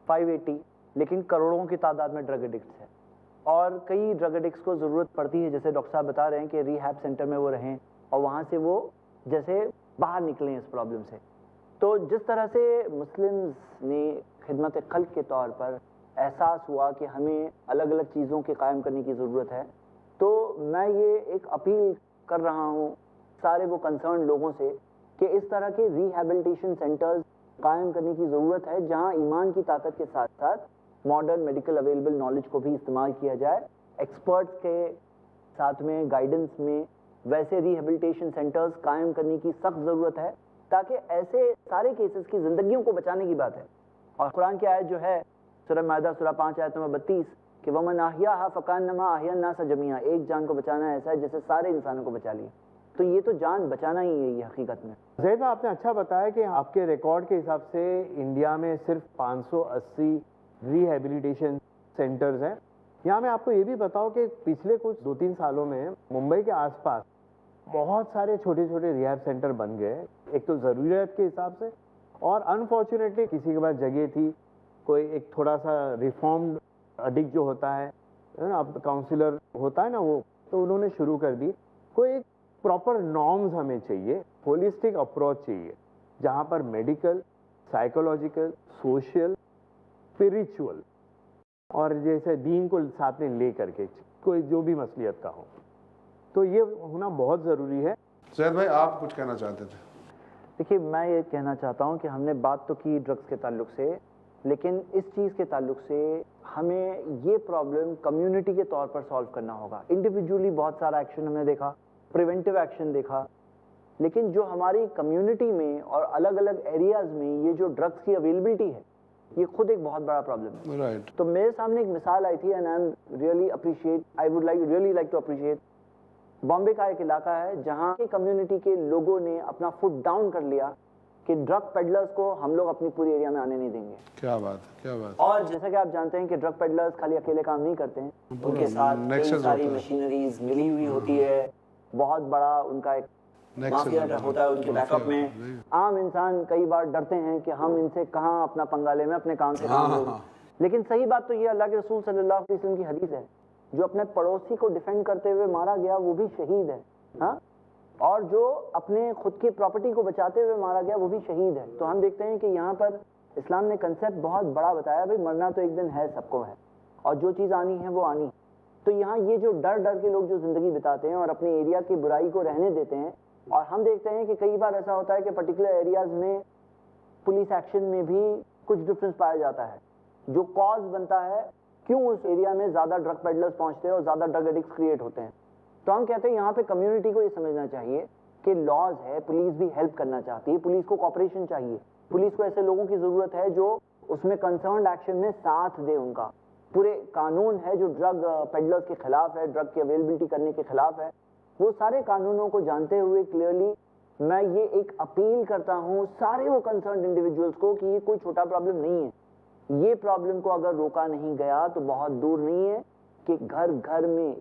580, लेकिन करोड़ों की तादाद में ड्रग एडिक्ट्स है। और कई ड्रग एडिक्ट्स को ज़रूरत पड़ती है, जैसे डॉक्टर साहब बता रहे हैं कि रिहैब सेंटर में वो रहें और वहाँ से वो जैसे बाहर निकलें इस प्रॉब्लम से। तो जिस तरह से मुस्लिम्स ने खिदमत खल्क के तौर पर एहसास हुआ कि हमें अलग अलग चीज़ों के कायम करने की ज़रूरत है, तो मैं ये एक अपील कर रहा हूँ सारे वो कंसर्न लोगों से कि इस तरह के रिहैबिलिटेशन सेंटर्स कायम करने की ज़रूरत है, जहाँ ईमान की ताकत के साथ साथ मॉडर्न मेडिकल अवेलेबल नॉलेज को भी इस्तेमाल किया जाए, एक्सपर्ट्स के साथ में गाइडेंस में वैसे रिहैबिलिटेशन सेंटर्स कायम करने की सख्त ज़रूरत है, ताकि ऐसे सारे केसेस की ज़िंदगियों को बचाने की बात है। और कुरान की आयत जो है सूरह माइदा सूरह 5 आयत नंबर 32 कि वमन अहयाहा फकान्नमा अहयन्नास जमीआ, एक जान को बचाना ऐसा है जैसे सारे इंसानों को बचा लिया। तो ये तो जान बचाना ही है ये हकीकत में।
ज़ैद भाई, आपने अच्छा बताया कि आपके रिकॉर्ड के हिसाब से इंडिया में सिर्फ 580 रिहैबिलिटेशन सेंटर्स हैं। यहाँ मैं आपको ये भी बताऊँ कि पिछले कुछ 2-3 सालों में मुंबई के आसपास बहुत सारे छोटे छोटे रिहैब सेंटर बन गए, एक तो ज़रूरत के हिसाब से, और अनफॉर्चुनेटली किसी के पास जगह थी, कोई एक थोड़ा सा रिफॉर्म्ड एडिक्ट जो होता है ना, अब काउंसलर होता है ना वो, तो उन्होंने शुरू कर दी। कोई एक प्रॉपर नॉर्म्स हमें चाहिए, होलिस्टिक अप्रोच चाहिए, जहाँ पर मेडिकल, साइकोलॉजिकल, सोशल, स्पिरिचुअल और जैसे दीन को साथ में ले करके कोई जो भी मसलियत का हो, तो ये होना बहुत ज़रूरी है।
ज़ैद भाई, आप कुछ कहना चाहते थे?
देखिए, मैं ये कहना चाहता हूँ कि हमने बात तो की ड्रग्स के ताल्लुक से, लेकिन इस चीज़ के ताल्लुक से हमें ये प्रॉब्लम कम्युनिटी के तौर पर सॉल्व करना होगा। इंडिविजुअली बहुत सारा एक्शन हमने देखा, प्रिवेंटिव एक्शन देखा, लेकिन जो हमारी कम्युनिटी में और अलग अलग एरियाज़ में ये जो ड्रग्स की अवेलेबिलिटी है, ये खुद एक बहुत बड़ा प्रॉब्लम है।
राइट।
तो मेरे सामने एक मिसाल आई थी, and I am really appreciate, I would really like to appreciate. Bombay का एक इलाका है जहाँ की कम्युनिटी के लोगों ने अपना फुट डाउन कर लिया कि ड्रग पेडलर्स को हम लोग अपनी पूरी एरिया में आने नहीं देंगे।
क्या बात है, क्या बात।
और जैसा कि आप जानते हैं कि ड्रग पेडलर्स खाली अकेले काम नहीं करते हैं, उनके साथ कई सारी मशीनरीज मिली हुई होती है, बहुत बड़ा उनका एक माफिया होता है उनके बैकअप में। आम इंसान कई बार डरते हैं कि हम इनसे कहाँ अपना पंगा ले, में अपने काम से काम लूं। लेकिन सही बात तो ये अल्लाह के रसूल सल्लल्लाहु अलैहि वसल्लम की हदीस है, जो अपने पड़ोसी को डिफेंड करते हुए मारा गया वो भी शहीद है, हाँ, और जो अपने खुद की प्रॉपर्टी को बचाते हुए मारा गया वो भी शहीद है। तो हम देखते हैं कि यहाँ पर इस्लाम ने कंसेप्ट बहुत बड़ा बताया, भाई मरना तो एक दिन है, सबको है, और जो चीज़ आनी है वो आनी। तो यहाँ ये जो डर डर के लोग जो ज़िंदगी बिताते हैं और अपने एरिया की बुराई को रहने देते हैं, और हम देखते हैं कि कई बार ऐसा होता है कि पर्टिकुलर एरियाज़ में पुलिस एक्शन में भी कुछ डिफरेंस पाया जाता है, जो कॉज बनता है क्यों उस एरिया में ज़्यादा ड्रग पेडलर्स पहुँचते हैं और ज़्यादा ड्रग एडिक्ट्स क्रिएट होते हैं। तो हम कहते हैं यहाँ पे कम्युनिटी को ये समझना चाहिए कि लॉज है, पुलिस भी हेल्प करना चाहती है, पुलिस को कॉपरेशन चाहिए, पुलिस को ऐसे लोगों की ज़रूरत है जो उसमें कंसर्न्ड एक्शन में साथ दे उनका। पूरे कानून है जो ड्रग पेडलर्स के खिलाफ है, ड्रग की अवेलेबिलिटी करने के खिलाफ है, वो सारे कानूनों को जानते हुए क्लियरली मैं ये एक अपील करता हूँ सारे वो कंसर्न्ड इंडिविजुअल्स को कि ये कोई छोटा प्रॉब्लम नहीं है। ये प्रॉब्लम को अगर रोका नहीं गया तो बहुत दूर नहीं है कि घर घर में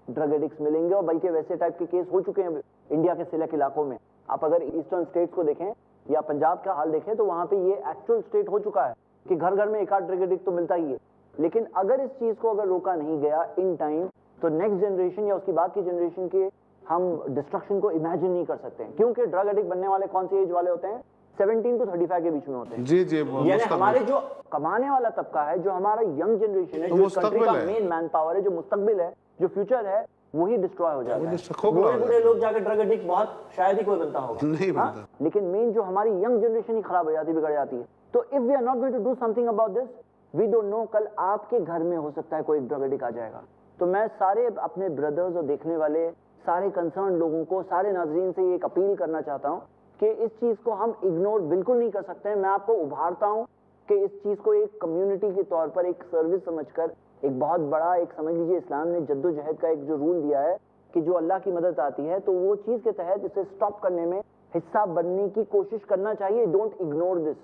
ड्रग एडिक्ट्स मिलेंगे, और बल्कि वैसे टाइप के केस हो चुके हैं इंडिया के सिलेक्ट इलाकों में। आप अगर ईस्टर्न स्टेट्स को देखें या पंजाब का हाल देखें तो वहाँ पे ये एक्चुअल स्टेट हो चुका है कि घर घर में एक आध ड्रग एडिक्ट तो मिलता ही है। लेकिन अगर इस चीज़ को अगर रोका नहीं गया इन टाइम, तो नेक्स्ट जनरेशन या उसकी बाद की जनरेशन के हम डिस्ट्रक्शन को इमेजिन नहीं कर सकते हैं, क्योंकि ड्रग एडिक्ट बनने वाले कौन सी एज वाले होते हैं? 17 to 35 के बीच में होते हैं।
जी जी,
यानी हमारे जो कमाने वाला तबका है, जो हमारा यंग जनरेशन है, जो कंट्री का मेन मैन पावर है, जो मुस्तकबिल है, जो फ्यूचर है, वही डिस्ट्रॉय हो जाता है। बूढ़े लोग जाकर ड्रग एडिक्ट बहुत शायद ही कोई बनता होगा,
नहीं बनता।
लेकिन मेन जो हमारी यंग जनरेशन ही खराब हो जाती है, बिगड़ जाती है। तो if we are not going to do something about this, we don't know कल आपके घर में हो सकता है कोई ड्रग एडिक्ट आ जाएगा। तो मैं सारे अपने ब्रदर्स और देखने वाले सारे कंसर्न लोगों को, सारे नाजरीन से ये एक अपील करना चाहता हूँ कि इस चीज़ को हम इग्नोर बिल्कुल नहीं कर सकते हैं। मैं आपको उभारता हूँ कि इस चीज़ को एक कम्युनिटी के तौर पर एक सर्विस समझकर, एक बहुत बड़ा एक समझ लीजिए इस्लाम ने जद्दोजहद का एक जो रूल दिया है कि जो अल्लाह की मदद आती है तो वो चीज़ के तहत इसे स्टॉप करने में हिस्सा बनने की कोशिश करना चाहिए। Don't ignore this.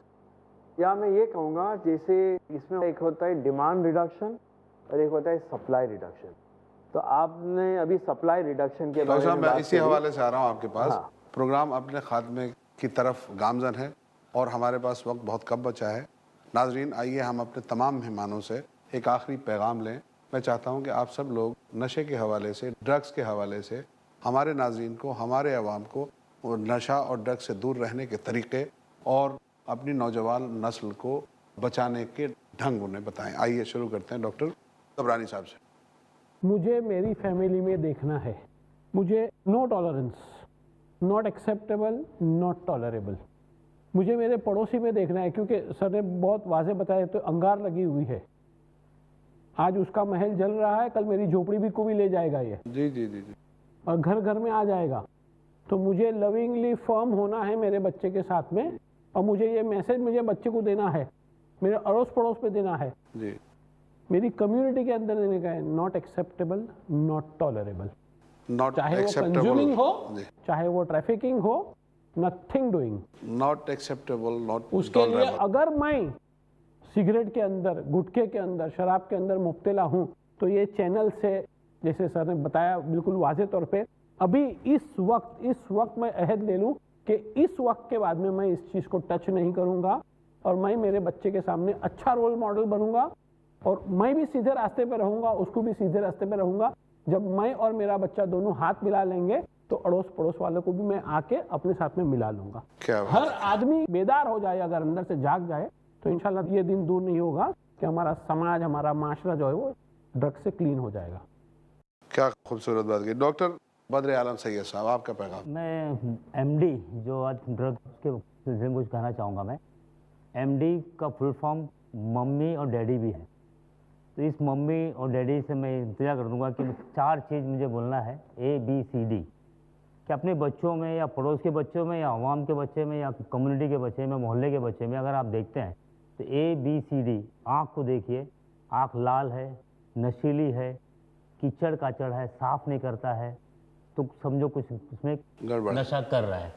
या मैं ये कहूँगा जैसे इसमें एक होता है डिमांड रिडक्शन और एक होता है सप्लाई रिडक्शन। तो आपने अभी सप्लाई रिडक्शन के बारे में
मैं
बात
इसी
करी।
हवाले से आ रहा हूँ आपके पास।
हाँ।
प्रोग्राम अपने खात्मे की तरफ गामजन है और हमारे पास वक्त बहुत कम बचा है। नाजरीन, आइए हम अपने तमाम मेहमानों से एक आखिरी पैगाम लें। मैं चाहता हूँ कि आप सब लोग नशे के हवाले से, ड्रग्स के हवाले से हमारे नाजरीन को, हमारे अवाम को नशा और ड्रग्स से दूर रहने के तरीक़े और अपनी नौजवान नस्ल को बचाने के ढंग उन्हें बताएं। आइए शुरू करते हैं डॉक्टर कबरानी साहब से।
मुझे मेरी फैमिली में देखना है, मुझे no tolerance, not acceptable, not tolerable. मुझे मेरे पड़ोसी में देखना है, क्योंकि सर ने बहुत वाज़े बताया, तो अंगार लगी हुई है। आज उसका महल जल रहा है, कल मेरी झोपड़ी भी को भी ले जाएगा ये।
जी जी जी जी।
और घर घर में आ जाएगा। तो मुझे लविंगली फर्म होना है मेरे बच्चे के साथ में, और मुझे ये मैसेज मुझे बच्चे को देना है, मेरे अड़ोस पड़ोस पे देना है,
जी।
मेरी कम्युनिटी के अंदर देने का है। Not acceptable, not tolerable.
Not
चाहे वो कंज्यूमिंग हो, चाहे वो ट्रैफिकिंग हो, nothing doing.
Not acceptable, not
उसके लिए अगर मैं सिगरेट के अंदर, गुटखे के अंदर, शराब के अंदर मुब्तला हूँ, तो ये चैनल से, जैसे सर ने बताया बिल्कुल वाज़े तौर पे, अभी इस वक्त मैं अहद ले लूँ कि इस वक्त के बाद में मैं इस चीज़ को टच नहीं करूँगा, और मैं मेरे बच्चे के सामने अच्छा रोल मॉडल बनूंगा, और मैं भी सीधे रास्ते पे रहूँगा, उसको भी सीधे रास्ते पे रहूँगा। जब मैं और मेरा बच्चा दोनों हाथ मिला लेंगे तो अड़ोस पड़ोस वालों को भी मैं आके अपने साथ में मिला लूँगा। हर आदमी बेदार हो जाए, अगर अंदर से जाग जाए, तो इंशाल्लाह ये दिन दूर नहीं होगा कि हमारा समाज, हमारा माशरा जो है वो ड्रग्स से क्लीन हो जाएगा।
क्या खूबसूरत बात की। डॉक्टर बद्र आलम सैयद साहब, आपका पैगाम।
मैं एमडी, जो आज ड्रग्स के सिलसिले में कुछ कहना चाहूँगा। मैं एमडी का फुल फॉर्म मम्मी और डैडी भी है। तो इस मम्मी और डैडी से मैं इंतजार कर दूंगा कि 4 चीज़ मुझे बोलना है, ABCD, कि अपने बच्चों में या पड़ोस के बच्चों में या अवाम के बच्चे में या कम्युनिटी के बच्चे में, मोहल्ले के बच्चे में अगर आप देखते हैं तो ABCD। आँख को देखिए, आँख लाल है, नशीली है, कीचड़ काचड़ है, साफ नहीं करता है, तो समझो कुछ उसमें नशा कर रहा है।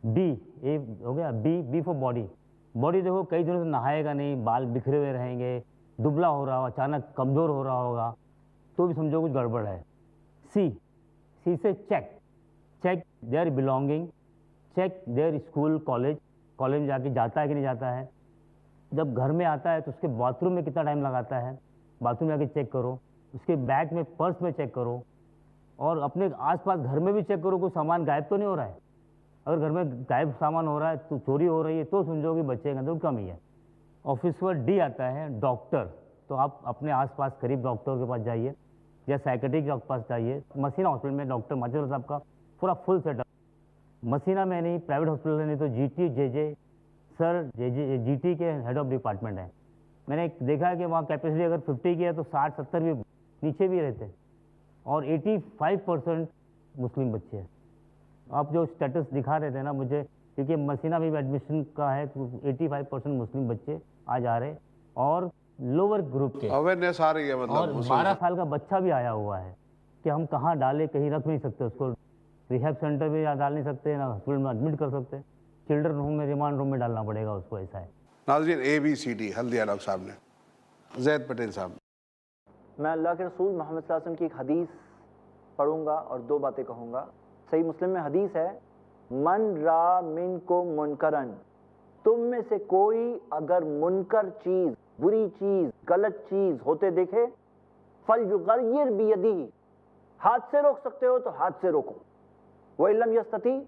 B, A हो गया। B for body. बॉडी देखो, कई दिनों से नहाएगा नहीं, बाल बिखरे हुए रहेंगे, दुबला हो रहा हो, अचानक कमज़ोर हो रहा होगा, तो भी समझो कुछ गड़बड़ है। C से check their belonging, check their school, college में जाके जाता है कि नहीं जाता है। जब घर में आता है तो उसके बाथरूम में कितना टाइम लगाता है, बाथरूम में जाके चेक करो। उसके बैग में, पर्स में चेक करो, और अपने आसपास घर में भी चेक करो, कोई सामान गायब तो नहीं हो रहा है। अगर घर में गायब सामान हो रहा है, तो चोरी हो रही है, तो समझो कि बच्चे के अंदर कमी है। ऑफिस पर D आता है, डॉक्टर। तो आप अपने आसपास करीब डॉक्टर के पास जाइए या साइकेट्रिक के पास जाइए। मसीना हॉस्पिटल में डॉक्टर माचिस साहब का पूरा फुल सेटअप। मसीना में नहीं, प्राइवेट हॉस्पिटल में नहीं, तो GT JJ सर, GT के हेड ऑफ डिपार्टमेंट है। मैंने देखा है कि वहाँ कैपेसिटी अगर 50 की है तो 60-70 भी नीचे भी रहते हैं, और 85% मुस्लिम बच्चे हैं। आप जो स्टेटस दिखा रहे थे ना मुझे, क्योंकि मसीना में एडमिशन का है, तो 85% मुस्लिम बच्चे आ जा रहे, और लोअर ग्रुप के
अवेयरनेस आ रही है। मतलब
और 12 साल का बच्चा भी आया हुआ है कि हम कहाँ डालें, कहीं रख नहीं सकते उसको, रिहैब सेंटर में डाल नहीं सकते, ना हॉस्पिटल में एडमिट कर सकते, चिल्ड्रन होम में, रिमांड रूम में डालना पड़ेगा उसको, ऐसा है।
नाज़रीन, ABCD हल्दिया डॉक्टर साहब ने। ज़ैद पटेल साहब।
मैं अल्लाह के रसूल मोहम्मद सल्लल्लाहु अलैहि वसल्लम की एक हदीस पढ़ूंगा और 2 बातें कहूँगा। सही मुस्लिम में हदीस है, मन रा मिन को मुनकरन, तुम में से कोई अगर मुनकर चीज़, बुरी चीज़, गलत चीज़ होते देखे, फल युगय्यर बियदिही, हाथ से रोक सकते हो तो हाथ से रोको। वो इल्लम यस्तती,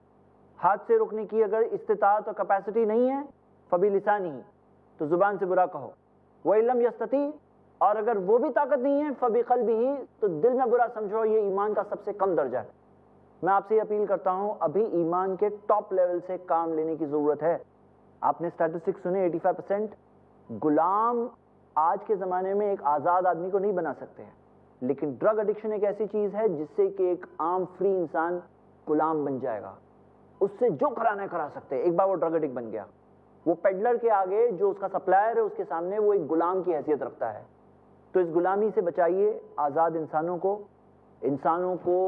हाथ से रोकने की अगर इस्तिताअत और कैपेसिटी नहीं है, फबी लिसानी, तो जुबान से बुरा कहो। वो इल्लम यस्तती, और अगर वो भी ताकत नहीं है, फबी क़ल्बिही, तो दिल में बुरा समझो। ये ईमान का सबसे कम दर्जा है। मैं आपसे अपील करता हूं, अभी ईमान के टॉप लेवल से काम लेने की ज़रूरत है। आपने स्टैटिस्टिक्स सुने, 85%। गुलाम आज के ज़माने में एक आज़ाद आदमी को नहीं बना सकते हैं, लेकिन ड्रग एडिक्शन एक ऐसी चीज़ है जिससे कि एक आम फ्री इंसान गुलाम बन जाएगा। उससे जो कराना है करा सकते हैं, एक बार वो ड्रग एडिक्ट बन गया। वो पेडलर के आगे जो उसका सप्लायर है उसके सामने वो एक गुलाम की हैसियत रखता है। तो इस गुलामी से बचाइए आज़ाद इंसानों को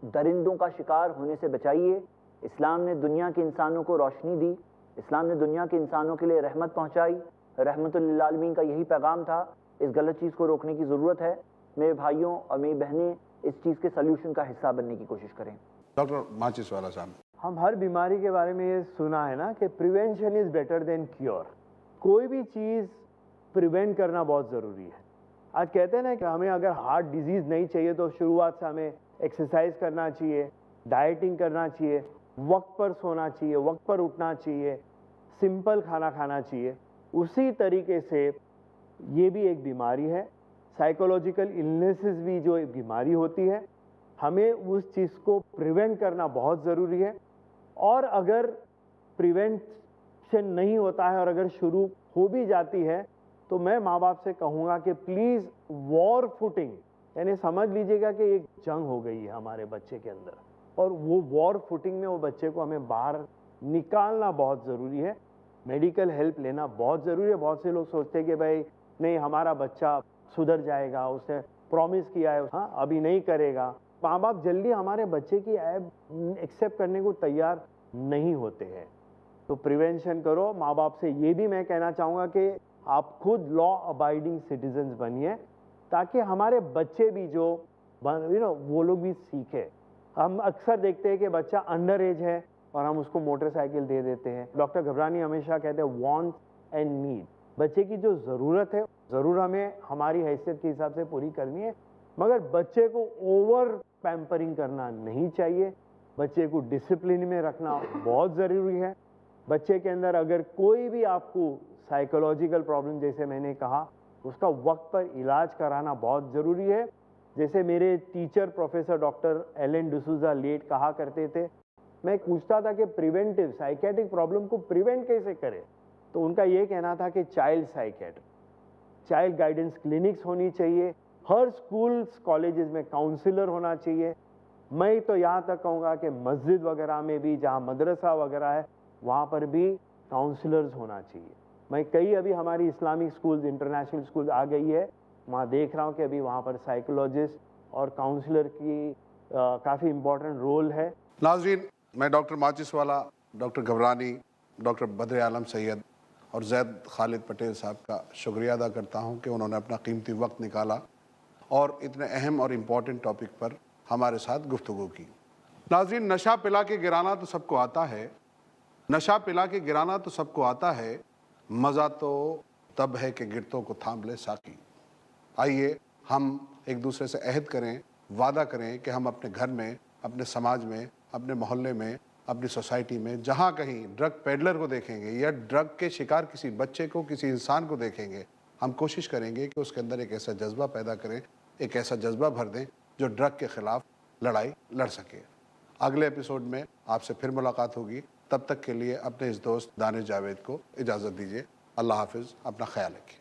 दरिंदों का शिकार होने से बचाइए। इस्लाम ने दुनिया के इंसानों को रोशनी दी, इस्लाम ने दुनिया के इंसानों के लिए रहमत पहुंचाई, रहमतुल लिल आलमीन का यही पैगाम था। इस गलत चीज़ को रोकने की ज़रूरत है। मेरे भाइयों और मेरी बहनें इस चीज़ के सल्यूशन का हिस्सा बनने की कोशिश करें।
डॉक्टर माचिसवाला साहब,
हम हर बीमारी के बारे में ये सुना है ना कि prevention is better than cure. कोई भी चीज़ प्रिवेंट करना बहुत ज़रूरी है। आज कहते हैं ना कि हमें अगर हार्ट डिजीज़ नहीं चाहिए तो शुरुआत से हमें एक्सरसाइज करना चाहिए, डाइटिंग करना चाहिए, वक्त पर सोना चाहिए, वक्त पर उठना चाहिए, सिंपल खाना खाना चाहिए। उसी तरीके से ये भी एक बीमारी है। साइकोलॉजिकल इलनेसेस भी जो एक बीमारी होती है, हमें उस चीज़ को प्रिवेंट करना बहुत ज़रूरी है। और अगर प्रिवेंशन नहीं होता है और अगर शुरू हो भी जाती है तो मैं माँ बाप से कहूँगा कि प्लीज़ वॉर फुटिंग, यानी समझ लीजिएगा कि एक जंग हो गई है हमारे बच्चे के अंदर, और वो वॉर फुटिंग में वो बच्चे को हमें बाहर निकालना बहुत ज़रूरी है। मेडिकल हेल्प लेना बहुत ज़रूरी है। बहुत से लोग सोचते हैं कि भाई नहीं, हमारा बच्चा सुधर जाएगा, उसने प्रॉमिस किया है, हाँ अभी नहीं करेगा। माँ बाप जल्दी हमारे बच्चे की ऐप एक्सेप्ट करने को तैयार नहीं होते हैं। तो प्रिवेंशन करो। माँ बाप से ये भी मैं कहना चाहूँगा कि आप खुद लॉ अबाइडिंग सिटीजन्स बनिए, ताकि हमारे बच्चे भी जो वो लोग भी सीखे। हम अक्सर देखते हैं कि बच्चा अंडर एज है और हम उसको मोटरसाइकिल दे देते हैं। डॉक्टर घबरानी हमेशा कहते हैं वांट एंड नीड। बच्चे की जो ज़रूरत है ज़रूर हमें हमारी हैसियत के हिसाब से पूरी करनी है, मगर बच्चे को ओवर पैम्परिंग करना नहीं चाहिए। बच्चे को डिसिप्लिन में रखना बहुत ज़रूरी है। बच्चे के अंदर अगर कोई भी आपको साइकोलॉजिकल प्रॉब्लम, जैसे मैंने कहा, उसका वक्त पर इलाज कराना बहुत ज़रूरी है। जैसे मेरे teacher professor doctor Alan D'Souza late कहा करते थे, मैं पूछता था कि प्रिवेंटिव साइकेट्रिक प्रॉब्लम को प्रिवेंट कैसे करें, तो उनका ये कहना था कि child psychiatry, child guidance clinics होनी चाहिए, हर स्कूल्स कॉलेजेस में काउंसलर होना चाहिए। मैं तो यहाँ तक कहूँगा कि मस्जिद वगैरह में भी, जहाँ मदरसा वगैरह है, वहाँ पर भी काउंसलर्स होना चाहिए। मैं कई अभी हमारी इस्लामिक स्कूल्स, इंटरनेशनल स्कूल आ गई है, वहाँ देख रहा हूँ कि अभी वहाँ पर साइकोलॉजिस्ट और काउंसलर की काफ़ी इम्पोर्टेंट रोल है।
नाज़रीन, मैं डॉक्टर माचिसवाला, डॉक्टर घबरानी, डॉक्टर बद्र आलम सैयद और जैद खालिद पटेल साहब का शुक्रिया अदा करता हूँ कि उन्होंने अपना कीमती वक्त निकाला और इतने अहम और इम्पॉर्टेंट टॉपिक पर हमारे साथ गुफ्तगू की। नाज़रीन, नशा पिला के गिराना तो सबको आता है, नशा पिला के गिराना तो सबको आता है, मज़ा तो तब है कि गिरतों को थाम ले साकी। आइए हम एक दूसरे से अहद करें, वादा करें कि हम अपने घर में, अपने समाज में, अपने मोहल्ले में, अपनी सोसाइटी में जहाँ कहीं ड्रग पेडलर को देखेंगे या ड्रग के शिकार किसी बच्चे को, किसी इंसान को देखेंगे, हम कोशिश करेंगे कि उसके अंदर एक ऐसा जज्बा पैदा करें, एक ऐसा जज्बा भर दें जो ड्रग के ख़िलाफ़ लड़ाई लड़ सके। अगले एपिसोड में आपसे फिर मुलाकात होगी। तब तक के लिए अपने इस दोस्त दानिश जावेद को इजाज़त दीजिए। अल्लाह हाफिज़, अपना ख्याल रखिए।